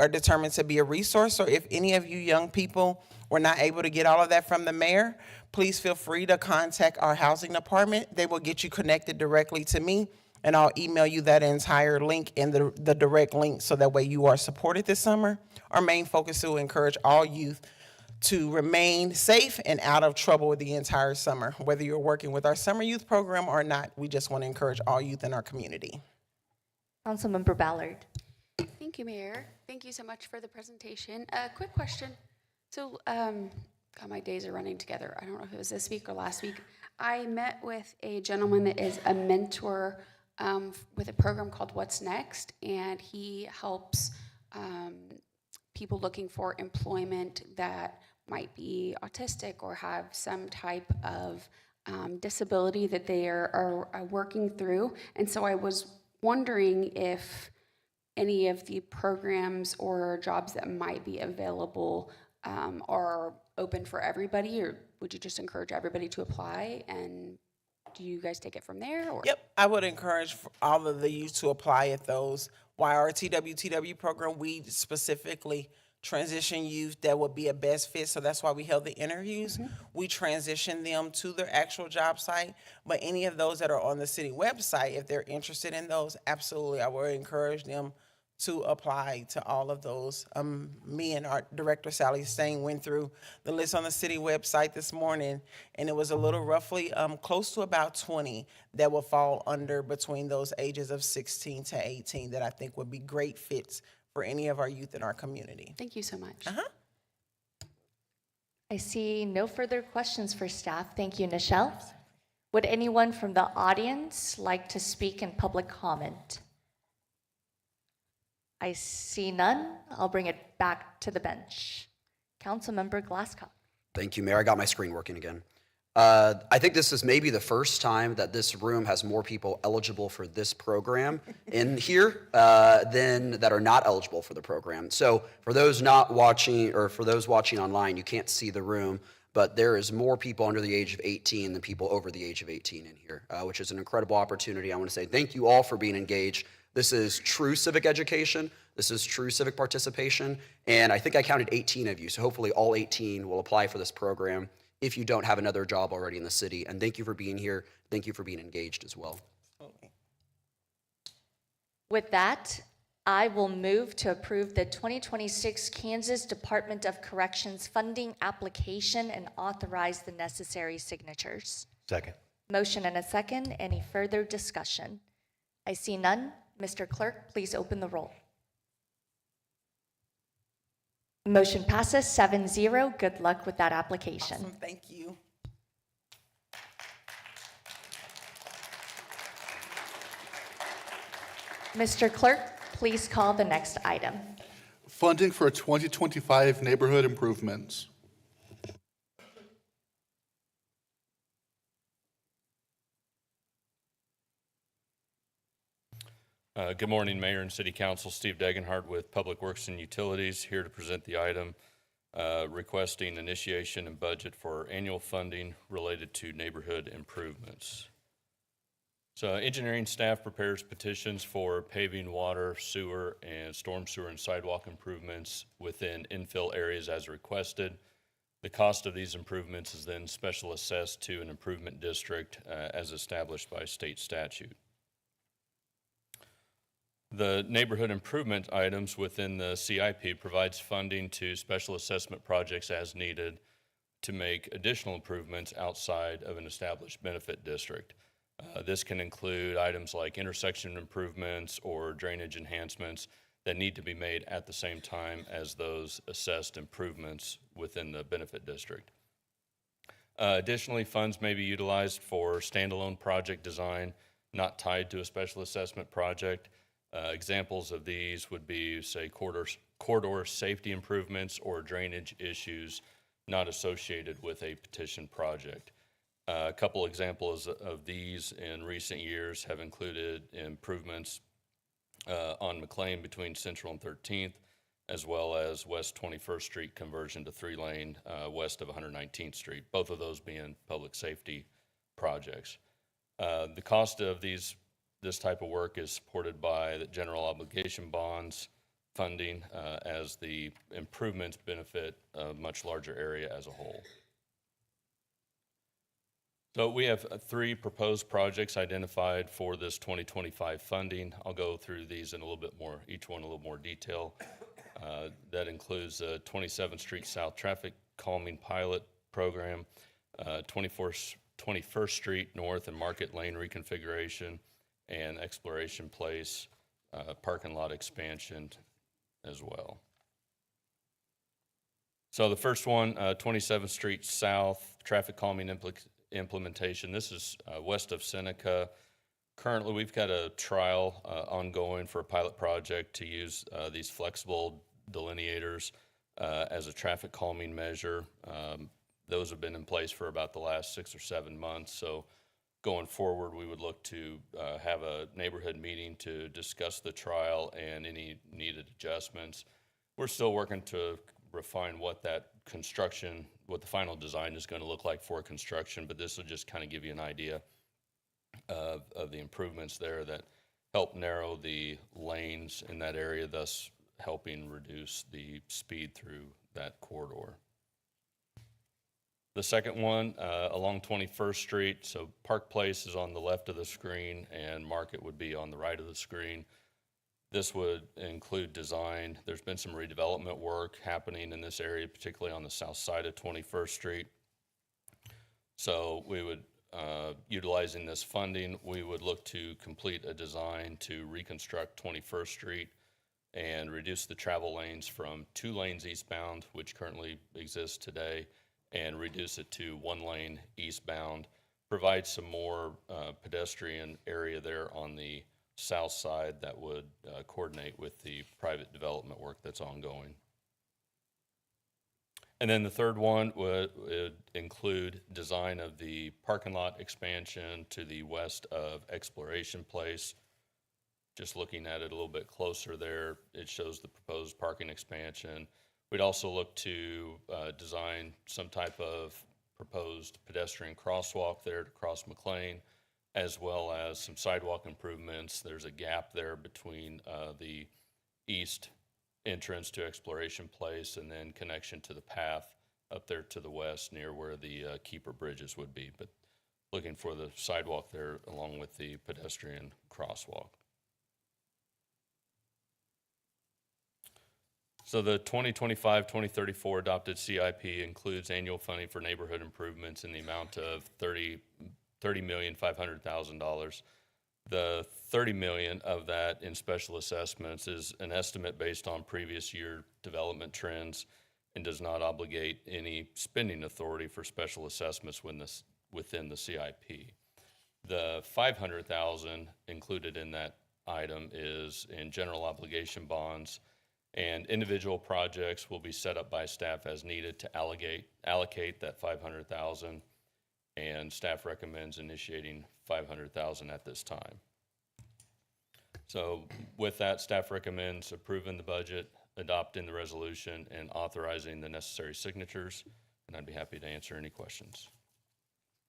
determined to be a resource. So if any of you young people were not able to get all of that from the mayor, please feel free to contact our housing department. They will get you connected directly to me, and I'll email you that entire link and the direct link, so that way you are supported this summer. Our main focus is to encourage all youth to remain safe and out of trouble the entire summer. Whether you're working with our summer youth program or not, we just want to encourage all youth in our community. Councilmember Ballard. Thank you, Mayor. Thank you so much for the presentation. Quick question. So, God, my days are running together. I don't know if it was this week or last week. I met with a gentleman that is a mentor with a program called What's Next, and he helps people looking for employment that might be autistic or have some type of disability that they are working through. And so I was wondering if any of the programs or jobs that might be available are open for everybody, or would you just encourage everybody to apply, and do you guys take it from there? Or? Yep, I would encourage all of the youth to apply at those. While our TWTW program, we specifically transition youth that would be a best fit, so that's why we held the interviews. We transition them to their actual job site, but any of those that are on the city website, if they're interested in those, absolutely, I would encourage them to apply to all of those. Me and our director, Sally Stain, went through the list on the city website this morning, and it was a little roughly close to about 20 that will fall under between those ages of 16 to 18 that I think would be great fits for any of our youth in our community. Thank you so much. I see no further questions for staff. Thank you, Nichelle. Would anyone from the audience like to speak in public comment? I see none. I'll bring it back to the bench. Councilmember Glasscock. Thank you, Mayor. I got my screen working again. I think this is maybe the first time that this room has more people eligible for this program in here than that are not eligible for the program. So for those not watching, or for those watching online, you can't see the room, but there is more people under the age of 18 than people over the age of 18 in here, which is an incredible opportunity. I want to say thank you all for being engaged. This is true civic education. This is true civic participation. And I think I counted 18 of you, so hopefully all 18 will apply for this program if you don't have another job already in the city. And thank you for being here. Thank you for being engaged as well. With that, I will move to approve the 2026 Kansas Department of Corrections funding application and authorize the necessary signatures. Second. Motion and a second. Any further discussion? I see none. Mr. Clerk, please open the roll. Motion passes 7-0. Good luck with that application. Awesome, thank you. Mr. Clerk, please call the next item. Funding for 2025 neighborhood improvements. Good morning, Mayor and City Council. Steve Degenhardt with Public Works and Utilities, here to present the item requesting initiation and budget for annual funding related to neighborhood improvements. So engineering staff prepares petitions for paving, water, sewer, and storm sewer and sidewalk improvements within infill areas as requested. The cost of these improvements is then special assessed to an improvement district as established by state statute. The neighborhood improvement items within the CIP provides funding to special assessment projects as needed to make additional improvements outside of an established benefit district. This can include items like intersection improvements or drainage enhancements that need to be made at the same time as those assessed improvements within the benefit district. Additionally, funds may be utilized for standalone project design not tied to a special assessment project. Examples of these would be, say, corridor safety improvements or drainage issues not associated with a petition project. A couple examples of these in recent years have included improvements on McLean between Central and 13th, as well as West 21st Street conversion to 3-lane west of 119th Street, both of those being public safety projects. The cost of this type of work is supported by the general obligation bonds funding as the improvements benefit a much larger area as a whole. So we have 3 proposed projects identified for this 2025 funding. I'll go through these in a little bit more, each one a little more detail. That includes 27th Street South Traffic Calming Pilot Program, 21st Street North and Market Lane Reconfiguration, and Exploration Place parking lot expansion as well. So the first one, 27th Street South Traffic Calming Implementation. This is west of Seneca. Currently, we've got a trial ongoing for a pilot project to use these flexible delineators as a traffic calming measure. Those have been in place for about the last 6 or 7 months. So going forward, we would look to have a neighborhood meeting to discuss the trial and any needed adjustments. We're still working to refine what that construction, what the final design is going to look like for construction, but this will just kind of give you an idea of the improvements there that help narrow the lanes in that area, thus helping reduce the speed through that corridor. The second one, along 21st Street, so Park Place is on the left of the screen and Market would be on the right of the screen. This would include design. There's been some redevelopment work happening in this area, particularly on the south side of 21st Street. So we would, utilizing this funding, we would look to complete a design to reconstruct 21st Street and reduce the travel lanes from 2 lanes eastbound, which currently exists today, and reduce it to 1 lane eastbound, provide some more pedestrian area there on the south side that would coordinate with the private development work that's ongoing. And then the third one would include design of the parking lot expansion to the west of Exploration Place. Just looking at it a little bit closer there, it shows the proposed parking expansion. We'd also look to design some type of proposed pedestrian crosswalk there to cross McLean, as well as some sidewalk improvements. There's a gap there between the east entrance to Exploration Place and then connection to the path up there to the west near where the Keeper Bridges would be. But looking for the sidewalk there along with the pedestrian crosswalk. So the 2025-2034 adopted CIP includes annual funding for neighborhood improvements in the amount of $30,500,000. The $30 million of that in special assessments is an estimate based on previous year development trends and does not obligate any spending authority for special assessments within the CIP. The $500,000 included in that item is in general obligation bonds, and individual projects will be set up by staff as needed to allocate that $500,000, and staff recommends initiating $500,000 at this time. So with that, staff recommends approving the budget, adopting the resolution, and authorizing the necessary signatures, and I'd be happy to answer any questions.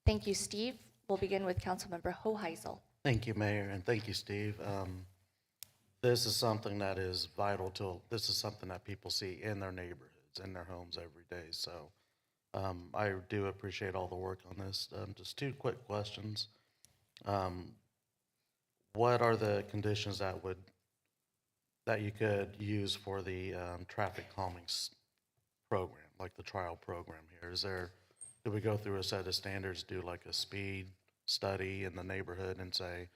Thank you, Steve. We'll begin with Councilmember Hoheisel. Thank you, Mayor, and thank you, Steve. This is something that is vital this is something that people see in their neighborhoods, in their homes every day. So I do appreciate all the work on this. Just two quick questions. What are the conditions that you could use for the traffic calming program, like the trial program here? Do we go through a set of standards, do like a speed study in the neighborhood and say,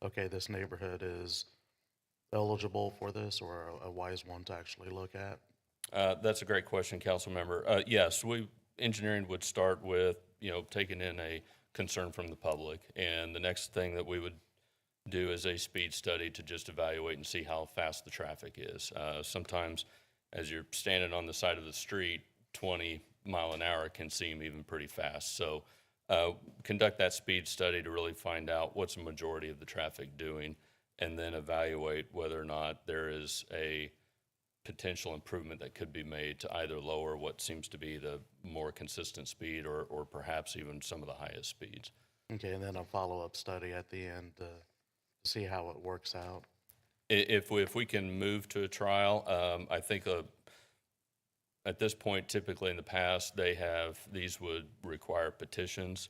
okay, this neighborhood is eligible for this, or a wise one to actually look at? That's a great question, council member. Yes, engineering would start with, taking in a concern from the public. And the next thing that we would do is a speed study to just evaluate and see how fast the traffic is. Sometimes as you're standing on the side of the street, 20 mile an hour can seem even pretty fast. So conduct that speed study to really find out what's the majority of the traffic doing, and then evaluate whether or not there is a potential improvement that could be made to either lower what seems to be the more consistent speed or perhaps even some of the highest speeds. Okay, and then a follow-up study at the end to see how it works out. If we can move to a trial, I think at this point, typically in the past, these would require petitions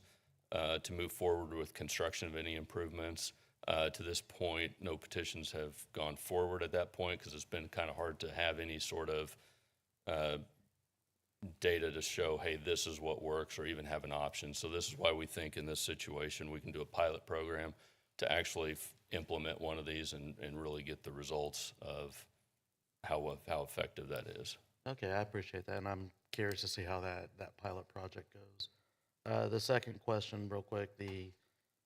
to move forward with construction of any improvements. To this point, no petitions have gone forward at that point because it's been kind of hard to have any sort of data to show, hey, this is what works, or even have an option. So this is why we think in this situation we can do a pilot program to actually implement one of these and really get the results of how effective that is. Okay, I appreciate that, and I'm curious to see how that pilot project goes. The second question, real quick, the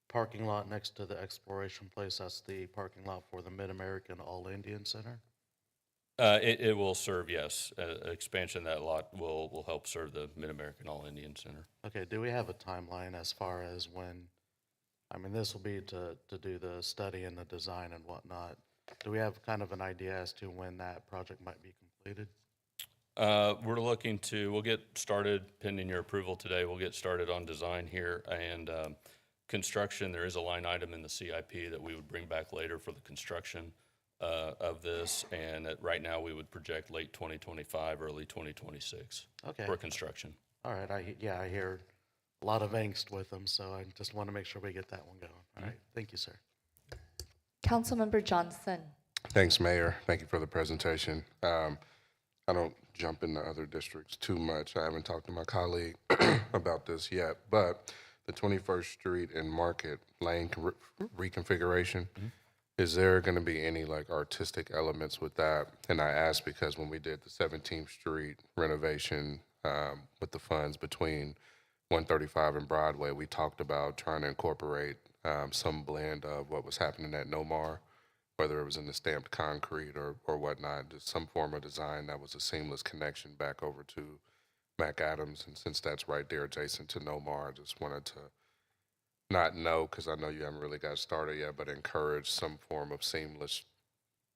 parking lot next to the Exploration Place, that's the parking lot for the Mid-American All-Indian Center? It will serve, yes. Expansion of that lot will help serve the Mid-American All-Indian Center. Okay, do we have a timeline as far as when, this will be to do the study and the design and whatnot. Do we have kind of an idea as to when that project might be completed? We'll get started, pending your approval today, we'll get started on design here, and construction, there is a line item in the CIP that we would bring back later for the construction of this, and right now we would project late 2025, early 2026 for construction. All right, I hear a lot of angst with them, so I just want to make sure we get that one going. All right, thank you, sir. Councilmember Johnson. Thanks, Mayor. Thank you for the presentation. I don't jump into other districts too much. I haven't talked to my colleague about this yet, but the 21st Street and Market Lane reconfiguration, is there going to be any artistic elements with that? And I ask because when we did the 17th Street renovation with the funds between 135 and Broadway, we talked about trying to incorporate some blend of what was happening at Nomar, whether it was in the stamped concrete or whatnot, just some form of design that was a seamless connection back over to McAdams, and since that's right there adjacent to Nomar, I just wanted to not know, because I know you haven't really got started yet, but encourage some form of seamless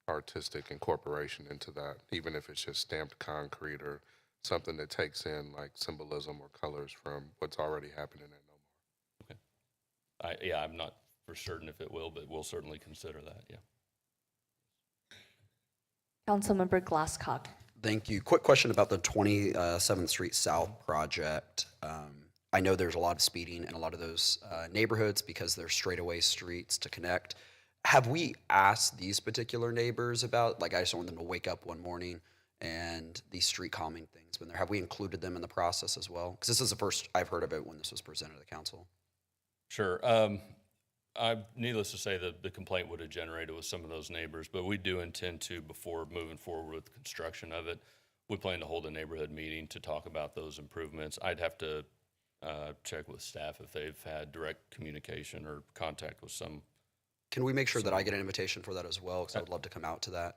artistic incorporation into that, even if it's just stamped concrete or something that takes in like symbolism or colors from what's already happening at Nomar. Yeah, I'm not for certain if it will, but we'll certainly consider that, yeah. Councilmember Glasscock. Thank you. Quick question about the 27th Street South project. I know there's a lot of speeding in a lot of those neighborhoods because they're straightaway streets to connect. Have we asked these particular neighbors about, like, I just want them to wake up one morning and these street calming things been there? Have we included them in the process as well? Because this is the first I've heard of it when this was presented to the council. Sure. Needless to say, the complaint would have generated with some of those neighbors, but we do intend to, before moving forward with construction of it, we plan to hold a neighborhood meeting to talk about those improvements. I'd have to check with staff if they've had direct communication or contact with some. Can we make sure that I get an invitation for that as well? Because I would love to come out to that.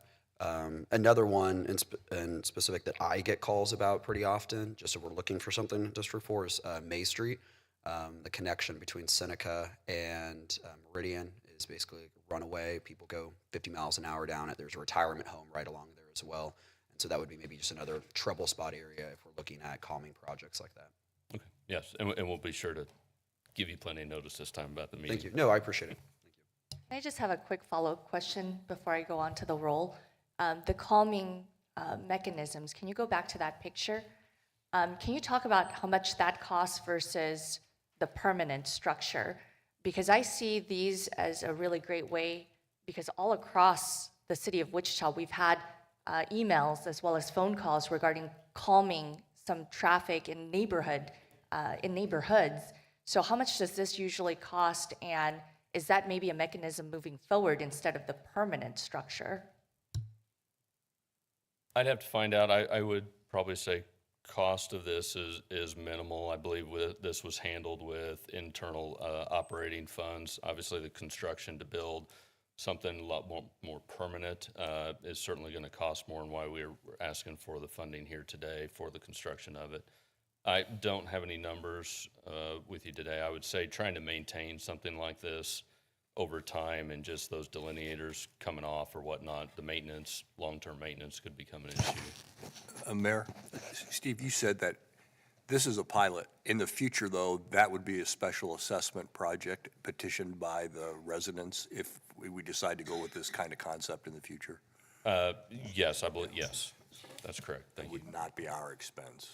Another one in specific that I get calls about pretty often, just if we're looking for something in District 4, is May Street. The connection between Seneca and Meridian is basically a runaway. People go 50 miles an hour down it. There's a retirement home right along there as well. And so that would be maybe just another trouble spot area if we're looking at calming projects like that. Okay. Yes, and we'll be sure to give you plenty of notice this time about the meeting. Thank you. No, I appreciate it. Can I just have a quick follow-up question before I go on to the roll? The calming mechanisms, can you go back to that picture? Can you talk about how much that costs versus the permanent structure? Because I see these as a really great way, because all across the city of Wichita, we've had emails as well as phone calls regarding calming some traffic in neighborhoods. So how much does this usually cost, and is that maybe a mechanism moving forward instead of the permanent structure? I'd have to find out. I would probably say cost of this is minimal. I believe this was handled with internal operating funds. Obviously, the construction to build something a lot more permanent is certainly going to cost more, and why we're asking for the funding here today for the construction of it. I don't have any numbers with you today. I would say trying to maintain something like this over time and just those delineators coming off or whatnot, the maintenance, long-term maintenance could become an issue. Mayor, Steve, you said that this is a pilot. In the future, though, that would be a special assessment project petitioned by the residents if we decide to go with this kind of concept in the future? Yes, I believe, yes, that's correct. Thank you. It would not be our expense.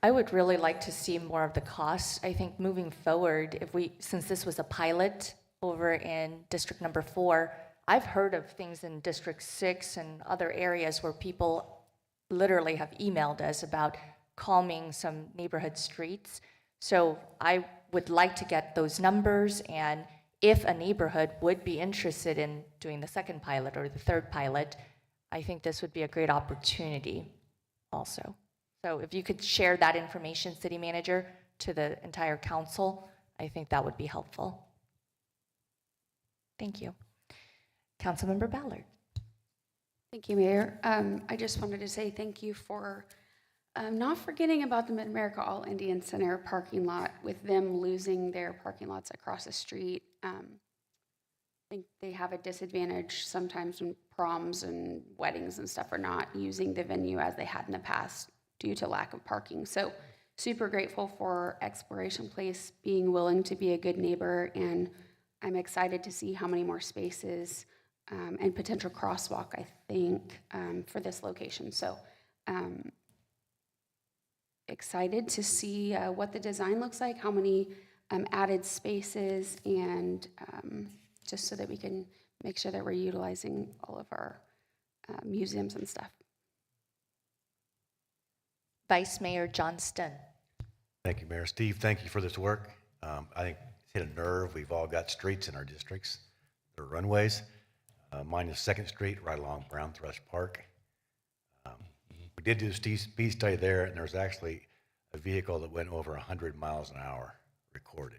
I would really like to see more of the costs. I think moving forward, since this was a pilot over in District Number 4, I've heard of things in District 6 and other areas where people literally have emailed us about calming some neighborhood streets. So I would like to get those numbers, and if a neighborhood would be interested in doing the second pilot or the third pilot, I think this would be a great opportunity also. So if you could share that information, City Manager, to the entire council, I think that would be helpful. Thank you. Councilmember Ballard. Thank you, Mayor. I just wanted to say thank you for not forgetting about the Mid-America All Indian Center parking lot with them losing their parking lots across the street. I think they have a disadvantage sometimes when proms and weddings and stuff are not using the venue as they had in the past due to lack of parking. So super grateful for Exploration Place being willing to be a good neighbor, and I'm excited to see how many more spaces and potential crosswalk, I think, for this location. So excited to see what the design looks like, how many added spaces, and just so that we can make sure that we're utilizing all of our museums and stuff. Vice Mayor Johnston. Thank you, Mayor. Steve, thank you for this work. I think it's hit a nerve. We've all got streets in our districts. They're runways. Mine is 2nd Street, right along Brown Thrush Park. We did do a speed study there, and there's actually a vehicle that went over 100 miles an hour recorded.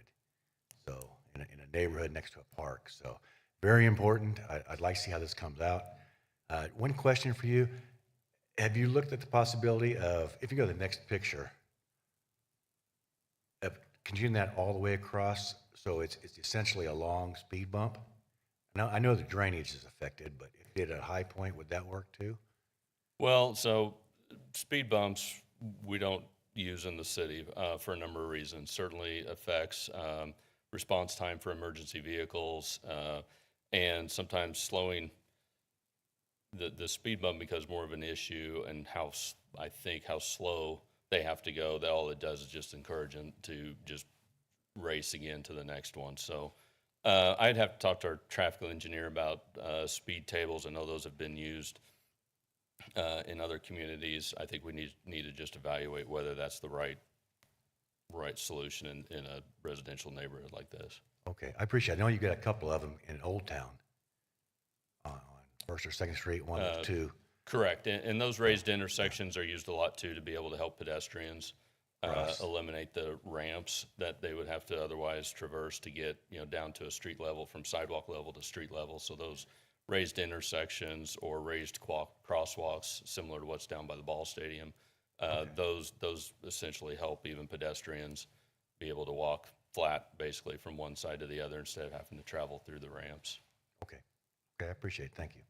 So in a neighborhood next to a park. So very important. I'd like to see how this comes out. One question for you. Have you looked at the possibility of, if you go to the next picture, of continuing that all the way across, so it's essentially a long speed bump? Now, I know the drainage is affected, but if you hit a high point, would that work too? Well, so speed bumps, we don't use in the city for a number of reasons. Certainly affects response time for emergency vehicles, and sometimes slowing the speed bump becomes more of an issue, and I think how slow they have to go. That all it does is just encourage them to just race again to the next one. So I'd have to talk to our traffic engineer about speed tables. I know those have been used in other communities. I think we need to just evaluate whether that's the right solution in a residential neighborhood like this. Okay, I appreciate it. I know you got a couple of them in Old Town, on First or Second Street, one or two. Correct, and those raised intersections are used a lot too to be able to help pedestrians eliminate the ramps that they would have to otherwise traverse to get down to a street level, from sidewalk level to street level. So those raised intersections or raised crosswalks, similar to what's down by the ball stadium, those essentially help even pedestrians be able to walk flat basically from one side to the other instead of having to travel through the ramps. Okay, I appreciate it. Thank you.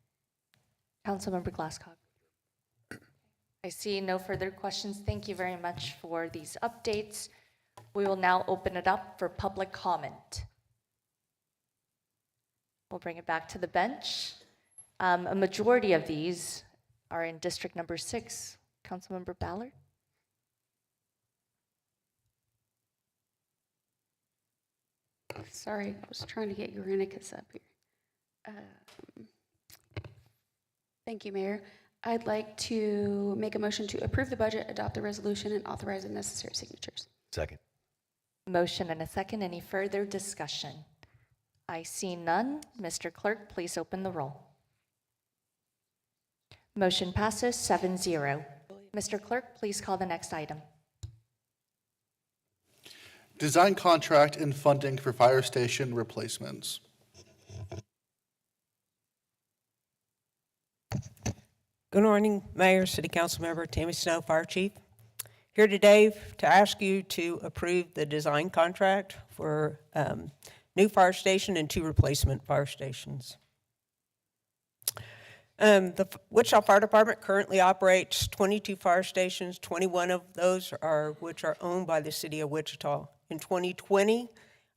Councilmember Glasscock. I see no further questions. Thank you very much for these updates. We will now open it up for public comment. We'll bring it back to the bench. A majority of these are in District Number 6. Councilmember Ballard. Sorry, I was trying to get Eurenicus up here. Thank you, Mayor. I'd like to make a motion to approve the budget, adopt the resolution, and authorize the necessary signatures. Second. Motion and a second. Any further discussion? I see none. Mr. Clerk, please open the roll. Motion passes 7-0. Mr. Clerk, please call the next item. Design contract and funding for fire station replacements. Good morning, Mayor, City Council Member Tammy Snow, Fire Chief. Here today to ask you to approve the design contract for new fire station and 2 replacement fire stations. The Wichita Fire Department currently operates 22 fire stations. 21 of those are owned by the City of Wichita. In 2020,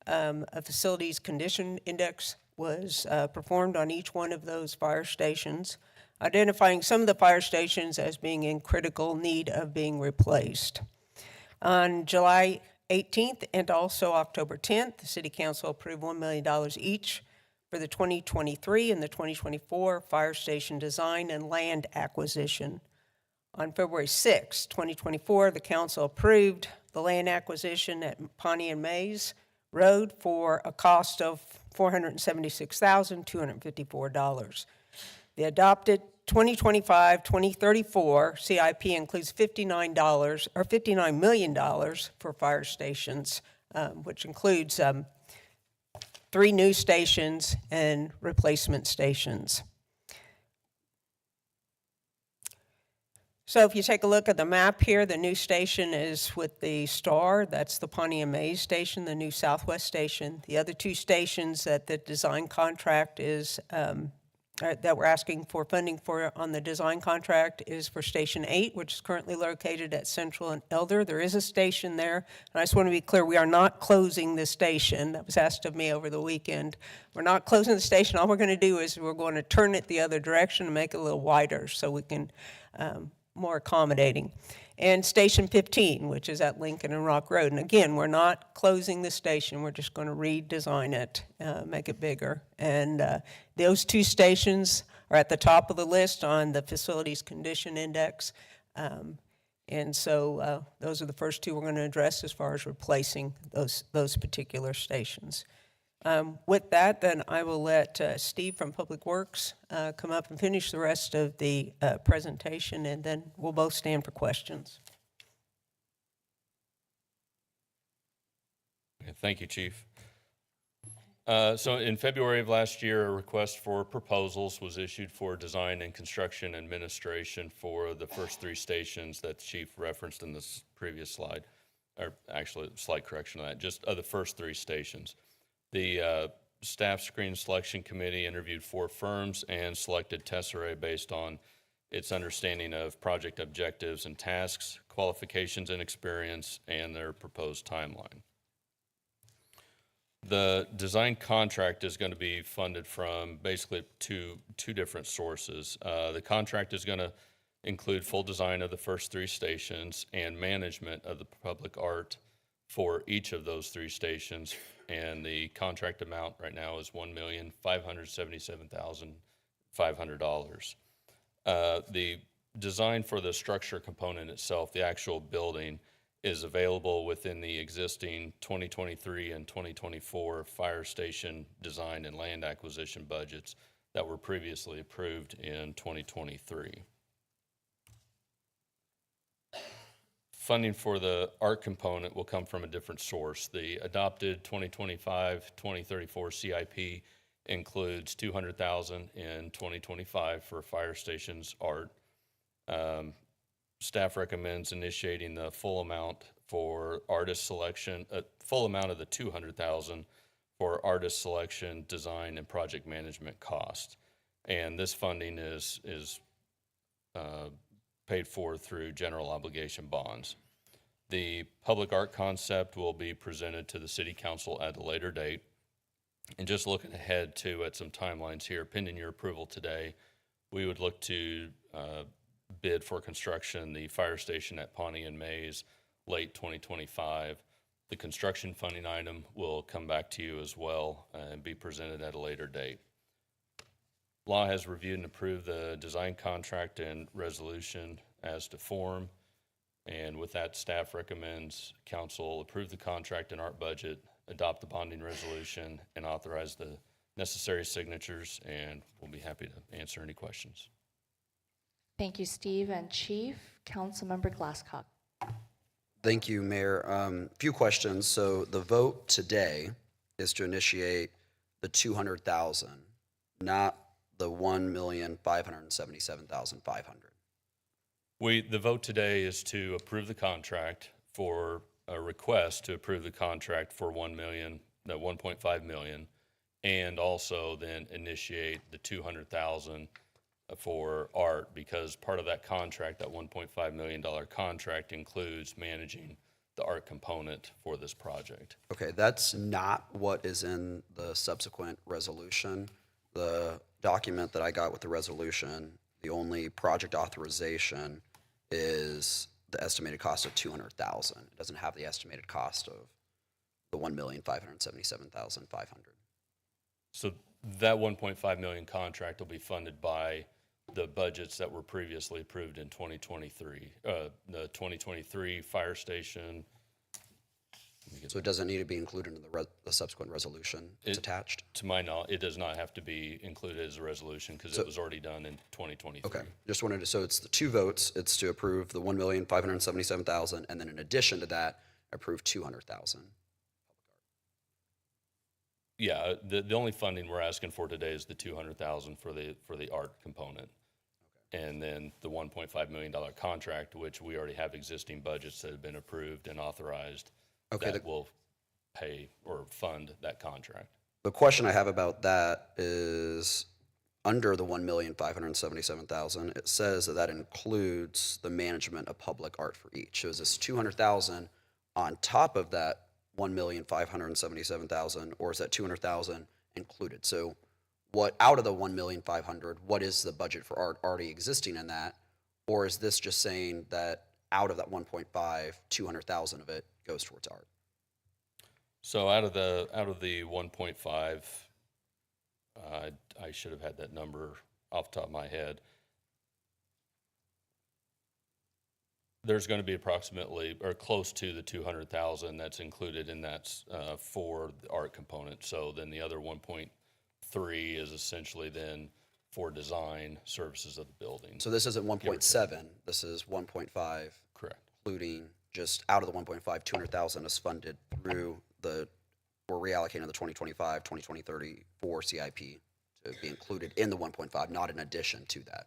a facilities condition index was performed on each one of those fire stations, identifying some of the fire stations as being in critical need of being replaced. On July 18th and also October 10th, the City Council approved $1 million each for the 2023 and the 2024 fire station design and land acquisition. On February 6, 2024, the Council approved the land acquisition at Pawnee and Mays Road for a cost of $476,254. The adopted 2025-2034 CIP includes $59 million for fire stations, which includes 3 new stations and replacement stations. So if you take a look at the map here, the new station is with the star. That's the Pawnee and Mays station, the new Southwest station. The other 2 stations that the design contract is that we're asking for funding for on the design contract is for Station 8, which is currently located at Central and Elder. There is a station there, and I just want to be clear, we are not closing the station. That was asked of me over the weekend. We're not closing the station. All we're going to do is we're going to turn it the other direction and make it a little wider so we can more accommodating. And Station 15, which is at Lincoln and Rock Road. And again, we're not closing the station. We're just going to redesign it, make it bigger. And those 2 stations are at the top of the list on the Facilities Condition Index. And so those are the first 2 we're going to address as far as replacing those particular stations. With that, then I will let Steve from Public Works come up and finish the rest of the presentation, and then we'll both stand for questions. Thank you, Chief. So in February of last year, a request for proposals was issued for design and construction administration for the first 3 stations that the chief referenced in this previous slide, or actually, slight correction on that, just the first 3 stations. The staff screen selection committee interviewed 4 firms and selected Tesserae based on its understanding of project objectives and tasks, qualifications and experience, and their proposed timeline. The design contract is going to be funded from basically two different sources. The contract is going to include full design of the first 3 stations and management of the public art for each of those 3 stations. And the contract amount right now is $1,577,500. The design for the structure component itself, the actual building, is available within the existing 2023 and 2024 fire station design and land acquisition budgets that were previously approved in 2023. Funding for the art component will come from a different source. The adopted 2025-2034 CIP includes $200,000 in 2025 for fire stations art. Staff recommends initiating the full amount for artist selection, full amount of the $200,000 for artist selection, design, and project management cost. And this funding is paid for through general obligation bonds. The public art concept will be presented to the City Council at a later date. And just looking ahead at some timelines here, pending your approval today, we would look to bid for construction the fire station at Pawnee and Mays late 2025. The construction funding item will come back to you as well and be presented at a later date. Law has reviewed and approved the design contract and resolution as to form. And with that, staff recommends council approve the contract and art budget, adopt the bonding resolution, and authorize the necessary signatures, and we'll be happy to answer any questions. Thank you, Steve and Chief. Councilmember Glasscock. Thank you, Mayor. Few questions. So the vote today is to initiate the 200,000, not the 1,577,500. The vote today is to approve the contract for a request to approve the contract for 1.5 million, and also then initiate the 200,000 for art, because part of that contract, that $1.5 million contract, includes managing the art component for this project. Okay, that's not what is in the subsequent resolution. The document that I got with the resolution, the only project authorization is the estimated cost of $200,000. It doesn't have the estimated cost of the $1,577,500. So that 1.5 million contract will be funded by the budgets that were previously approved in 2023. The 2023 fire station. So it doesn't need to be included in the subsequent resolution. It's attached? To my knowledge, it does not have to be included as a resolution because it was already done in 2023. Okay, just wanted to, so it's the 2 votes. It's to approve the 1,577,000, and then in addition to that, approve 200,000. Yeah, the only funding we're asking for today is the 200,000 for the art component. Okay. And then the $1.5 million contract, which we already have existing budgets that have been approved and authorized. Okay, that will pay or fund that contract. The question I have about that is, under the 1,577,000, it says that includes the management of public art for each. So is this 200,000 on top of that 1,577,000, or is that 200,000 included? So what, out of the 1,500,000, what is the budget for art already existing in that? Or is this just saying that out of that 1.5, 200,000 of it goes towards art? So out of the 1.5, I should have had that number off the top of my head. There's going to be approximately, or close to, the 200,000 that's included in that for the art component. So then the other 1.3 is essentially then for design services of the building. So this isn't 1.7, this is 1.5. Correct. Including just out of the 1.5, 200,000 is funded through the we're reallocating the 2025, 2034 CIP to be included in the 1.5, not in addition to that.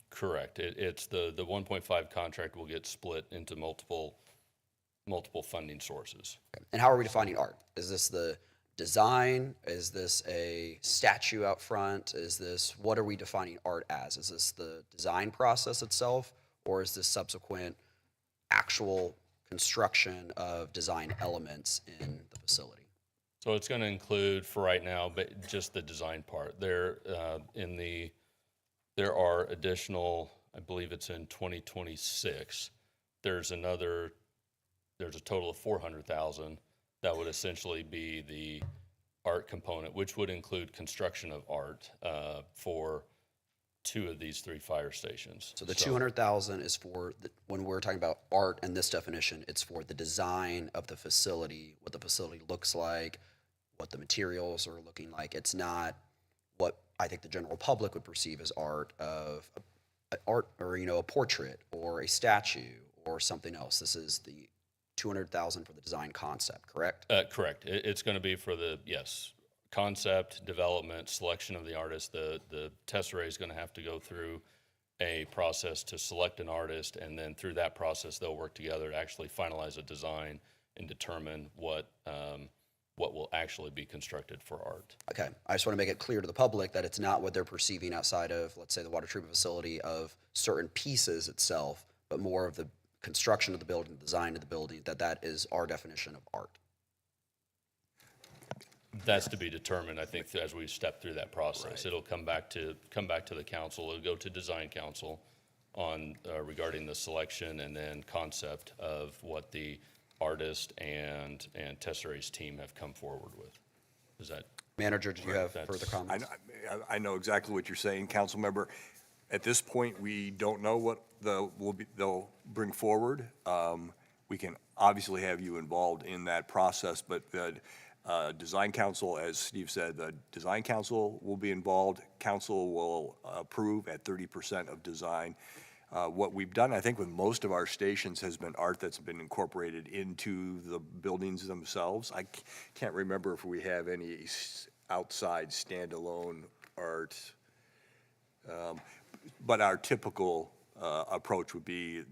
Correct. It's the 1.5 contract will get split into multiple funding sources. And how are we defining art? Is this the design? Is this a statue out front? What are we defining art as? Is this the design process itself, or is this subsequent actual construction of design elements in the facility? So it's going to include, for right now, but just the design part. There are additional, I believe it's in 2026. There's a total of 400,000 that would essentially be the art component, which would include construction of art for 2 of these 3 fire stations. So the 200,000 is for, when we're talking about art in this definition, it's for the design of the facility, what the facility looks like, what the materials are looking like. It's not what I think the general public would perceive as art of art, or, a portrait or a statue or something else. This is the 200,000 for the design concept, correct? Correct. It's going to be for the, yes, concept, development, selection of the artist. The tesserae is going to have to go through a process to select an artist, and then through that process, they'll work together to actually finalize a design and determine what will actually be constructed for art. Okay, I just want to make it clear to the public that it's not what they're perceiving outside of, let's say, the water treatment facility of certain pieces itself, but more of the construction of the building, the design of the building, that is our definition of art. That's to be determined, I think, as we step through that process. Right. It'll come back to the council. It'll go to design council on regarding the selection and then concept of what the artist and tesserae's team have come forward with. Is that? Manager, do you have further comments? I know exactly what you're saying, council member. At this point, we don't know what they'll bring forward. We can obviously have you involved in that process, but the design council, as Steve said, the design council will be involved. Council will approve at 30% of design. What we've done, I think, with most of our stations has been art that's been incorporated into the buildings themselves. I can't remember if we have any outside standalone art, but our typical approach would be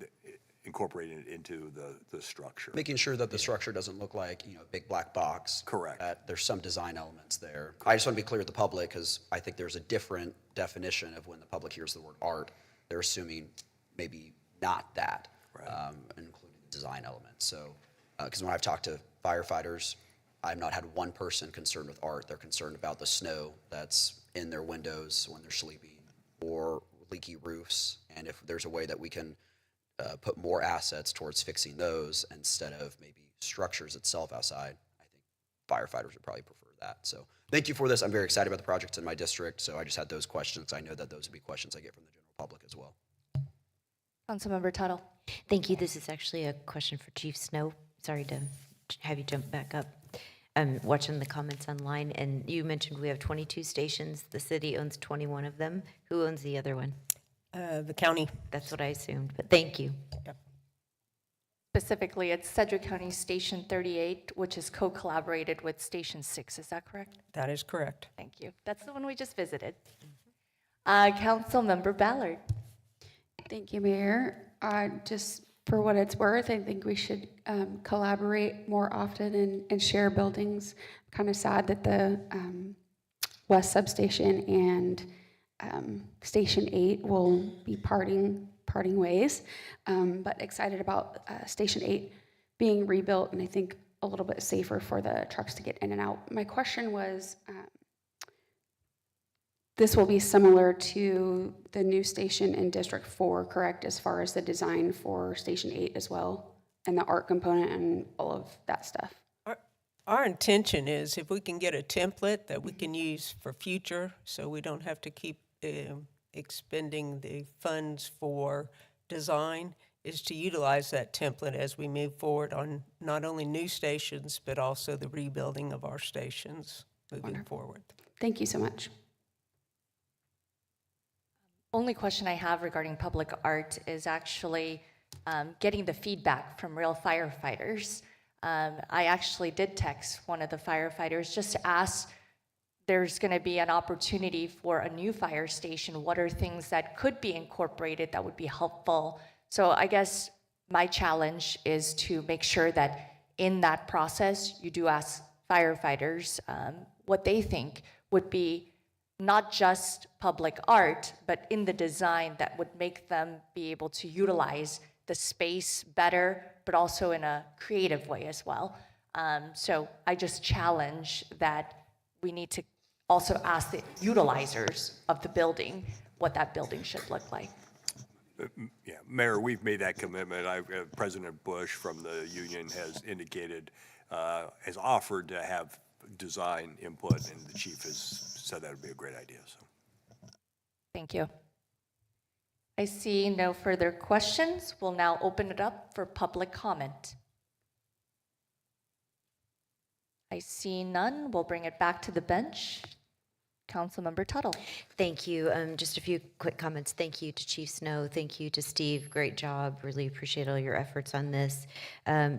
incorporating it into the structure. Making sure that the structure doesn't look like, a big black box. Correct. That there's some design elements there. I just want to be clear with the public, because I think there's a different definition of when the public hears the word art. They're assuming maybe not that, including design elements. So, because when I've talked to firefighters, I've not had one person concerned with art. They're concerned about the snow that's in their windows when they're sleeping, or leaky roofs, and if there's a way that we can put more assets towards fixing those instead of maybe structures itself outside, I think firefighters would probably prefer that. So thank you for this. I'm very excited about the projects in my district, so I just had those questions. I know that those would be questions I get from the general public as well. Councilmember Tuttle. Thank you. This is actually a question for Chief Snow. Sorry to have you jump back up. I'm watching the comments online, and you mentioned we have 22 stations. The city owns 21 of them. Who owns the other one? The county. That's what I assumed, but thank you. Yep. Specifically, it's Sedgwick County Station 38, which is co-collaborated with Station 6. Is that correct? That is correct. Thank you. That's the one we just visited. Councilmember Ballard. Thank you, Mayor. Just for what it's worth, I think we should collaborate more often and share buildings. I'm kind of sad that the West Substation and Station 8 will be parting ways, but excited about Station 8 being rebuilt, and I think a little bit safer for the trucks to get in and out. My question was, this will be similar to the new station in District 4, correct, as far as the design for Station 8 as well, and the art component and all of that stuff? Our intention is, if we can get a template that we can use for future, so we don't have to keep expending the funds for design, is to utilize that template as we move forward on not only new stations, but also the rebuilding of our stations moving forward. Thank you so much. Only question I have regarding public art is actually getting the feedback from real firefighters. I actually did text one of the firefighters just to ask, there's going to be an opportunity for a new fire station. What are things that could be incorporated that would be helpful? So I guess my challenge is to make sure that in that process, you do ask firefighters what they think would be not just public art, but in the design that would make them be able to utilize the space better, but also in a creative way as well. So I just challenge that we need to also ask the utilizers of the building what that building should look like. Yeah, Mayor, we've made that commitment. President Bush from the union has indicated, has offered to have design input, and the chief has said that would be a great idea. So, thank you. I see no further questions. We'll now open it up for public comment. I see none. We'll bring it back to the bench. Councilmember Tuttle. Thank you. Just a few quick comments. Thank you to Chief Snow. Thank you to Steve. Great job. Really appreciate all your efforts on this.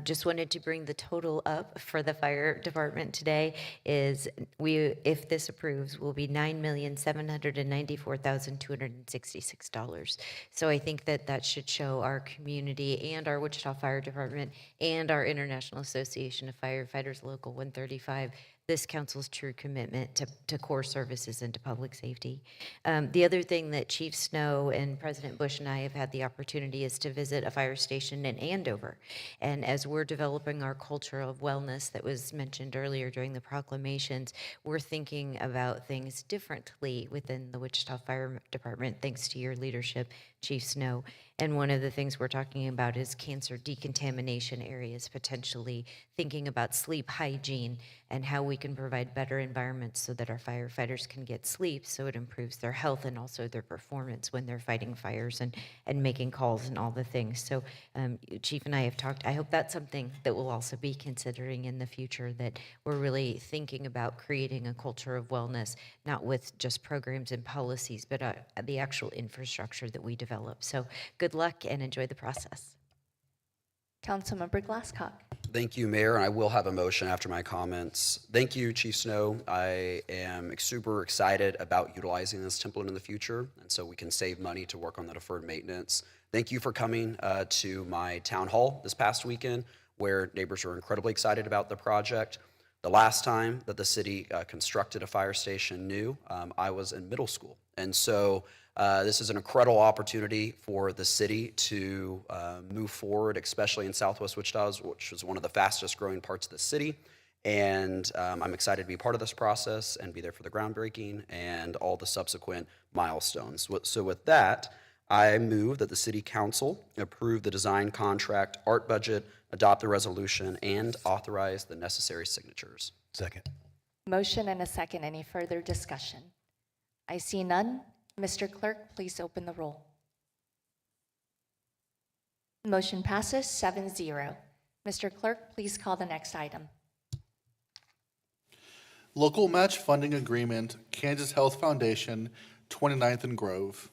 Just wanted to bring the total up for the fire department today is if this approves, will be $9,794,266. So I think that should show our community and our Wichita Fire Department and our International Association of Firefighters Local 135 this council's true commitment to core services and to public safety. The other thing that Chief Snow and President Bush and I have had the opportunity is to visit a fire station in Andover. And as we're developing our culture of wellness that was mentioned earlier during the proclamations, we're thinking about things differently within the Wichita Fire Department, thanks to your leadership, Chief Snow. And one of the things we're talking about is cancer decontamination areas, potentially thinking about sleep hygiene and how we can provide better environments so that our firefighters can get sleep so it improves their health and also their performance when they're fighting fires and making calls and all the things. So Chief and I have talked, I hope that's something that we'll also be considering in the future, that we're really thinking about creating a culture of wellness, not with just programs and policies, but the actual infrastructure that we develop. So good luck and enjoy the process. Councilmember Glasscock. Thank you, Mayor, and I will have a motion after my comments. Thank you, Chief Snow. I am super excited about utilizing this template in the future, and so we can save money to work on the deferred maintenance. Thank you for coming to my town hall this past weekend, where neighbors were incredibly excited about the project. The last time that the city constructed a fire station new, I was in middle school, and so this is an incredible opportunity for the city to move forward, especially in Southwest Wichita, which is one of the fastest growing parts of the city. And I'm excited to be part of this process and be there for the groundbreaking and all the subsequent milestones. So with that, I move that the City Council approve the design contract, art budget, adopt the resolution, and authorize the necessary signatures. Second. Motion and a second. Any further discussion? I see none. Mr. Clerk, please open the roll. Motion passes 7-0. Mr. Clerk, please call the next item. Local match funding agreement, Kansas Health Foundation, 29th and Grove.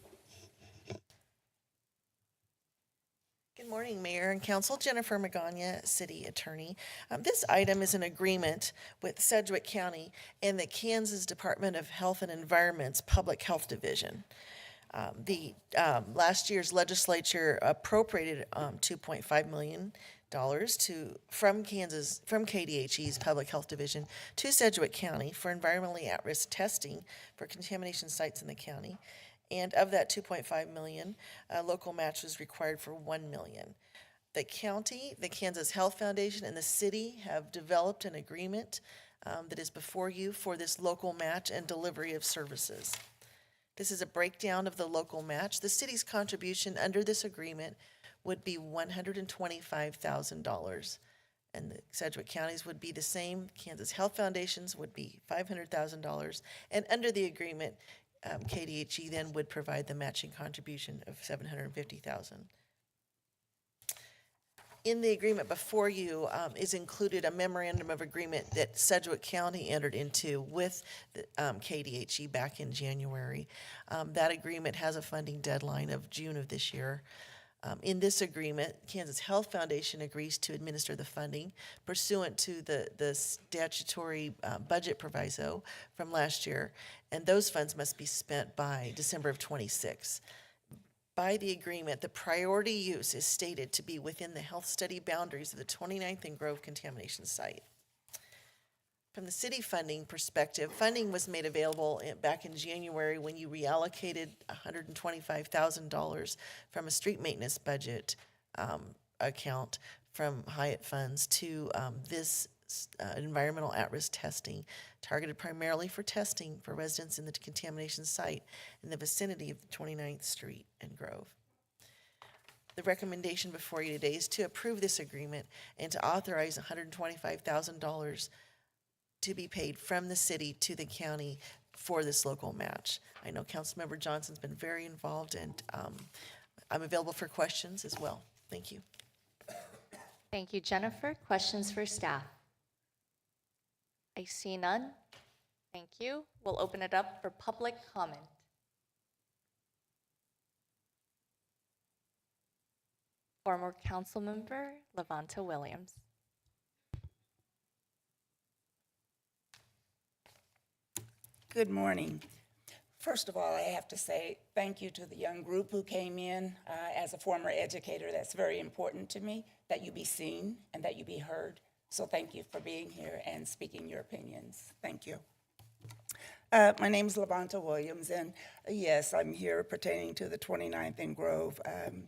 Good morning, Mayor and Council. Jennifer Magana, City Attorney. This item is an agreement with Sedgwick County and the Kansas Department of Health and Environment's Public Health Division. Last year's legislature appropriated $2.5 million from KDHE's Public Health Division to Sedgwick County for environmentally at-risk testing for contamination sites in the county. And of that $2.5 million, a local match was required for $1 million. The county, the Kansas Health Foundation, and the city have developed an agreement that is before you for this local match and delivery of services. This is a breakdown of the local match. The city's contribution under this agreement would be $125,000. And the Sedgwick counties would be the same. Kansas Health Foundations would be $500,000. And under the agreement, KDHE then would provide the matching contribution of $750,000. In the agreement before you is included a memorandum of agreement that Sedgwick County entered into with the, KDHE back in January. That agreement has a funding deadline of June of this year. In this agreement, Kansas Health Foundation agrees to administer the funding pursuant to the statutory budget proviso from last year, and those funds must be spent by December of '26. By the agreement, the priority use is stated to be within the health study boundaries of the 29th and Grove contamination site. From the city funding perspective, funding was made available back in January when you reallocated $125,000 from a street maintenance budget account from Hyatt funds to this environmental at-risk testing, targeted primarily for testing for residents in the contamination site in the vicinity of the 29th Street and Grove. The recommendation before you today is to approve this agreement and to authorize $125,000 to be paid from the city to the county for this local match. I know Councilmember Johnson's been very involved, and I'm available for questions as well. Thank you. Thank you, Jennifer. Questions for staff? I see none. Thank you. We'll open it up for public comment. Former Councilmember Levanta Williams. Good morning. First of all, I have to say thank you to the young group who came in. As a former educator, that's very important to me, that you be seen and that you be heard. So thank you for being here and speaking your opinions. Thank you. My name is Levanta Williams, and yes, I'm here pertaining to the 29th and Grove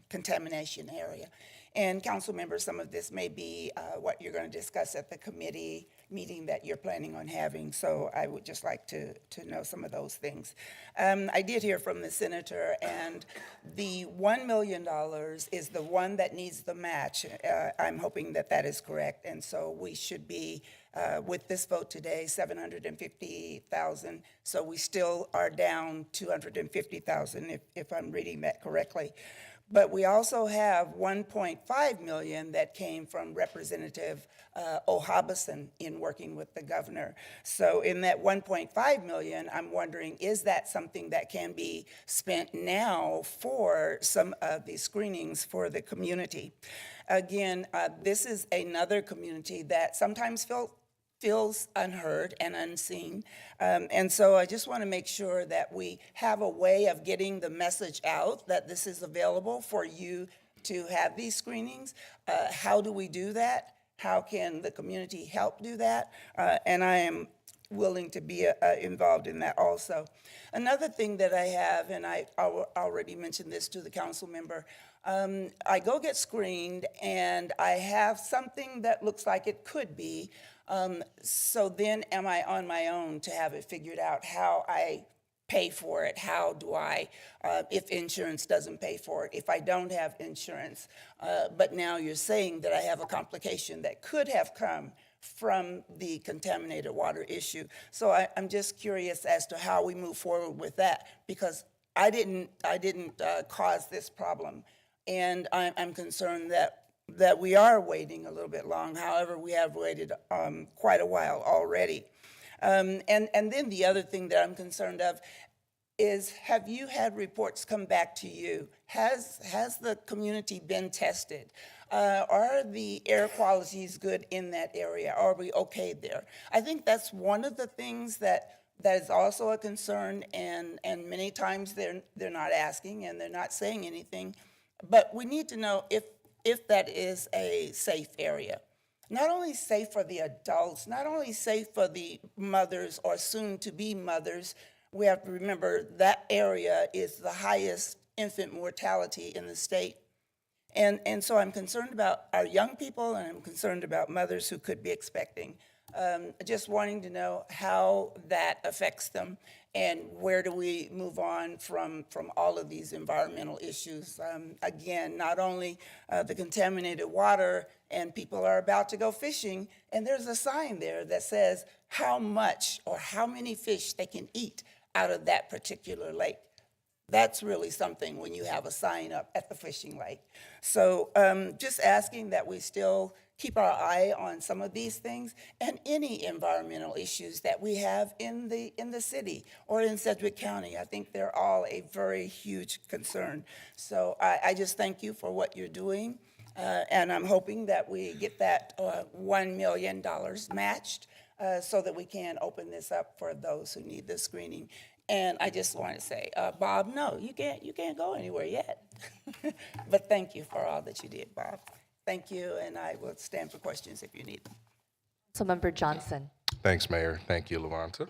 contamination area. And council members, some of this may be what you're going to discuss at the committee meeting that you're planning on having, so I would just like to know some of those things. I did hear from the senator, and the $1 million is the one that needs the match. I'm hoping that that is correct, and so we should be, with this vote today, $750,000, so we still are down $250,000 if I'm reading that correctly. But we also have $1.5 million that came from Representative O'Hobson in working with the governor. So in that $1.5 million, I'm wondering, is that something that can be spent now for some of these screenings for the community? Again, this is another community that sometimes feels unheard and unseen. And so I just want to make sure that we have a way of getting the message out that this is available for you to have these screenings. How do we do that? How can the community help do that? And I am willing to be involved in that also. Another thing that I have, and I already mentioned this to the council member, I go get screened and I have something that looks like it could be. So then am I on my own to have it figured out how I pay for it? How do I, if insurance doesn't pay for it, if I don't have insurance? But now you're saying that I have a complication that could have come from the contaminated water issue. So I'm just curious as to how we move forward with that, because I didn't cause this problem. And I'm concerned that we are waiting a little bit long. However, we have waited quite a while already. And then the other thing that I'm concerned of is, have you had reports come back to you? Has the community been tested? Are the air qualities good in that area? Are we okay there? I think that's one of the things that is also a concern, and many times they're not asking and they're not saying anything. But we need to know if that is a safe area. Not only safe for the adults, not only safe for the mothers or soon-to-be mothers, we have to remember that area is the highest infant mortality in the state. And so I'm concerned about our young people, and I'm concerned about mothers who could be expecting. Just wanting to know how that affects them and where do we move on from all of these environmental issues. Again, not only the contaminated water, and people are about to go fishing, and there's a sign there that says how much or how many fish they can eat out of that particular lake. That's really something when you have a sign up at the fishing lake. So just asking that we still keep our eye on some of these things and any environmental issues that we have in the city or in Sedgwick County. I think they're all a very huge concern. So I just thank you for what you're doing. And I'm hoping that we get that $1 million matched so that we can open this up for those who need the screening. And I just want to say, Bob, no, you can't go anywhere yet. But thank you for all that you did, Bob. Thank you, and I will stand for questions if you need them. Councilmember Johnson. Thanks, Mayor. Thank you, Levanta.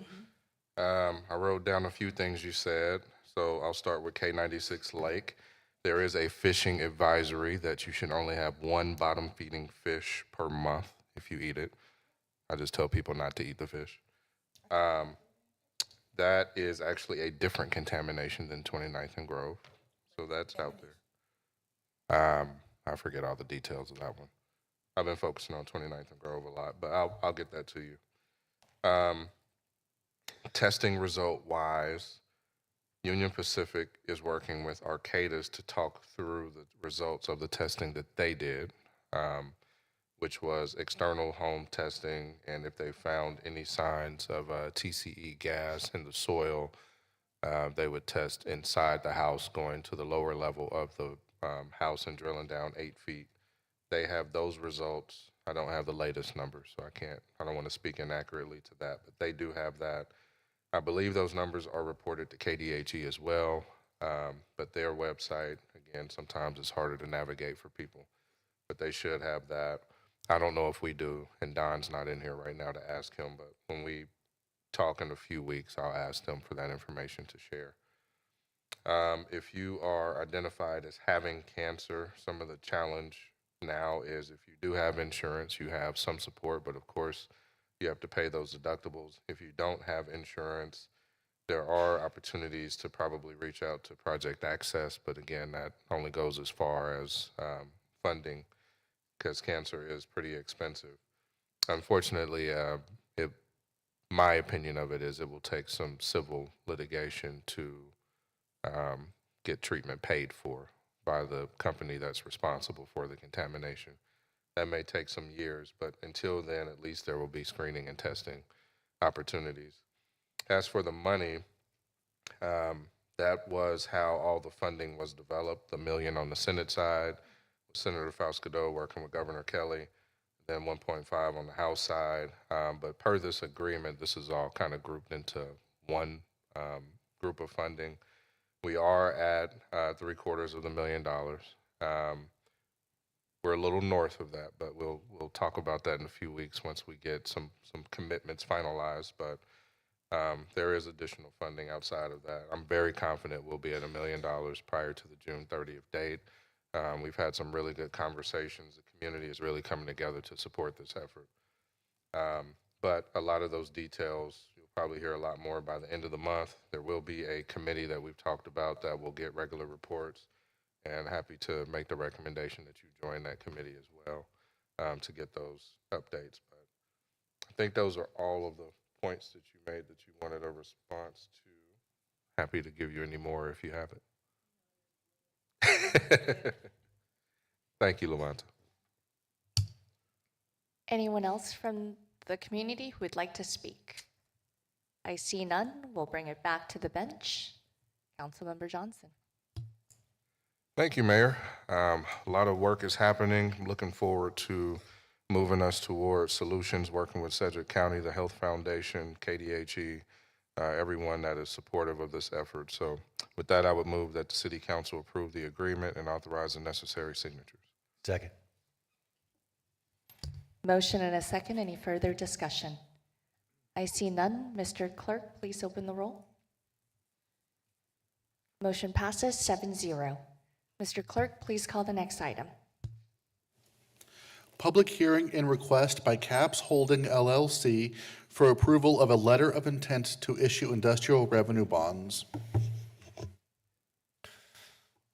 I wrote down a few things you said, so I'll start with K96 Lake. There is a fishing advisory that you should only have one bottom feeding fish per month if you eat it. I just tell people not to eat the fish. That is actually a different contamination than 29th and Grove, so that's out there. I forget all the details of that one. I've been focusing on 29th and Grove a lot, but I'll get that to you. Testing result wise, Union Pacific is working with Arcadis to talk through the results of the testing that they did, which was external home testing, and if they found any signs of TCE gas in the soil, they would test inside the house, going to the lower level of the house and drilling down 8 feet. They have those results. I don't have the latest numbers, so I don't want to speak inaccurately to that, but they do have that. I believe those numbers are reported to KDHE as well, but their website, again, sometimes it's harder to navigate for people, but they should have that. I don't know if we do, and Don's not in here right now to ask him, but when we talk in a few weeks, I'll ask them for that information to share. If you are identified as having cancer, some of the challenge now is if you do have insurance, you have some support, but of course, you have to pay those deductibles. If you don't have insurance, there are opportunities to probably reach out to Project Access, but again, that only goes as far as funding, because cancer is pretty expensive. Unfortunately, my opinion of it is it will take some civil litigation to get treatment paid for by the company that's responsible for the contamination. That may take some years, but until then, at least there will be screening and testing opportunities. As for the money, that was how all the funding was developed. The $1 million on the Senate side, Senator Faust-Cadeau working with Governor Kelly, then 1.5 on the House side. But per this agreement, this is all kind of grouped into one group of funding. We are at $750,000. We're a little north of that, but we'll talk about that in a few weeks once we get some commitments finalized. But there is additional funding outside of that. I'm very confident we'll be at $1 million prior to the June 30th date. We've had some really good conversations. The community is really coming together to support this effort. But a lot of those details, you'll probably hear a lot more by the end of the month. There will be a committee that we've talked about that will get regular reports, and happy to make the recommendation that you join that committee as well to get those updates. But I think those are all of the points that you made that you wanted a response to. Happy to give you any more if you have it. Thank you, Levanta. Anyone else from the community who would like to speak? I see none. We'll bring it back to the bench. Councilmember Johnson. Thank you, Mayor. A lot of work is happening. I'm looking forward to moving us towards solutions, working with Sedgwick County, the Health Foundation, KDHE, everyone that is supportive of this effort. So with that, I would move that the City Council approve the agreement and authorize the necessary signatures. Second. Motion and a second. Any further discussion? I see none. Mr. Clerk, please open the roll. Motion passes 7-0. Mr. Clerk, please call the next item. Public hearing and request by CAPS Holding LLC for approval of a letter of intent to issue industrial revenue bonds.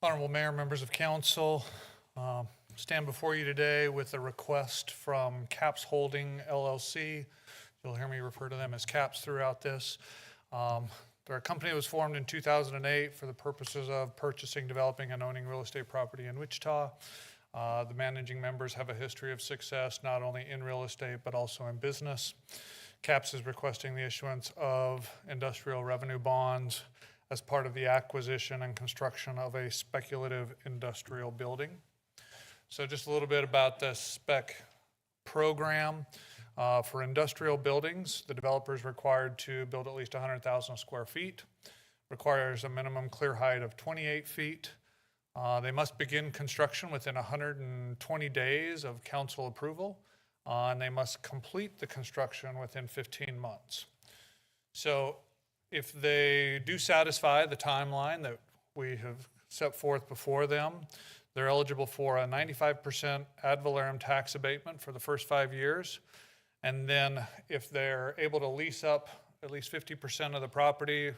Honorable Mayor, members of council, stand before you today with a request from CAPS Holding LLC. You'll hear me refer to them as CAPS throughout this. They're a company that was formed in 2008 for the purposes of purchasing, developing, and owning real estate property in Wichita. The managing members have a history of success, not only in real estate, but also in business. CAPS is requesting the issuance of industrial revenue bonds as part of the acquisition and construction of a speculative industrial building. So just a little bit about the spec program. For industrial buildings, the developer is required to build at least 100,000 square feet, requires a minimum clear height of 28 feet. They must begin construction within 120 days of council approval, and they must complete the construction within 15 months. So if they do satisfy the timeline that we have set forth before them, they're eligible for a 95% ad valorem tax abatement for the first 5 years. And then if they're able to lease up at least 50% of the property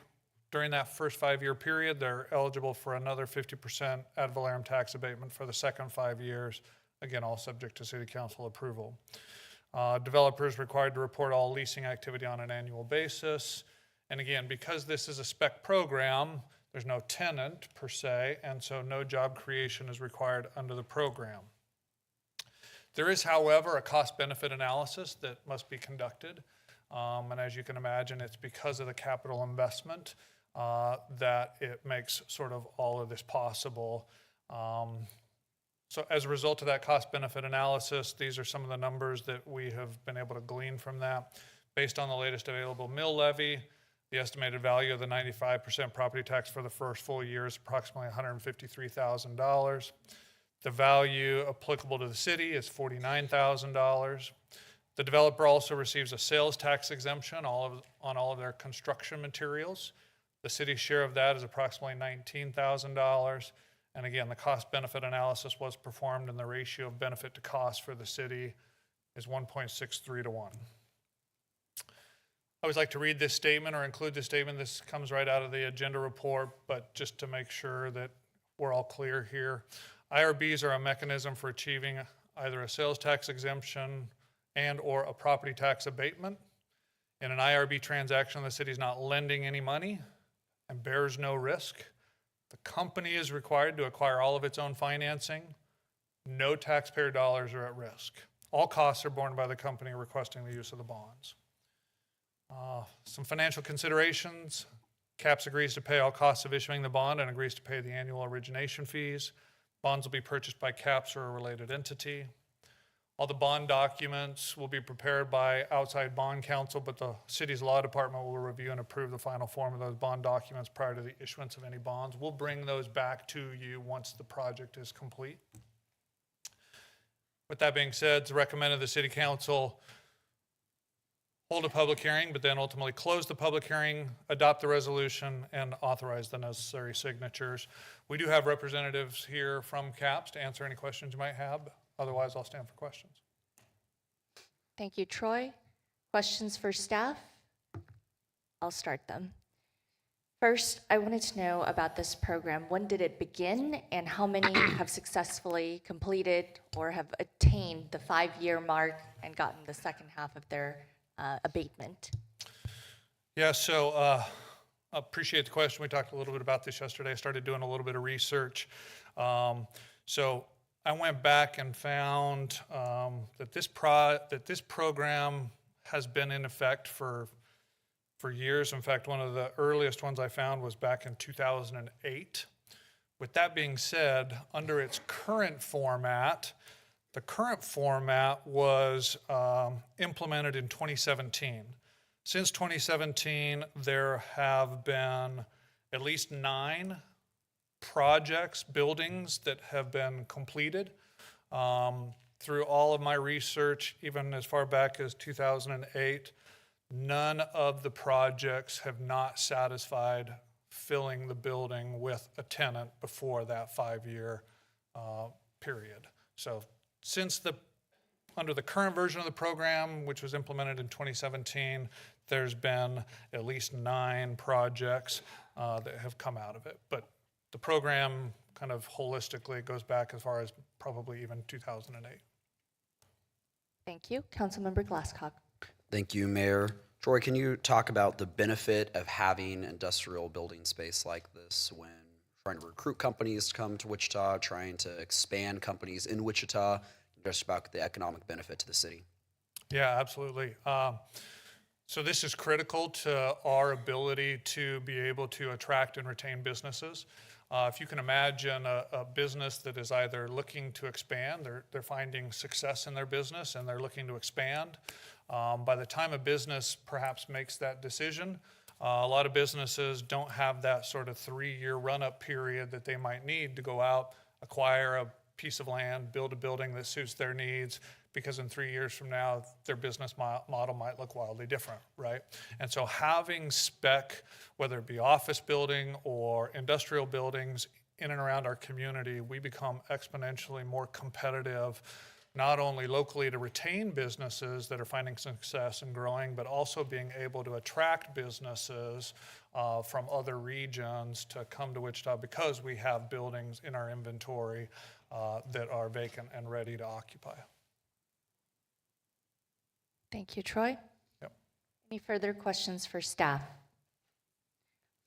during that first 5-year period, they're eligible for another 50% ad valorem tax abatement for the second 5 years. Again, all subject to city council approval. Developers required to report all leasing activity on an annual basis. And again, because this is a spec program, there's no tenant per se, and so no job creation is required under the program. There is, however, a cost-benefit analysis that must be conducted. And as you can imagine, it's because of the capital investment that it makes sort of all of this possible. So as a result of that cost-benefit analysis, these are some of the numbers that we have been able to glean from that. Based on the latest available mill levy, the estimated value of the 95% property tax for the first full year is approximately $153,000. The value applicable to the city is $49,000. The developer also receives a sales tax exemption on all of their construction materials. The city's share of that is approximately $19,000. And again, the cost-benefit analysis was performed, and the ratio of benefit to cost for the city is 1.63 to 1. I always like to read this statement or include this statement. This comes right out of the agenda report, but just to make sure that we're all clear here. IRBs are a mechanism for achieving either a sales tax exemption and or a property tax abatement. In an IRB transaction, the city is not lending any money and bears no risk. The company is required to acquire all of its own financing. No taxpayer dollars are at risk. All costs are borne by the company requesting the use of the bonds. Some financial considerations. CAPS agrees to pay all costs of issuing the bond and agrees to pay the annual origination fees. Bonds will be purchased by CAPS or a related entity. All the bond documents will be prepared by outside bond counsel, but the city's law department will review and approve the final form of those bond documents prior to the issuance of any bonds. We'll bring those back to you once the project is complete. With that being said, it's recommended the city council hold a public hearing, but then ultimately close the public hearing, adopt the resolution, and authorize the necessary signatures. We do have representatives here from CAPS to answer any questions you might have. Otherwise, I'll stand for questions. Thank you, Troy. Questions for staff? I'll start them. First, I wanted to know about this program. When did it begin, and how many have successfully completed or have attained the 5-year mark and gotten the second half of their abatement? Yeah, so appreciate the question. We talked a little bit about this yesterday. I started doing a little bit of research. So I went back and found that this program has been in effect for years. In fact, one of the earliest ones I found was back in 2008. With that being said, under its current format, the current format was implemented in 2017. Since 2017, there have been at least 9 projects, buildings that have been completed. Through all of my research, even as far back as 2008, none of the projects have not satisfied filling the building with a tenant before that 5-year period. So under the current version of the program, which was implemented in 2017, there's been at least 9 projects that have come out of it. But the program kind of holistically goes back as far as probably even 2008. Thank you. Councilmember Glasscock. Thank you, Mayor. Troy, can you talk about the benefit of having industrial building space like this when trying to recruit companies to come to Wichita, trying to expand companies in Wichita, just about the economic benefit to the city? Yeah, absolutely. So this is critical to our ability to be able to attract and retain businesses. If you can imagine a business that is either looking to expand, they're finding success in their business and they're looking to expand. By the time a business perhaps makes that decision, a lot of businesses don't have that sort of 3-year run-up period that they might need to go out, acquire a piece of land, build a building that suits their needs, because in 3 years from now, their business model might look wildly different, right? And so having spec, whether it be office building or industrial buildings in and around our community, we become exponentially more competitive, not only locally to retain businesses that are finding success and growing, but also being able to attract businesses from other regions to come to Wichita because we have buildings in our inventory that are vacant and ready to occupy. Thank you, Troy. Yep. Any further questions for staff?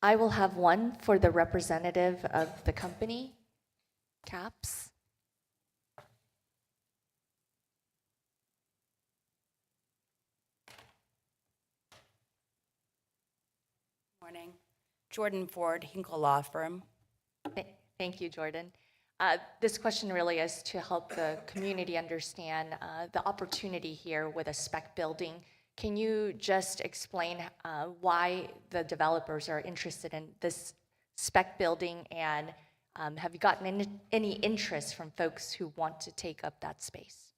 I will have one for the representative of the company, CAPS. Morning. Jordan Ford, Hinkle Law Firm. Thank you, Jordan. This question really is to help the community understand the opportunity here with a spec building. Can you just explain why the developers are interested in this spec building, and have you gotten any interest from folks who want to take up that space?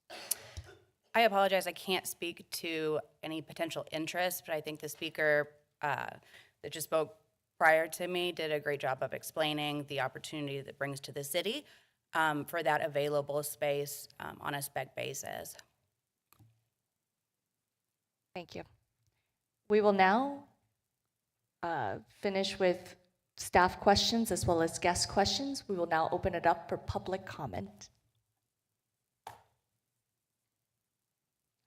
I apologize, I can't speak to any potential interest, but I think the speaker that just spoke prior to me did a great job of explaining the opportunity that brings to the city for that available space on a spec basis. Thank you. We will now finish with staff questions as well as guest questions. We will now open it up for public comment.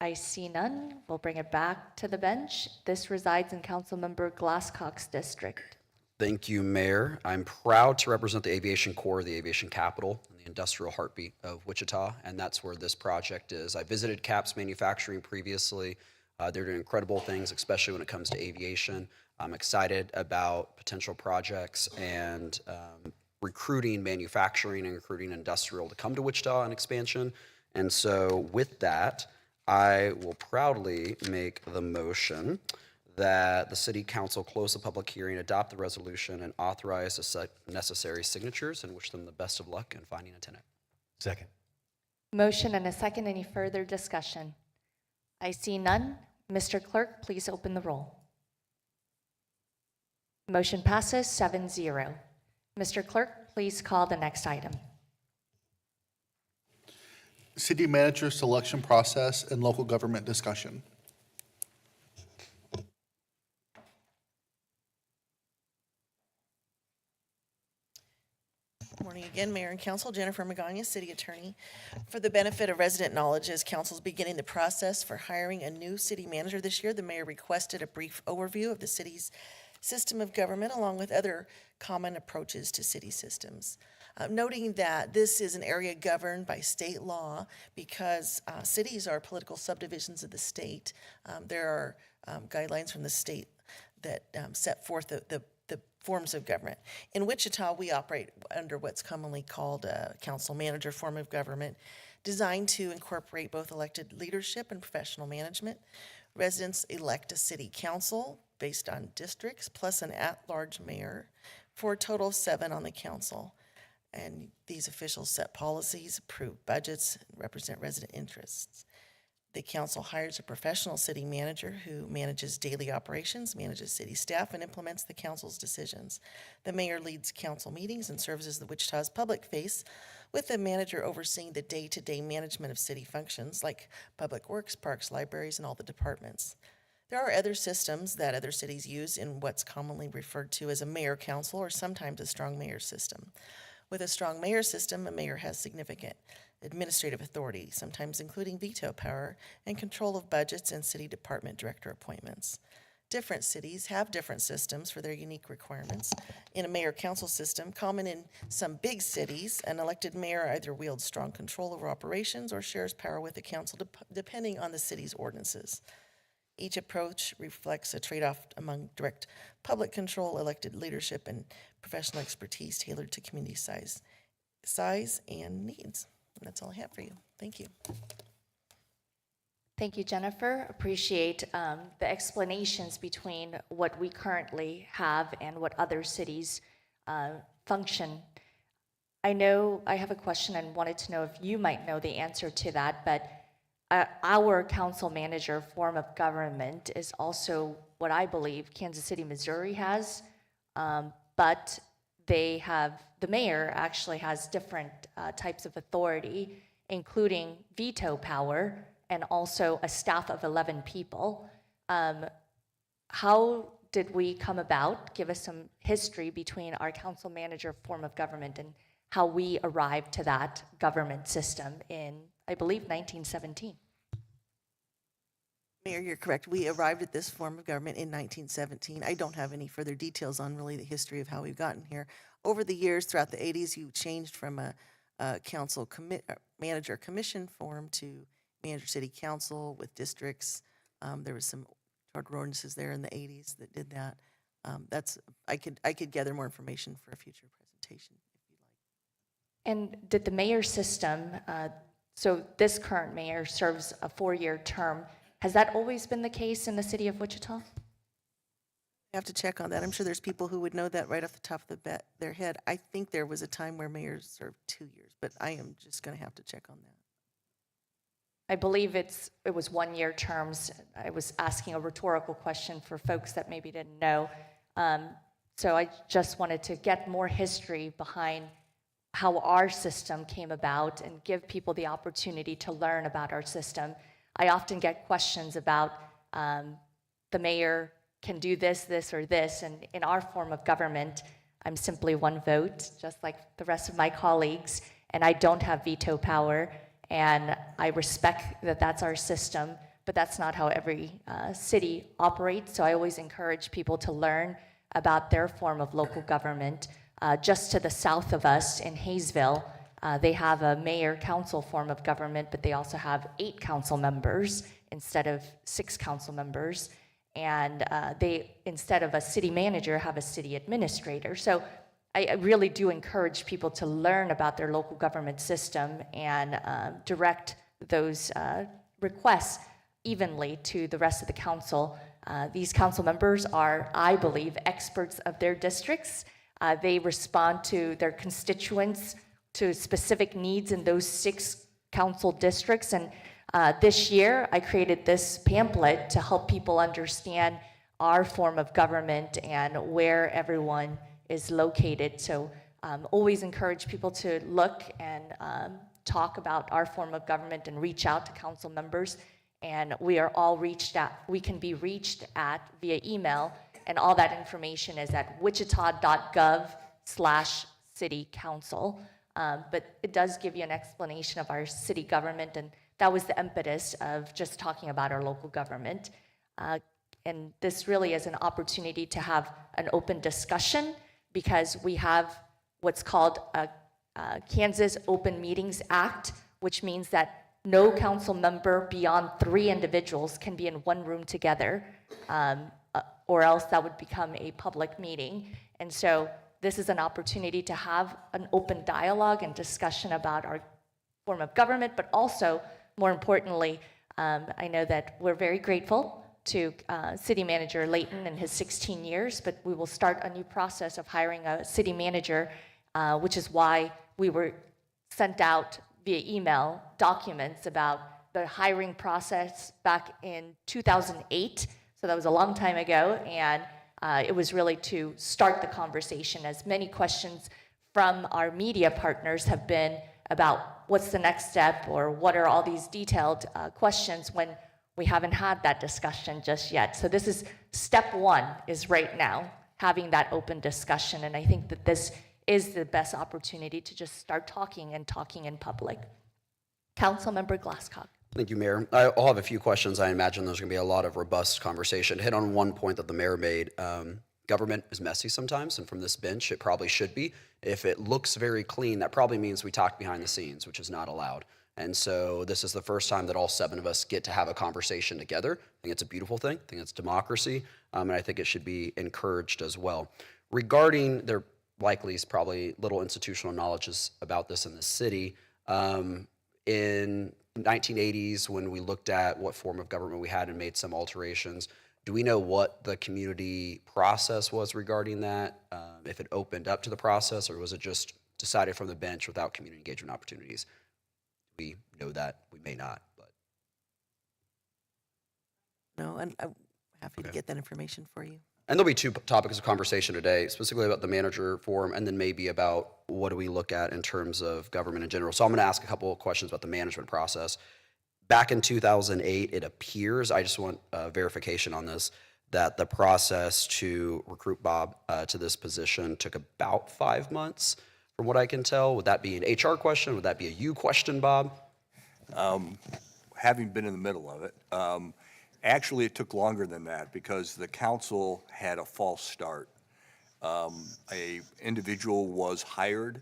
I see none. We'll bring it back to the bench. This resides in Councilmember Glasscock's district. Thank you, Mayor. I'm proud to represent the aviation core, the aviation capital, and the industrial heartbeat of Wichita, and that's where this project is. I visited CAPS Manufacturing previously. They're doing incredible things, especially when it comes to aviation. I'm excited about potential projects and recruiting manufacturing and recruiting industrial to come to Wichita and expansion. And so with that, I will proudly make the motion that the City Council close the public hearing, adopt the resolution, and authorize the necessary signatures, and wish them the best of luck in finding a tenant. Second. Motion and a second. Any further discussion? I see none. Mr. Clerk, please open the roll. Motion passes 7-0. Mr. Clerk, please call the next item. City manager selection process and local government discussion. Morning again, Mayor and Council. Jennifer Magana, City Attorney. For the benefit of resident knowledge, as Council's beginning the process for hiring a new city manager this year, the Mayor requested a brief overview of the city's system of government along with other common approaches to city systems. Noting that this is an area governed by state law because cities are political subdivisions of the state. There are guidelines from the state that set forth the forms of government. In Wichita, we operate under what's commonly called a council manager form of government, designed to incorporate both elected leadership and professional management. Residents elect a city council based on districts, plus an at-large mayor, for a total of 7 on the council. And these officials set policies, approve budgets, and represent resident interests. The council hires a professional city manager who manages daily operations, manages city staff, and implements the council's decisions. The mayor leads council meetings and serves as the Wichita's public face, with the manager overseeing the day-to-day management of city functions like public works, parks, libraries, and all the departments. There are other systems that other cities use in what's commonly referred to as a mayor council or sometimes a strong mayor system. With a strong mayor system, a mayor has significant administrative authority, sometimes including veto power and control of budgets and city department director appointments. Different cities have different systems for their unique requirements. In a mayor-council system, common in some big cities, an elected mayor either wields strong control over operations or shares power with the council depending on the city's ordinances. Each approach reflects a trade-off among direct public control, elected leadership, and professional expertise tailored to community size and needs. And that's all I have for you. Thank you. Thank you, Jennifer. Appreciate the explanations between what we currently have and what other cities function. I know I have a question and wanted to know if you might know the answer to that, but our council manager form of government is also what I believe Kansas City, Missouri has, but the mayor actually has different types of authority, including veto power, and also a staff of 11 people. How did we come about? Give us some history between our council manager form of government and how we arrived to that government system in, I believe, 1917. Mayor, you're correct. We arrived at this form of government in 1917. I don't have any further details on really the history of how we've gotten here. Over the years, throughout the 80s, you changed from a council manager commission form to manager city council with districts. There was some charter ordinances there in the 80s that did that. I could gather more information for a future presentation if you'd like. And did the mayor system, so this current mayor serves a 4-year term, has that always been the case in the city of Wichita? I have to check on that. I'm sure there's people who would know that right off the top of their head. I think there was a time where mayors served 2 years, but I am just going to have to check on that. I believe it was 1-year terms. I was asking a rhetorical question for folks that maybe didn't know. So I just wanted to get more history behind how our system came about and give people the opportunity to learn about our system. I often get questions about the mayor can do this, this, or this, and in our form of government, I'm simply one vote, just like the rest of my colleagues, and I don't have veto power, and I respect that that's our system, but that's not how every city operates, so I always encourage people to learn about their form of local government. Just to the south of us in Hayesville, they have a mayor-council form of government, but they also have 8 council members instead of 6 council members. And they, instead of a city manager, have a city administrator. So I really do encourage people to learn about their local government system and direct those requests evenly to the rest of the council. These council members are, I believe, experts of their districts. They respond to their constituents, to specific needs in those 6 council districts. And this year, I created this pamphlet to help people understand our form of government and where everyone is located. So always encourage people to look and talk about our form of government and reach out to council members. And we are all we can be reached at via email, and all that information is at wichita.gov/city-council. But it does give you an explanation of our city government, and that was the impetus of just talking about our local government. And this really is an opportunity to have an open discussion, because we have what's called a Kansas Open Meetings Act, which means that no council member beyond 3 individuals can be in one room together, or else that would become a public meeting. And so this is an opportunity to have an open dialogue and discussion about our form of government, but also, more importantly, I know that we're very grateful to City Manager Layton and his 16 years, but we will start a new process of hiring a city manager, which is why we were sent out via email documents about the hiring process back in 2008. So that was a long time ago, and it was really to start the conversation, as many questions from our media partners have been about what's the next step, or what are all these detailed questions, when we haven't had that discussion just yet. So this is step 1, is right now having that open discussion, and I think that this is the best opportunity to just start talking and talking in public. Councilmember Glasscock. Thank you, Mayor. I'll have a few questions. I imagine there's going to be a lot of robust conversation. Hit on one point that the mayor made. Government is messy sometimes, and from this bench, it probably should be. If it looks very clean, that probably means we talk behind the scenes, which is not allowed. And so this is the first time that all 7 of us get to have a conversation together. I think it's a beautiful thing. I think it's democracy, and I think it should be encouraged as well. Regarding, there likely is probably little institutional knowledge about this in the city. In 1980s, when we looked at what form of government we had and made some alterations, do we know what the community process was regarding that? If it opened up to the process, or was it just decided from the bench without community engagement opportunities? We know that, we may not, but. No, and I'm happy to get that information for you. And there'll be 2 topics of conversation today, specifically about the manager forum, and then maybe about what do we look at in terms of government in general. So I'm going to ask a couple of questions about the management process. Back in 2008, it appears, I just want verification on this, that the process to recruit Bob to this position took about 5 months, from what I can tell. Would that be an HR question? Would that be a you question, Bob? Having been in the middle of it, actually it took longer than that because the council had a false start. A individual was hired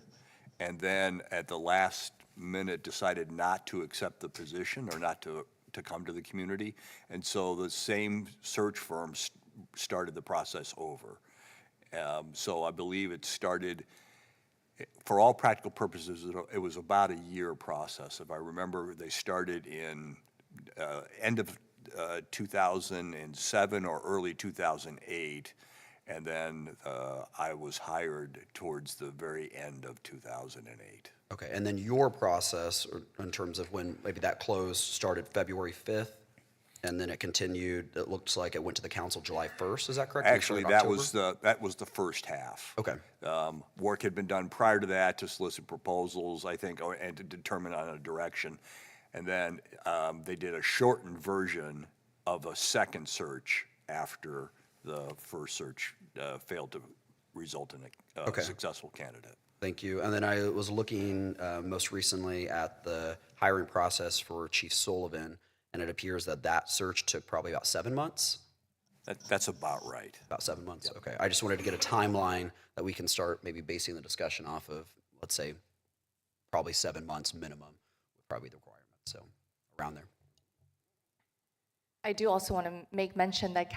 and then at the last minute decided not to accept the position or not to come to the community. And so the same search firm started the process over. So I believe it started, for all practical purposes, it was about a year process. If I remember, they started in end of 2007 or early 2008. And then I was hired towards the very end of 2008. Okay, and then your process, or in terms of when maybe that close started February 5th, and then it continued, it looks like it went to the council July 1st, is that correct? Actually, that was the first half. Okay. Work had been done prior to that to solicit proposals, I think, and to determine on a direction. And then they did a shortened version of a second search after the first search failed to result in a successful candidate. Thank you. And then I was looking most recently at the hiring process for Chief Sullivan, and it appears that that search took probably about 7 months. That's about right. About 7 months, okay. I just wanted to get a timeline that we can start maybe basing the discussion off of, let's say, probably 7 months minimum would probably be the requirement, so around there. I do also want to make mention that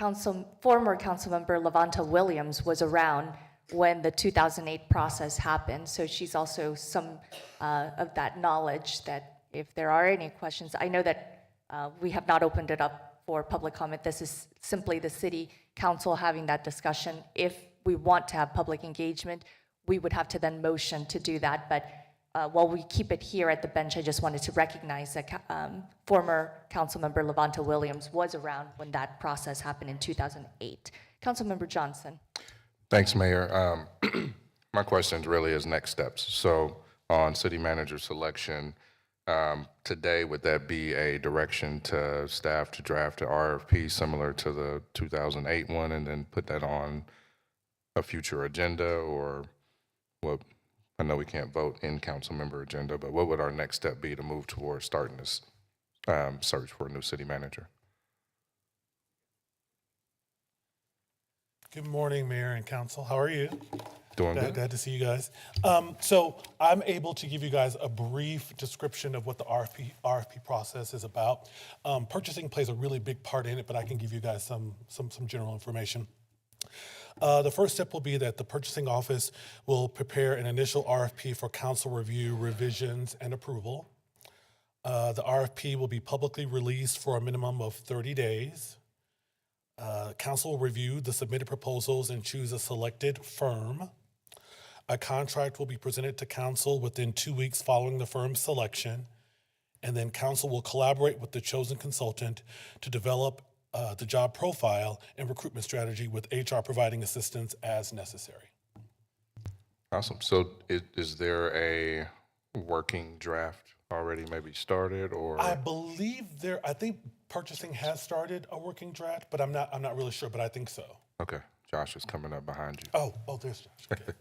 former Councilmember Levanta Williams was around when the 2008 process happened, so she's also some of that knowledge that if there are any questions, I know that we have not opened it up for public comment. This is simply the city council having that discussion. If we want to have public engagement, we would have to then motion to do that, but while we keep it here at the bench, I just wanted to recognize that former Councilmember Levanta Williams was around when that process happened in 2008. Councilmember Johnson. Thanks, Mayor. My question really is next steps. So on city manager selection, today, would that be a direction to staff to draft an RFP similar to the 2008 one and then put that on a future agenda, or what? I know we can't vote in council member agenda, but what would our next step be to move towards starting this search for a new city manager? Good morning, Mayor and Council. How are you? Doing good. Glad to see you guys. So I'm able to give you guys a brief description of what the RFP process is about. Purchasing plays a really big part in it, but I can give you guys some general information. The first step will be that the purchasing office will prepare an initial RFP for council review, revisions, and approval. The RFP will be publicly released for a minimum of 30 days. Council will review the submitted proposals and choose a selected firm. A contract will be presented to council within 2 weeks following the firm's selection, and then council will collaborate with the chosen consultant to develop the job profile and recruitment strategy, with HR providing assistance as necessary. Awesome. So is there a working draft already maybe started, or? I believe I think purchasing has started a working draft, but I'm not really sure, but I think so. Okay. Josh is coming up behind you. Oh, there's Josh. Okay.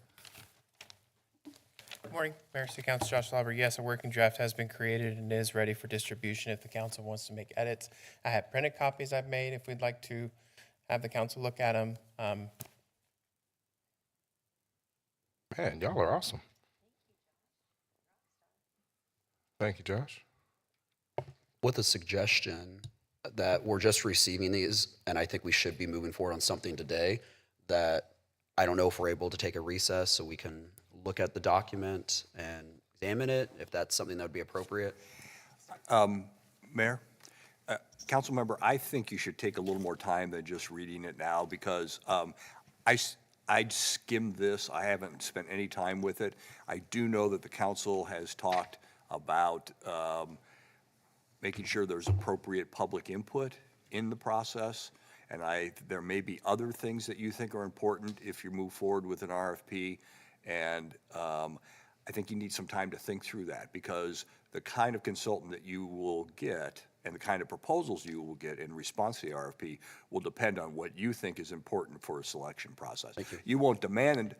Good morning, Mayor, City Council, Josh Lauber. Yes, a working draft has been created and is ready for distribution if the council wants to make edits. I have printed copies I've made if we'd like to have the council look at them. Man, y'all are awesome. Thank you, Josh. With a suggestion that we're just receiving these, and I think we should be moving forward on something today, that I don't know if we're able to take a recess so we can look at the document and examine it, if that's something that would be appropriate. Mayor, council member, I think you should take a little more time than just reading it now, because I skimmed this. I haven't spent any time with it. I do know that the council has talked about making sure there's appropriate public input in the process. And there may be other things that you think are important if you move forward with an RFP. And I think you need some time to think through that, because the kind of consultant that you will get and the kind of proposals you will get in response to the RFP will depend on what you think is important for a selection process. Thank you. You won't demand,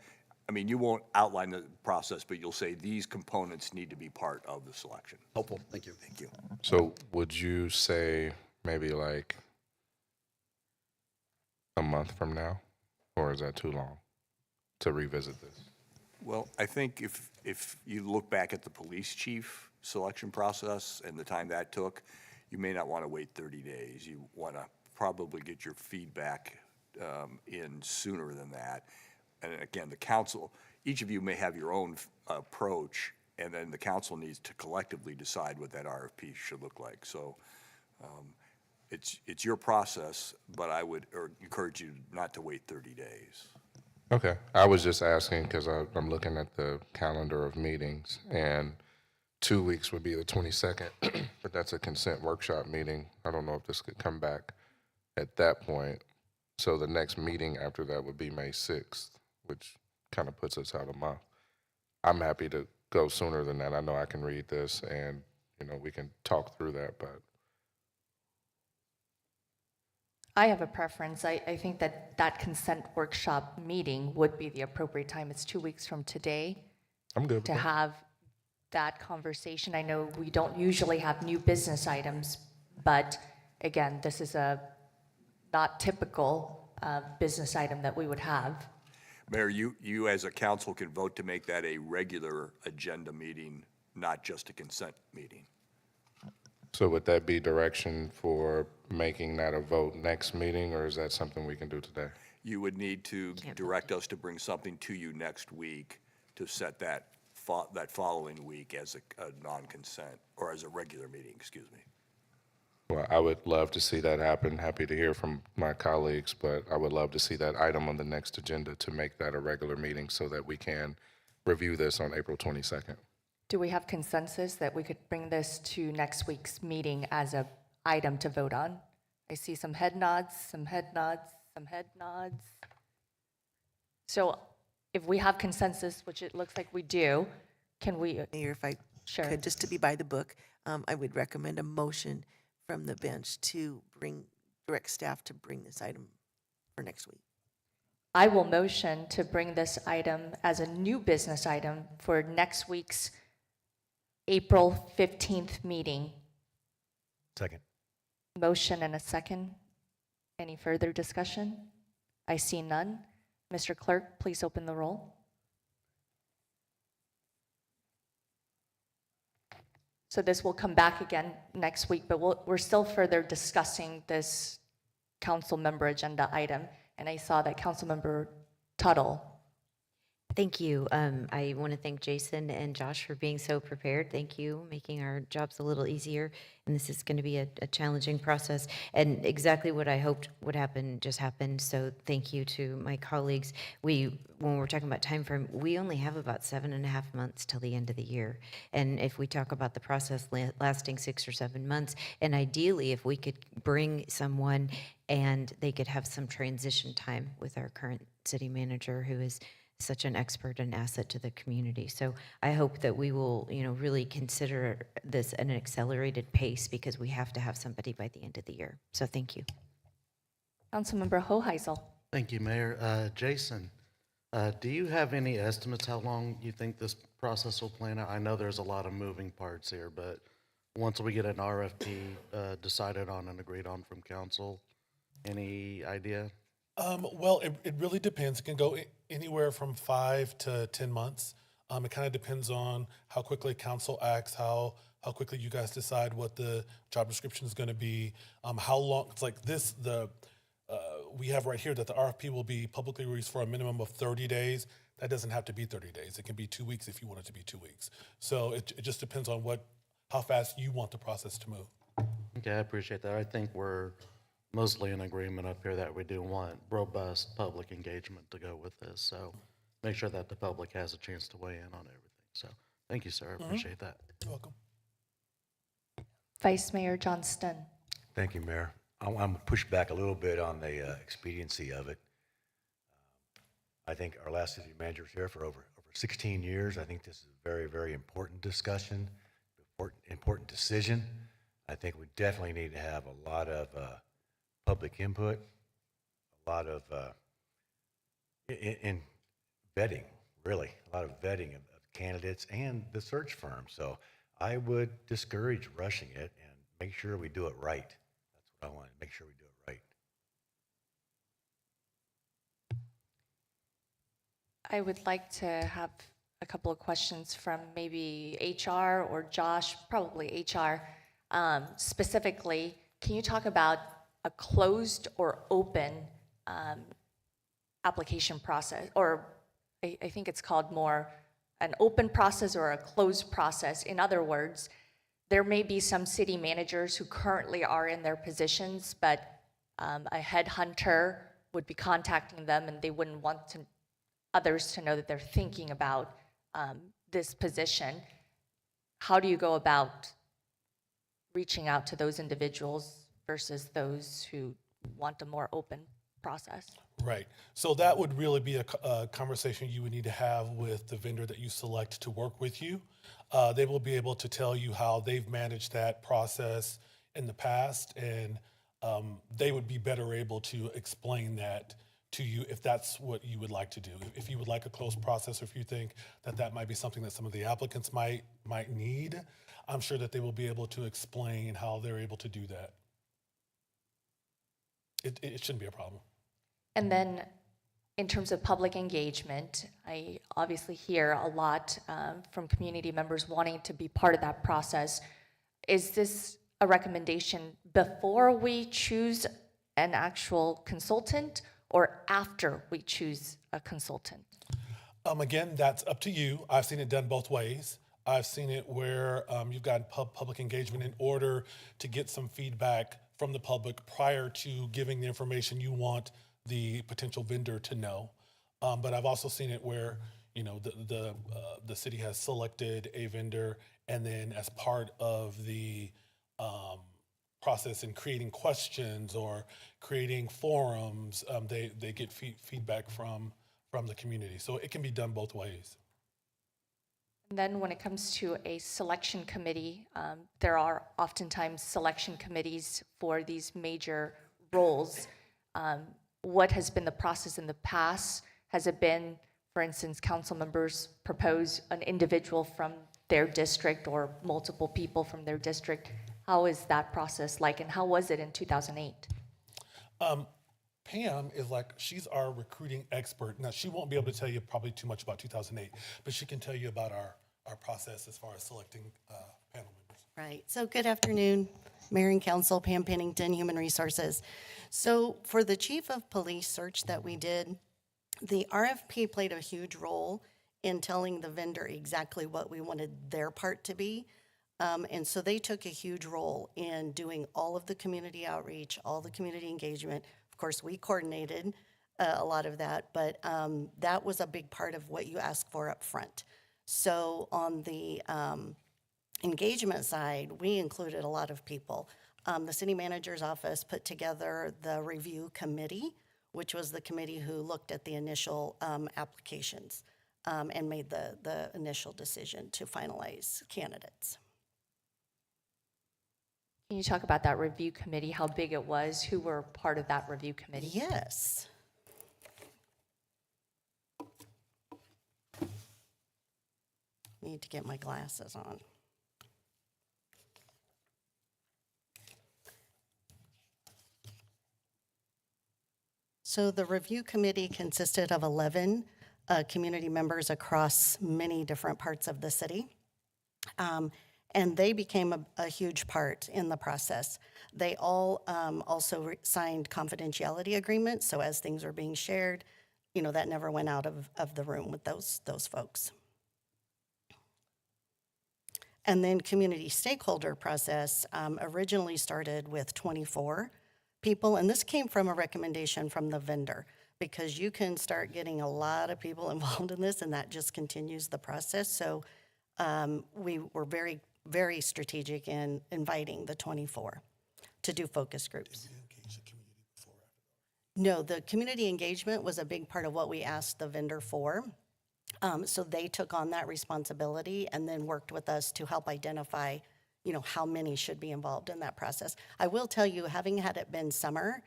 you won't outline the process, but you'll say these components need to be part of the selection. Helpful, thank you. Thank you. So would you say maybe like a month from now, or is that too long to revisit this? Well, I think if you look back at the police chief selection process and the time that took, you may not want to wait 30 days. You want to probably get your feedback in sooner than that. And again, the council, each of you may have your own approach, and then the council needs to collectively decide what that RFP should look like. So it's your process, but I would encourage you not to wait 30 days. Okay, I was just asking because I'm looking at the calendar of meetings, and 2 weeks would be the 22nd, but that's a consent workshop meeting. I don't know if this could come back at that point. So the next meeting after that would be May 6th, which kind of puts us out a month. I'm happy to go sooner than that. I know I can read this and, we can talk through that, but. I have a preference. I think that consent workshop meeting would be the appropriate time. It's 2 weeks from today. I'm good with to that. have that conversation. I know we don't usually have new business items, but again, this is a not typical business item that we would have. Mayor, you as a council can vote to make that a regular agenda meeting, not just a consent meeting. So would that be direction for making that a vote next meeting, or is that something we can do today? You would need to direct us to bring something to you next week to set that following week as a non-consent, or as a regular meeting, excuse me. Well, I would love to see that happen. Happy to hear from my colleagues, but I would love to see that item on the next agenda to make that a regular meeting so that we can review this on April 22nd. Do we have consensus that we could bring this to next week's meeting as a item to vote on? I see some head nods, some head nods, some head nods. So if we have consensus, which it looks like we do, can we? Mayor, if I Sure. could, just to be by the book, I would recommend a motion from the bench to direct staff to bring this item for next week. I will motion to bring this item as a new business item for next week's April 15th meeting. Second. Motion and a second. Any further discussion? I see none. Mr. Clerk, please open the roll. So this will come back again next week, but we're still further discussing this council member agenda item. And I saw that Councilmember Tuttle. Thank you. I want to thank Jason and Josh for being so prepared. Thank you, making our jobs a little easier. And this is going to be a challenging process. And exactly what I hoped would happen just happened. So thank you to my colleagues. When we're talking about time frame, we only have about 7.5 months till the end of the year. And if we talk about the process lasting 6 or 7 months, and ideally if we could bring someone and they could have some transition time with our current city manager, who is such an expert and asset to the community. So I hope that we will, really consider this at an accelerated pace, because we have to have somebody by the end of the year. So thank you. Councilmember Hoheisel. Thank you, Mayor. Jason, do you have any estimates how long you think this process will plan out? I know there's a lot of moving parts here, but once we get an RFP decided on and agreed on from council, any idea? Well, it really depends. It can go anywhere from 5 to 10 months. It kind of depends on how quickly council acts, how quickly you guys decide what the job description is going to be, how long. It's like this. We have right here that the RFP will be publicly released for a minimum of 30 days. That doesn't have to be 30 days. It can be 2 weeks if you want it to be 2 weeks. So it just depends on how fast you want the process to move. Okay, I appreciate that. I think we're mostly in agreement up here that we do want robust public engagement to go with this. So make sure that the public has a chance to weigh in on everything. So thank you, sir. I appreciate that. You're welcome. Vice Mayor Johnston. Thank you, Mayor. I'm going to push back a little bit on the expediency of it. I think our last city manager was here for over 16 years. I think this is a very, very important discussion, important decision. I think we definitely need to have a lot of public input, a lot of in vetting, really, a lot of vetting of candidates and the search firm. So I would discourage rushing it and make sure we do it right. That's what I want, make sure we do it right. I would like to have a couple of questions from maybe HR or Josh, probably HR. Specifically, can you talk about a closed or open application process? Or I think it's called more an open process or a closed process. In other words, there may be some city managers who currently are in their positions, but a headhunter would be contacting them and they wouldn't want others to know that they're thinking about this position. How do you go about reaching out to those individuals versus those who want a more open process? Right. So that would really be a conversation you would need to have with the vendor that you select to work with you. They will be able to tell you how they've managed that process in the past, and they would be better able to explain that to you if that's what you would like to do. If you would like a closed process, or if you think that might be something that some of the applicants might need, I'm sure that they will be able to explain how they're able to do that. It shouldn't be a problem. And then in terms of public engagement, I obviously hear a lot from community members wanting to be part of that process. Is this a recommendation before we choose an actual consultant or after we choose a consultant? Again, that's up to you. I've seen it done both ways. I've seen it where you've got public engagement in order to get some feedback from the public prior to giving the information you want the potential vendor to know. But I've also seen it where, you know, the city has selected a vendor, and then as part of the process in creating questions or creating forums, they get feedback from the community. So it can be done both ways. And then when it comes to a selection committee, there are oftentimes selection committees for these major roles. What has been the process in the past? Has it been, for instance, council members propose an individual from their district or multiple people from their district? How is that process like, and how was it in 2008? Pam is she's our recruiting expert. Now, she won't be able to tell you probably too much about 2008, but she can tell you about our process as far as selecting panel members. Right. So good afternoon, Mayor and Council. Pam Pennington, Human Resources. So for the chief of police search that we did, the RFP played a huge role in telling the vendor exactly what we wanted their part to be. And so they took a huge role in doing all of the community outreach, all the community engagement. Of course, we coordinated a lot of that, but that was a big part of what you asked for up front. So on the engagement side, we included a lot of people. The city manager's office put together the review committee, which was the committee who looked at the initial applications and made the initial decision to finalize candidates. Can you talk about that review committee, how big it was, who were part of that review committee? Yes. need to get my glasses on. So the review committee consisted of 11 community members across many different parts of the city. And they became a huge part in the process. They all also signed confidentiality agreements, so as things were being shared, you know, that never went out of the room with those folks. And then community stakeholder process originally started with 24 people, and this came from a recommendation from the vendor, because you can start getting a lot of people involved in this, and that just continues the process. So we were very, very strategic in inviting the 24 to do focus groups. No, the community engagement was a big part of what we asked the vendor for. So they took on that responsibility and then worked with us to help identify, you know, how many should be involved in that process. I will tell you, having had it been summer,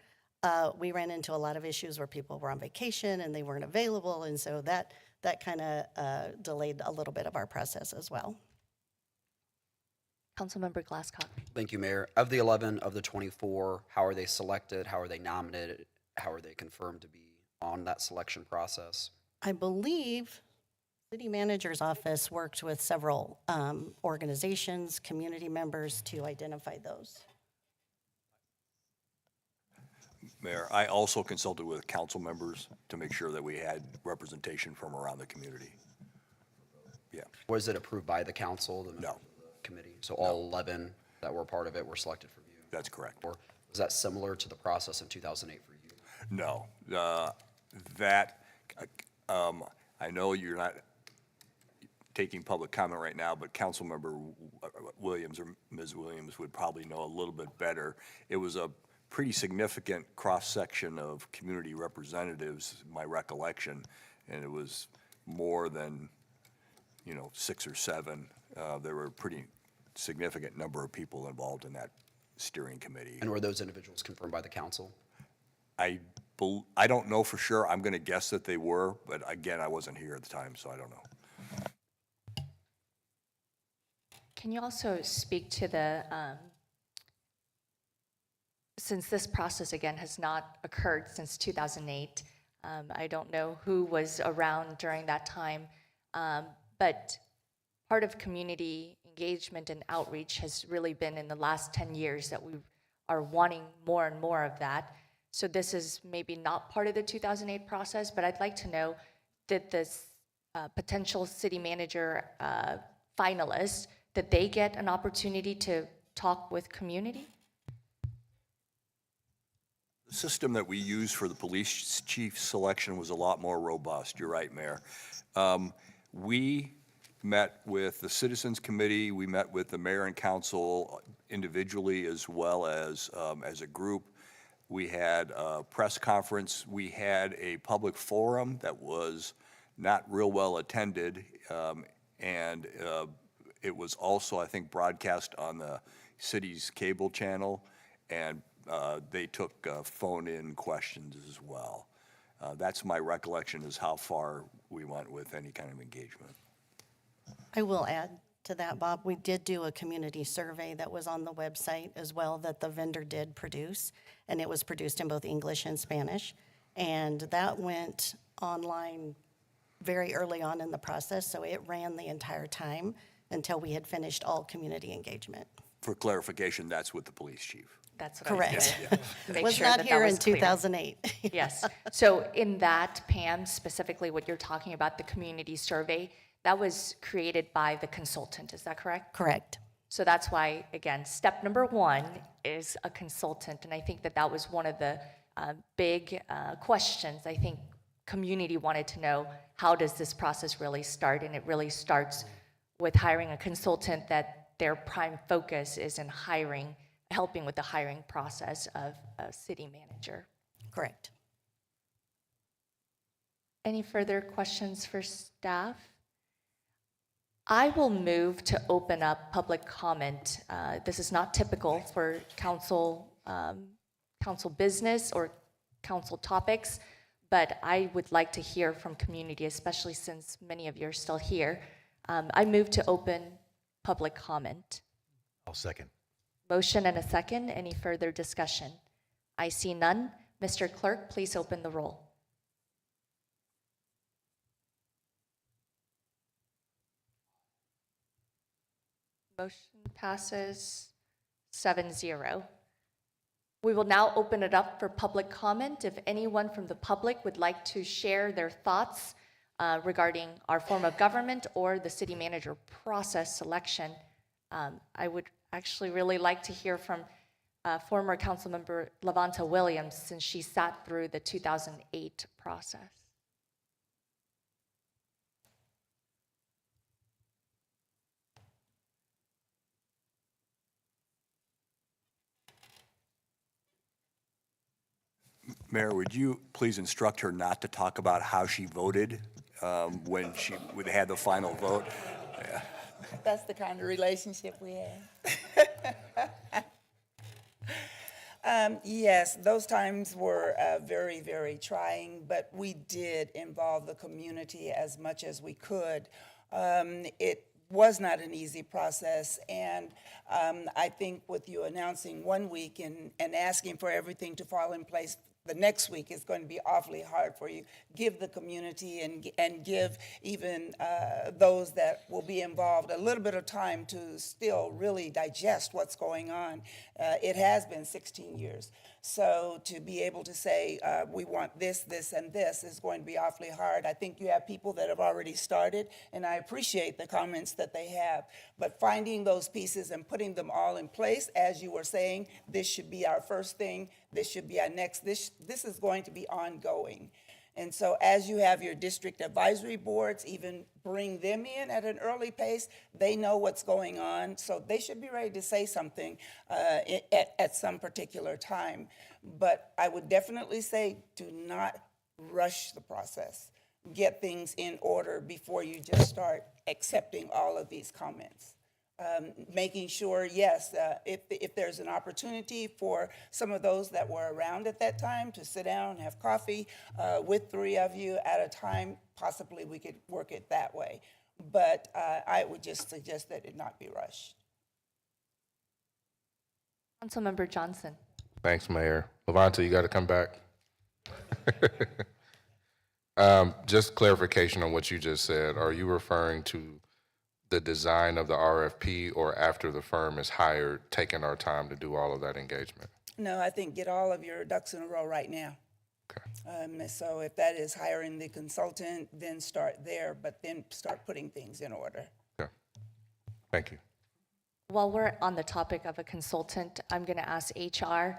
we ran into a lot of issues where people were on vacation and they weren't available, and so that kind of delayed a little bit of our process as well. Councilmember Glasscock. Thank you, Mayor. Of the 11, of the 24, how are they selected? How are they nominated? How are they confirmed to be on that selection process? I believe City Manager's office worked with several organizations, community members to identify those. Mayor, I also consulted with council members to make sure that we had representation from around the community. Yeah. Was it approved by the council? No. Committee? So all 11 that were part of it were selected for you? That's correct. Or was that similar to the process in 2008 for you? No. I know you're not taking public comment right now, but Councilmember Williams or Ms. Williams would probably know a little bit better. It was a pretty significant cross-section of community representatives, my recollection, and it was more than, 6 or 7. There were a pretty significant number of people involved in that steering committee. And were those individuals confirmed by the council? I don't know for sure. I'm going to guess that they were, but again, I wasn't here at the time, so I don't know. Can you also speak to the, since this process, again, has not occurred since 2008, I don't know who was around during that time, but part of community engagement and outreach has really been in the last 10 years that we are wanting more and more of that. So this is maybe not part of the 2008 process, but I'd like to know, did this potential city manager finalists, did they get an opportunity to talk with community? The system that we used for the police chief selection was a lot more robust. You're right, Mayor. We met with the Citizens Committee. We met with the mayor and council individually as well as a group. We had a press conference. We had a public forum that was not real well attended, and it was also, I think, broadcast on the city's cable channel, and they took phone-in questions as well. That's my recollection, is how far we went with any kind of engagement. I will add to that, Bob. We did do a community survey that was on the website as well that the vendor did produce, and it was produced in both English and Spanish. And that went online very early on in the process, so it ran the entire time until we had finished all community engagement. For clarification, that's with the police chief. That's what Correct. I was Yeah. going to Was not here in 2008. Yes. So in that, Pam, specifically what you're talking about, the community survey, that was created by the consultant, is that correct? Correct. So that's why, again, step number 1 is a consultant, and I think that was one of the big questions. I think community wanted to know, how does this process really start? And it really starts with hiring a consultant that their prime focus is in helping with the hiring process of a city manager. Correct. Any further questions for staff? I will move to open up public comment. This is not typical for council business or council topics, but I would like to hear from community, especially since many of you are still here. I move to open public comment. I'll second. Motion and a second. Any further discussion? I see none. Mr. Clerk, please open the roll. Motion passes 7-0. We will now open it up for public comment. If anyone from the public would like to share their thoughts regarding our form of government or the city manager process selection, I would actually really like to hear from former Councilmember Lavonta Williams, since she sat through the 2008 process. Mayor, would you please instruct her not to talk about how she voted when she had the final vote? That's the kind of relationship we have. Yes, those times were very, very trying, but we did involve the community as much as we could. It was not an easy process, and I think with you announcing 1 week and asking for everything to fall in place the next week is going to be awfully hard for you. Give the community and give even those that will be involved a little bit of time to still really digest what's going on. It has been 16 years. So to be able to say, we want this, this, and this is going to be awfully hard. I think you have people that have already started, and I appreciate the comments that they have. But finding those pieces and putting them all in place, as you were saying, this should be our first thing, this should be our next, this is going to be ongoing. And so as you have your district advisory boards, even bring them in at an early pace, they know what's going on, so they should be ready to say something at some particular time. But I would definitely say do not rush the process. Get things in order before you just start accepting all of these comments. Making sure, yes, if there's an opportunity for some of those that were around at that time to sit down and have coffee with 3 of you at a time, possibly we could work it that way. But I would just suggest that it not be rushed. Councilmember Johnson. Thanks, Mayor. Lavonta, you got to come back. Just clarification on what you just said. Are you referring to the design of the RFP or after the firm is hired, taking our time to do all of that engagement? No, I think get all of your ducks in a row right now. Okay. So if that is hiring the consultant, then start there, but then start putting things in order. Okay. Thank you. While we're on the topic of a consultant, I'm going to ask HR,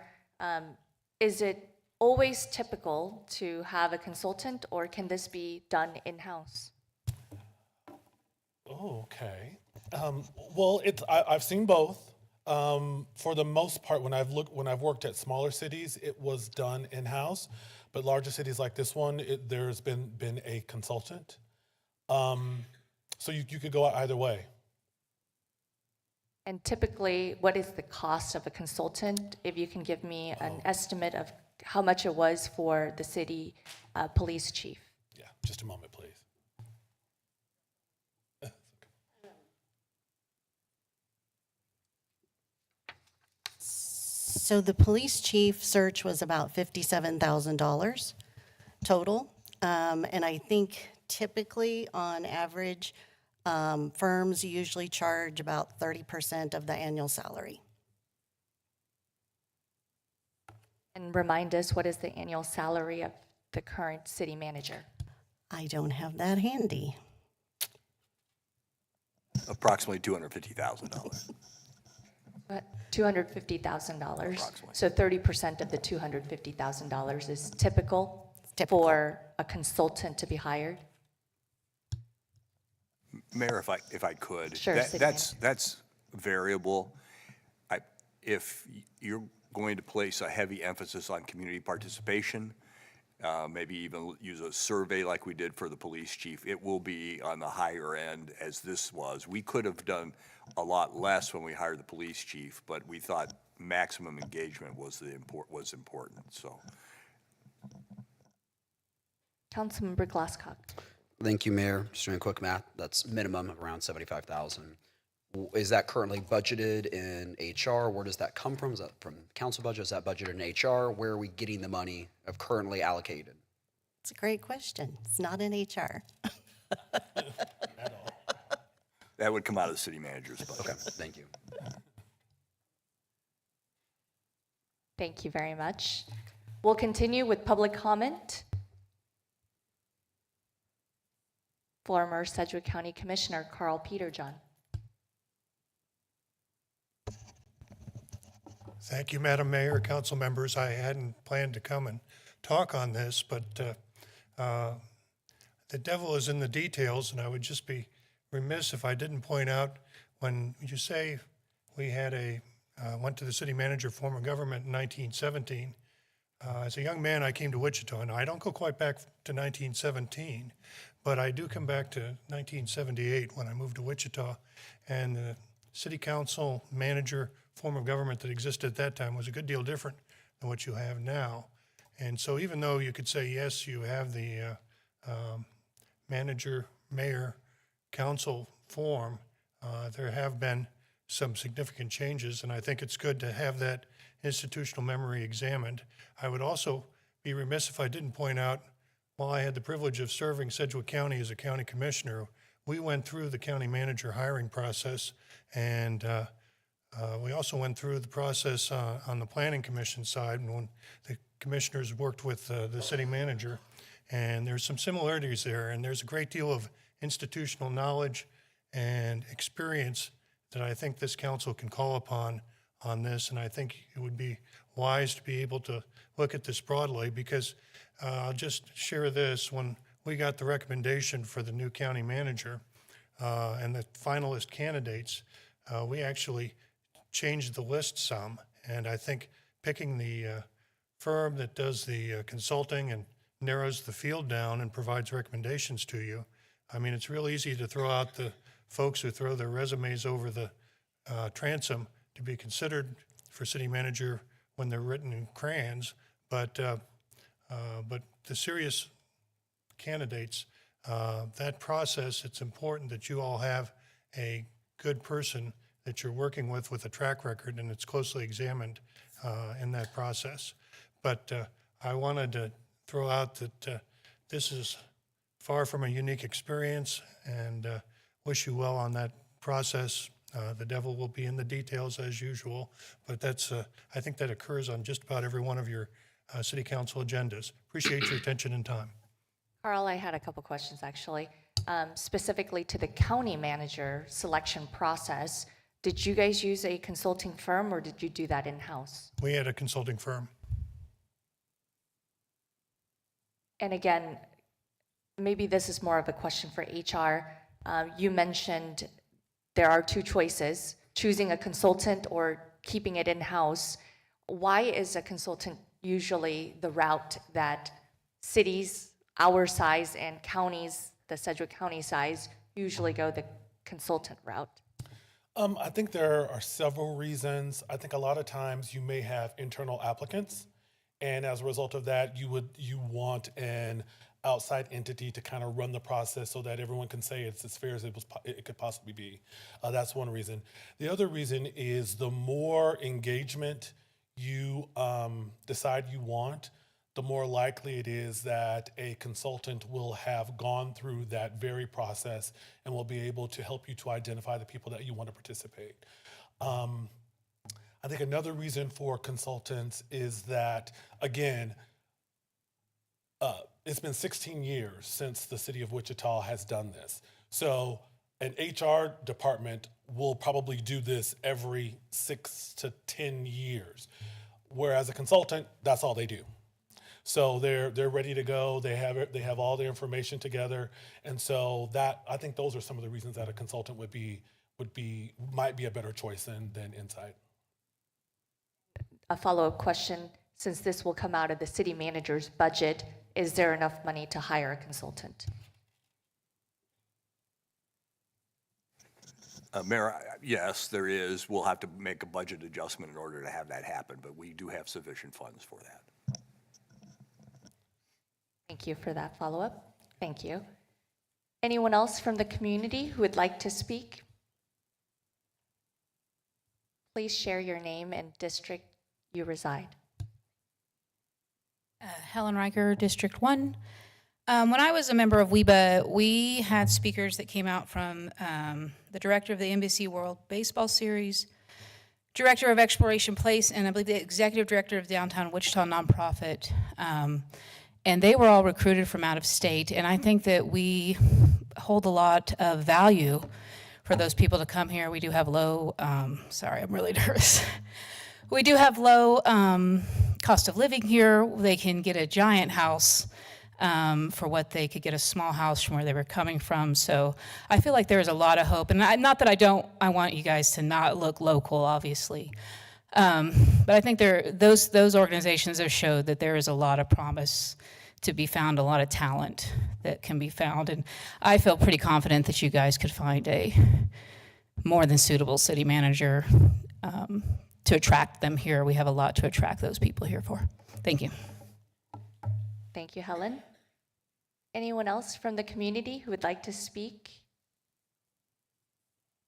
is it always typical to have a consultant, or can this be done in-house? Oh, okay. Well, I've seen both. For the most part, when I've worked at smaller cities, it was done in-house. But larger cities like this one, there's been a consultant. So you could go either way. And typically, what is the cost of a consultant? If you can give me an estimate of how much it was for the city police chief. Yeah, just a moment, please. So the police chief search was about $57,000 total. And I think typically, on average, firms usually charge about 30% of the annual salary. And remind us, what is the annual salary of the current city manager? I don't have that handy. Approximately $250,000. What? $250,000. So 30% of the $250,000 is typical for a consultant to be hired? Mayor, if I could. Sure, That's variable. If you're going to place a heavy emphasis on community participation, maybe even use a survey like we did for the police chief, it will be on the higher end as this was. We could have done a lot less when we hired the police chief, but we thought maximum engagement was important. So, Councilmember Glasscock. Thank you, Mayor. Just doing quick math, that's minimum of around 75,000. Is that currently budgeted in HR? Where does that come from? Is that from council budget? Is that budgeted in HR? Where are we getting the money of currently allocated? It's a great question. It's not in HR. That would come out of the city manager's budget. Okay, thank you. Thank you very much. We'll continue with public comment. Former Sedgwick County Commissioner Carl Peterjohn. Thank you, Madam Mayor, council members. I hadn't planned to come and talk on this, but the devil is in the details, and I would just be remiss if I didn't point out when you say we had went to the city manager form of government in 1917. As a young man, I came to Wichita, and I don't go quite back to 1917, but I do come back to 1978 when I moved to Wichita, and the city council manager form of government that existed at that time was a good deal different than what you have now. And so even though you could say, yes, you have the manager, mayor, council form, there have been some significant changes, and I think it's good to have that institutional memory examined. I would also be remiss if I didn't point out, while I had the privilege of serving Sedgwick County as a county commissioner, we went through the county manager hiring process, and we also went through the process on the planning commission side when the commissioners worked with the city manager, and there's some similarities there, and there's a great deal of institutional knowledge and experience that I think this council can call upon on this, and I think it would be wise to be able to look at this broadly, because I'll just share this. When we got the recommendation for the new county manager and the finalist candidates, we actually changed the list some, and I think picking the firm that does the consulting and narrows the field down and provides recommendations to you. I mean, it's real easy to throw out the folks who throw their resumes over the transom to be considered for city manager when they're written in crayons, but the serious candidates, that process, it's important that you all have a good person that you're working with a track record, and it's closely examined in that process. But I wanted to throw out that this is far from a unique experience, and wish you well on that process. The devil will be in the details as usual, but that's I think that occurs on just about every one of your city council agendas. Appreciate your attention and time. Carl, I had a couple questions actually. Specifically to the county manager selection process, did you guys use a consulting firm or did you do that in-house? We had a consulting firm. And again, maybe this is more of a question for HR. You mentioned there are two choices, choosing a consultant or keeping it in-house. Why is a consultant usually the route that cities, our size, and counties, the Sedgwick County size, usually go the consultant route? I think there are several reasons. I think a lot of times you may have internal applicants, and as a result of that, you want an outside entity to kind of run the process so that everyone can say it's as fair as it could possibly be. That's one reason. The other reason is the more engagement you decide you want, the more likely it is that a consultant will have gone through that very process and will be able to help you to identify the people that you want to participate. I think another reason for consultants is that, again, it's been 16 years since the city of Wichita has done this. So an HR department will probably do this every 6 to 10 years, whereas a consultant, that's all they do. So they're ready to go. They have all their information together, and so that, I think those are some of the reasons that a consultant might be a better choice than inside. A follow-up question, since this will come out of the city manager's budget, is there enough money to hire a consultant? Mayor, yes, there is. We'll have to make a budget adjustment in order to have that happen, but we do have sufficient funds for that. Thank you for that follow-up. Thank you. Anyone else from the community who would like to speak? Please share your name and district you reside. Helen Riker, District 1. When I was a member of WEBA, we had speakers that came out from the director of the NBC World Baseball Series, director of Exploration Place, and I believe the executive director of Downtown Wichita Nonprofit. And they were all recruited from out of state. And I think that we hold a lot of value for those people to come here. We do have low, sorry, I'm really nervous. We do have low cost of living here. They can get a giant house for what they could get a small house from where they were coming from. So I feel like there is a lot of hope. And not that I want you guys to not look local, obviously. But I think those organizations have showed that there is a lot of promise to be found, a lot of talent that can be found. And I feel pretty confident that you guys could find a more than suitable city manager to attract them here. We have a lot to attract those people here for. Thank you. Thank you, Helen. Anyone else from the community who would like to speak?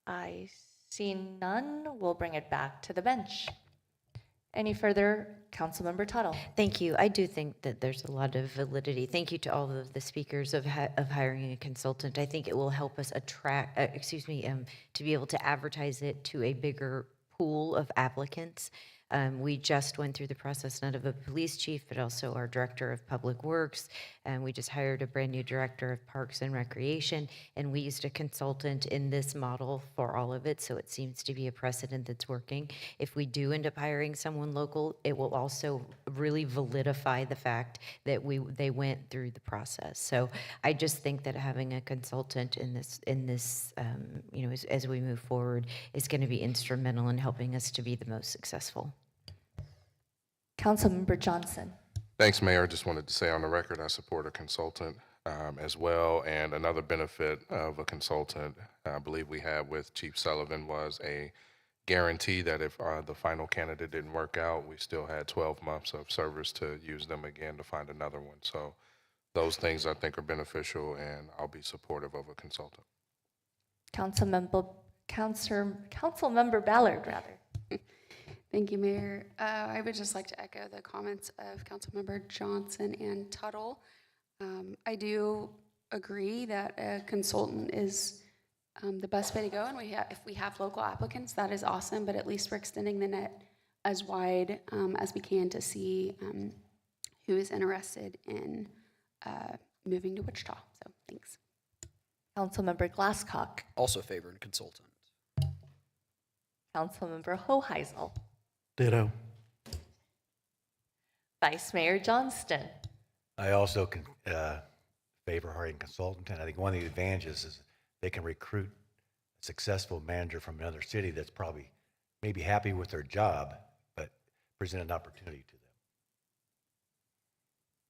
I see none. We'll bring it back to the bench. Any further? Councilmember Tuttle. Thank you. I do think that there's a lot of validity. Thank you to all of the speakers of hiring a consultant. I think it will help us attract, to be able to advertise it to a bigger pool of applicants. We just went through the process, not of a police chief, but also our director of public works. And we just hired a brand new director of parks and recreation. And we used a consultant in this model for all of it. So it seems to be a precedent that's working. If we do end up hiring someone local, it will also really validify the fact that they went through the process. So I just think that having a consultant in this as we move forward is going to be instrumental in helping us to be the most successful. Councilmember Johnson. Thanks, Mayor. I just wanted to say on the record, I support a consultant as well. And another benefit of a consultant, I believe we had with Chief Sullivan, was a guarantee that if the final candidate didn't work out, we still had 12 months of service to use them again to find another one. So those things I think are beneficial, and I'll be supportive of a consultant. Councilmember Ballard, rather. Thank you, Mayor. I would just like to echo the comments of Councilmember Johnson and Tuttle. I do agree that a consultant is the best way to go, and if we have local applicants, that is awesome, but at least we're extending the net as wide as we can to see who is interested in moving to Wichita. So thanks. Councilmember Glasscock. Also favoring consultant. Councilmember Hoheisel. Ditto. Vice Mayor Johnston. I also can favor hiring a consultant, and I think one of the advantages is they can recruit a successful manager from another city that's probably maybe happy with their job, but present an opportunity to them.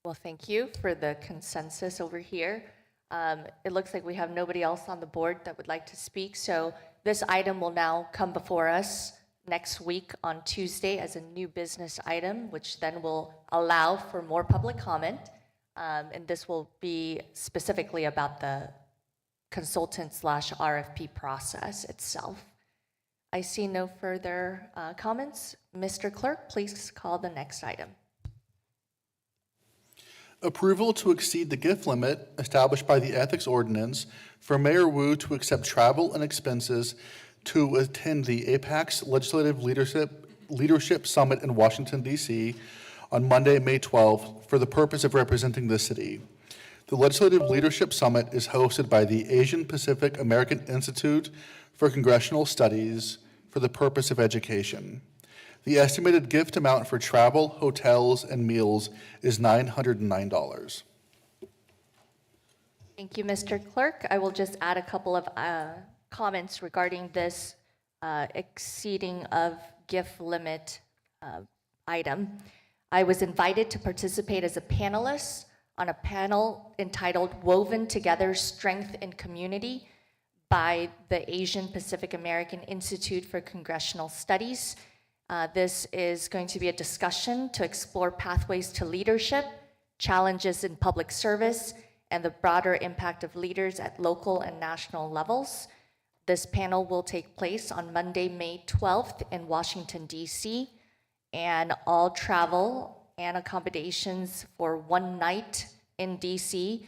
Well, thank you for the consensus over here. It looks like we have nobody else on the board that would like to speak, so this item will now come before us next week on Tuesday as a new business item, which then will allow for more public comment. And this will be specifically about the consultant/RFP process itself. I see no further comments. Mr. Clerk, please call the next item. Approval to exceed the gift limit established by the Ethics Ordinance for Mayor Wu to accept travel and expenses to attend the APAC's Legislative Leadership Summit in Washington, D.C. on Monday, May 12th, for the purpose of representing the city. The Legislative Leadership Summit is hosted by the Asian Pacific American Institute for Congressional Studies for the purpose of education. The estimated gift amount for travel, hotels, and meals is $909. Thank you, Mr. Clerk. I will just add a couple of comments regarding this exceeding of gift limit item. I was invited to participate as a panelist on a panel entitled Woven Together Strength in Community by the Asian Pacific American Institute for Congressional Studies. This is going to be a discussion to explore pathways to leadership, challenges in public service, and the broader impact of leaders at local and national levels. This panel will take place on Monday, May 12th in Washington, D.C., and all travel and accommodations for one night in D.C.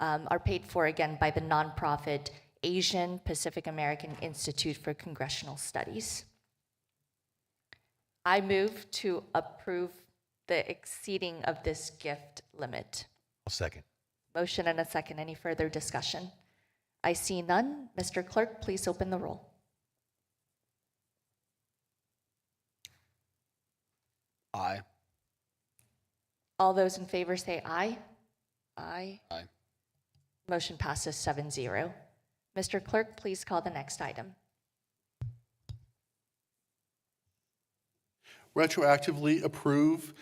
Are paid for again by the nonprofit Asian Pacific American Institute for Congressional Studies. I move to approve the exceeding of this gift limit. I'll second. Motion and a second. Any further discussion? I see none. Mr. Clerk, please open the roll. Aye. All those in favor say aye. Aye. Aye. Motion passes 7-0. Mr. Clerk, please call the next item. Retroactively approve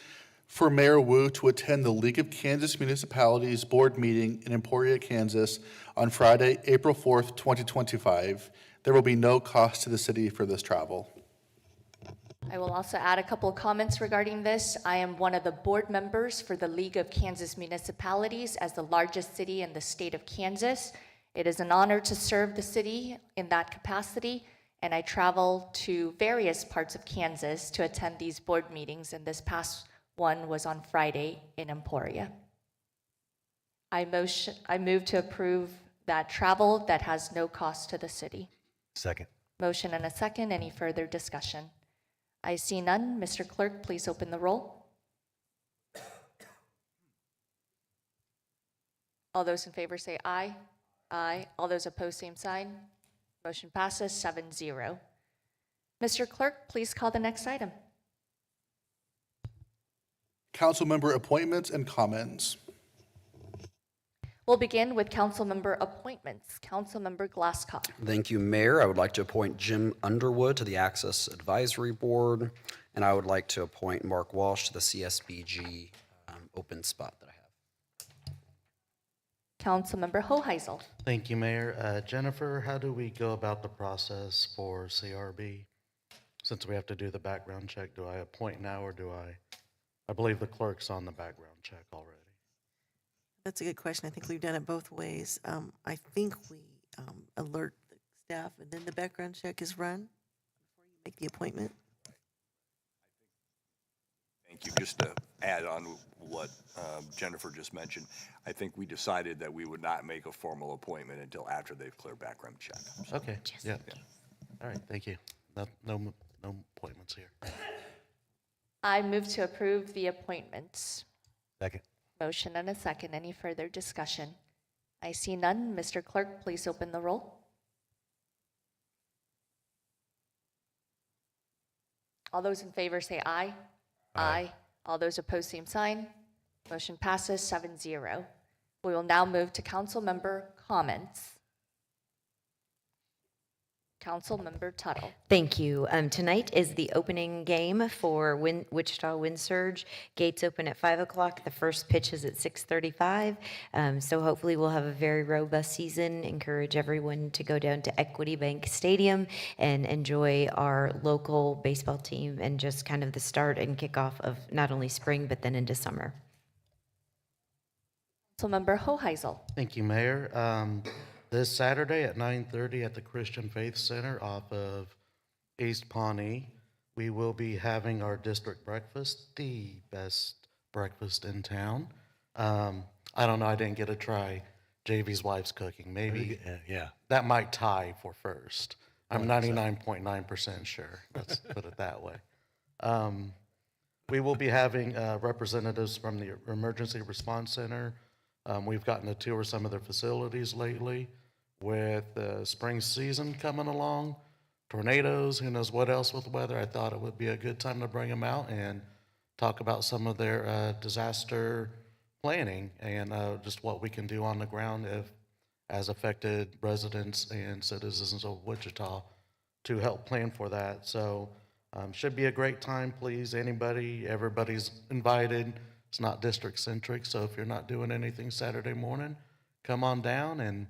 for Mayor Wu to attend the League of Kansas Municipalities Board meeting in Emporia, Kansas on Friday, April 4th, 2025. There will be no cost to the city for this travel. I will also add a couple of comments regarding this. I am one of the board members for the League of Kansas Municipalities as the largest city in the state of Kansas. It is an honor to serve the city in that capacity, and I travel to various parts of Kansas to attend these board meetings, and this past one was on Friday in Emporia. I move to approve that travel that has no cost to the city. Second. Motion and a second. Any further discussion? I see none. Mr. Clerk, please open the roll. All those in favor say aye. Aye. All those opposed, same sign. Motion passes 7-0. Mr. Clerk, please call the next item. Council member appointments and comments. We'll begin with council member appointments. Councilmember Glasscock. Thank you, Mayor. I would like to appoint Jim Underwood to the Access Advisory Board, and I would like to appoint Mark Walsh to the CSBG open spot that I have. Councilmember Hoheisel. Thank you, Mayor. Jennifer, how do we go about the process for CRB? Since we have to do the background check, do I appoint now or do I believe the clerk's on the background check already. That's a good question. I think we've done it both ways. I think we alert the staff and then the background check is run before you make the appointment. Thank you. Just to add on what Jennifer just mentioned, I think we decided that we would not make a formal appointment until after they've cleared background check. So, Okay, yeah. All right, thank you. No appointments here. I move to approve the appointments. Second. Motion and a second. Any further discussion? I see none. Mr. Clerk, please open the roll. All those in favor say aye. Aye. All those opposed, same sign. Motion passes 7-0. We will now move to council member comments. Councilmember Tuttle. Thank you. Tonight is the opening game for Wichita Wind Surge. Gates open at 5 o'clock. The first pitch is at 6:35. So hopefully we'll have a very robust season. Encourage everyone to go down to Equity Bank Stadium and enjoy our local baseball team and just kind of the start and kickoff of not only spring, but then into summer. Councilmember Hoheisel. Thank you, Mayor. This Saturday at 9:30 at the Christian Faith Center off of East Pawnee, we will be having our district breakfast, the best breakfast in town. I don't know, I didn't get to try JV's wife's cooking. Maybe Yeah. that might tie for first. I'm 99.9% sure. Let's put it that way. We will be having representatives from the Emergency Response Center. We've gotten to tour some of their facilities lately. With the spring season coming along, tornadoes, who knows what else with the weather, I thought it would be a good time to bring them out and talk about some of their disaster planning and just what we can do on the ground as affected residents and citizens of Wichita to help plan for that. So should be a great time, please. Everybody's invited. It's not district centric, so if you're not doing anything Saturday morning, come on down and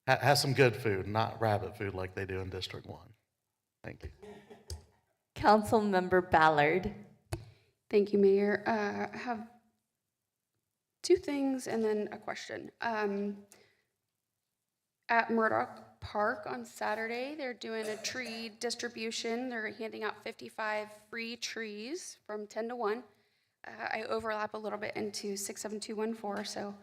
have some good food, not rabbit food like they do in District 1. Thank you. Councilmember Ballard. Thank you, Mayor. I have Two things and then a question. At Murdoch Park on Saturday, they're doing a tree distribution. They're handing out 55 free trees from 10 to 1. I overlap a little bit into 67214, so I'm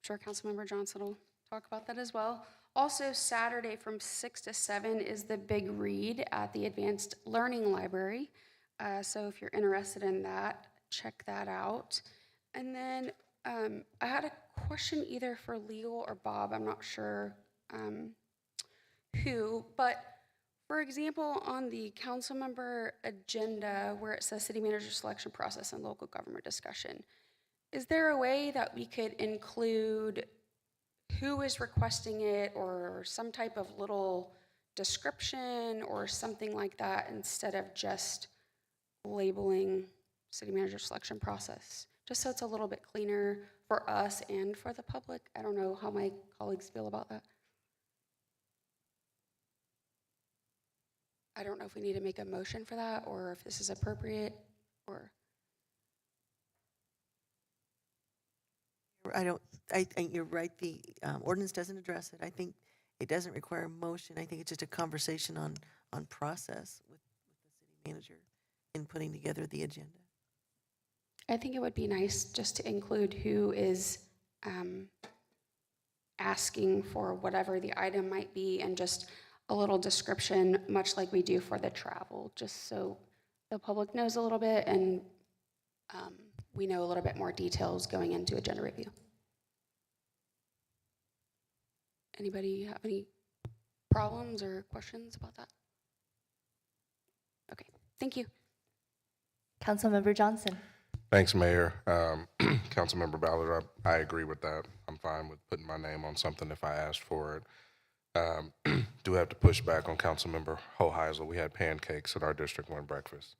sure Councilmember Johnson will talk about that as well. Also, Saturday from 6 to 7 is the big read at the Advanced Learning Library. So if you're interested in that, check that out. And then I had a question either for legal or Bob, I'm not sure who, but for example, on the council member agenda where it says city manager selection process and local government discussion, is there a way that we could include who is requesting it or some type of little description or something like that instead of just labeling city manager selection process? Just so it's a little bit cleaner for us and for the public. I don't know how my colleagues feel about that. I don't know if we need to make a motion for that or if this is appropriate or. I think you're right, the ordinance doesn't address it. I think it doesn't require a motion. I think it's just a conversation on process with the city manager in putting together the agenda. I think it would be nice just to include who is asking for whatever the item might be and just a little description, much like we do for the travel, just so the public knows a little bit and we know a little bit more details going into agenda review. Anybody have any problems or questions about that? Okay, thank you. Councilmember Johnson. Thanks, Mayor. Councilmember Ballard, I agree with that. I'm fine with putting my name on something if I asked for it. Do have to push back on Councilmember Hoheisel. We had pancakes at our District 1 breakfast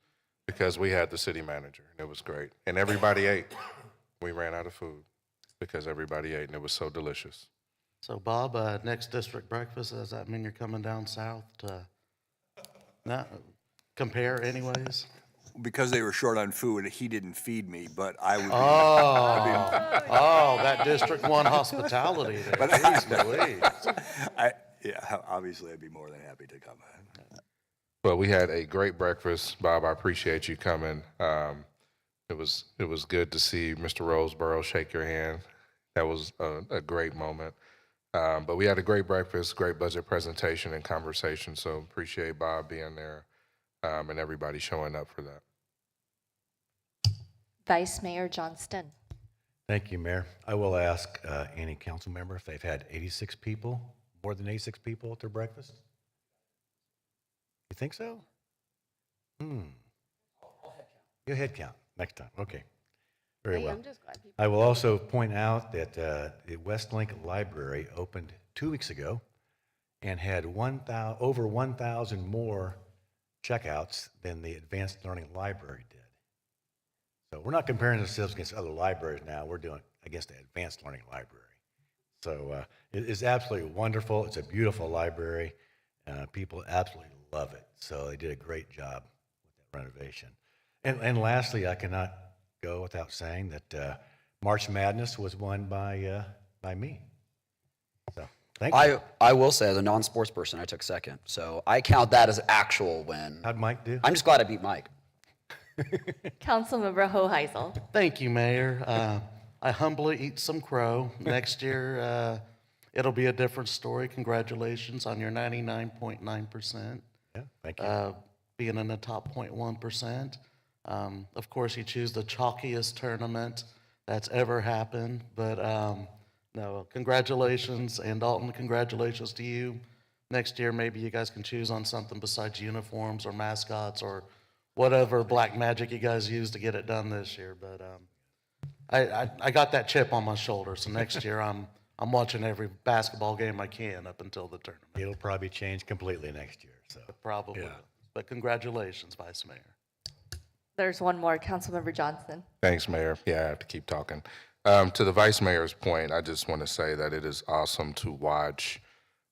because we had the city manager, and it was great. And everybody ate. We ran out of food because everybody ate, and it was so delicious. So Bob, next district breakfast, does that mean you're coming down south to not compare anyways? Because they were short on food, he didn't feed me, but I would be. Oh, that District 1 hospitality there. But Jeez Louise. Obviously, I'd be more than happy to come. Well, we had a great breakfast. Bob, I appreciate you coming. It was good to see Mr. Roseborough shake your hand. That was a great moment. But we had a great breakfast, great budget presentation and conversation, so appreciate Bob being there and everybody showing up for that. Vice Mayor Johnston. Thank you, Mayor. I will ask any council member if they've had 86 people, more than 86 people at their breakfast. You think so? Your head count next time. Okay. Very well. I'm just glad people. I will also point out that the Westlink Library opened 2 weeks ago and had over 1,000 more checkouts than the Advanced Learning Library did. So we're not comparing ourselves against other libraries now. We're doing against the Advanced Learning Library. So it is absolutely wonderful. It's a beautiful library. People absolutely love it. So they did a great job with that renovation. And lastly, I cannot go without saying that March Madness was won by me. So thank you. I will say, as a non-sports person, I took second. So I count that as an actual win. How'd Mike do? I'm just glad I beat Mike. Councilmember Hoheisel. Thank you, Mayor. I humbly eat some crow. Next year, it'll be a different story. Congratulations on your 99.9%. Yeah, thank you. Being in the top 0.1%. Of course, you choose the chalkiest tournament that's ever happened. But no, congratulations. And Dalton, congratulations to you. Next year, maybe you guys can choose on something besides uniforms or mascots or whatever black magic you guys use to get it done this year. But I got that chip on my shoulder, so next year I'm watching every basketball game I can up until the tournament. It'll probably change completely next year. So Probably. Yeah. But congratulations, Vice Mayor. There's one more, Councilmember Johnson. Thanks, Mayor. Yeah, I have to keep talking. To the Vice Mayor's point, I just want to say that it is awesome to watch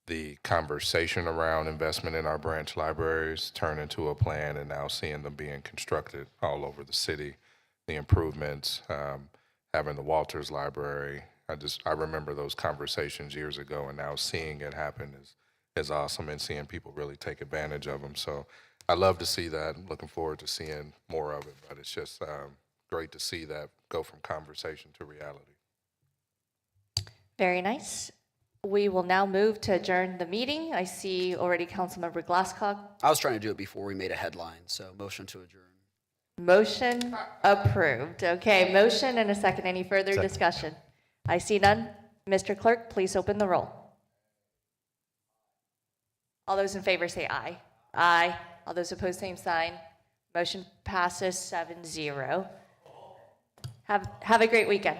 the conversation around investment in our branch libraries turn into a plan and now seeing them being constructed all over the city, the improvements, having the Walters Library. I remember those conversations years ago, and now seeing it happen is awesome, and seeing people really take advantage of them. So I love to see that. I'm looking forward to seeing more of it, but it's just great to see that go from conversation to reality. Very nice. We will now move to adjourn the meeting. I see already Councilmember Glasscock. I was trying to do it before we made a headline, so motion to adjourn. Motion approved. Okay, motion and a second. Any further discussion? I see none. Mr. Clerk, please open the roll. All those in favor say aye. Aye. All those opposed, same sign. Motion passes 7-0. Have a great weekend.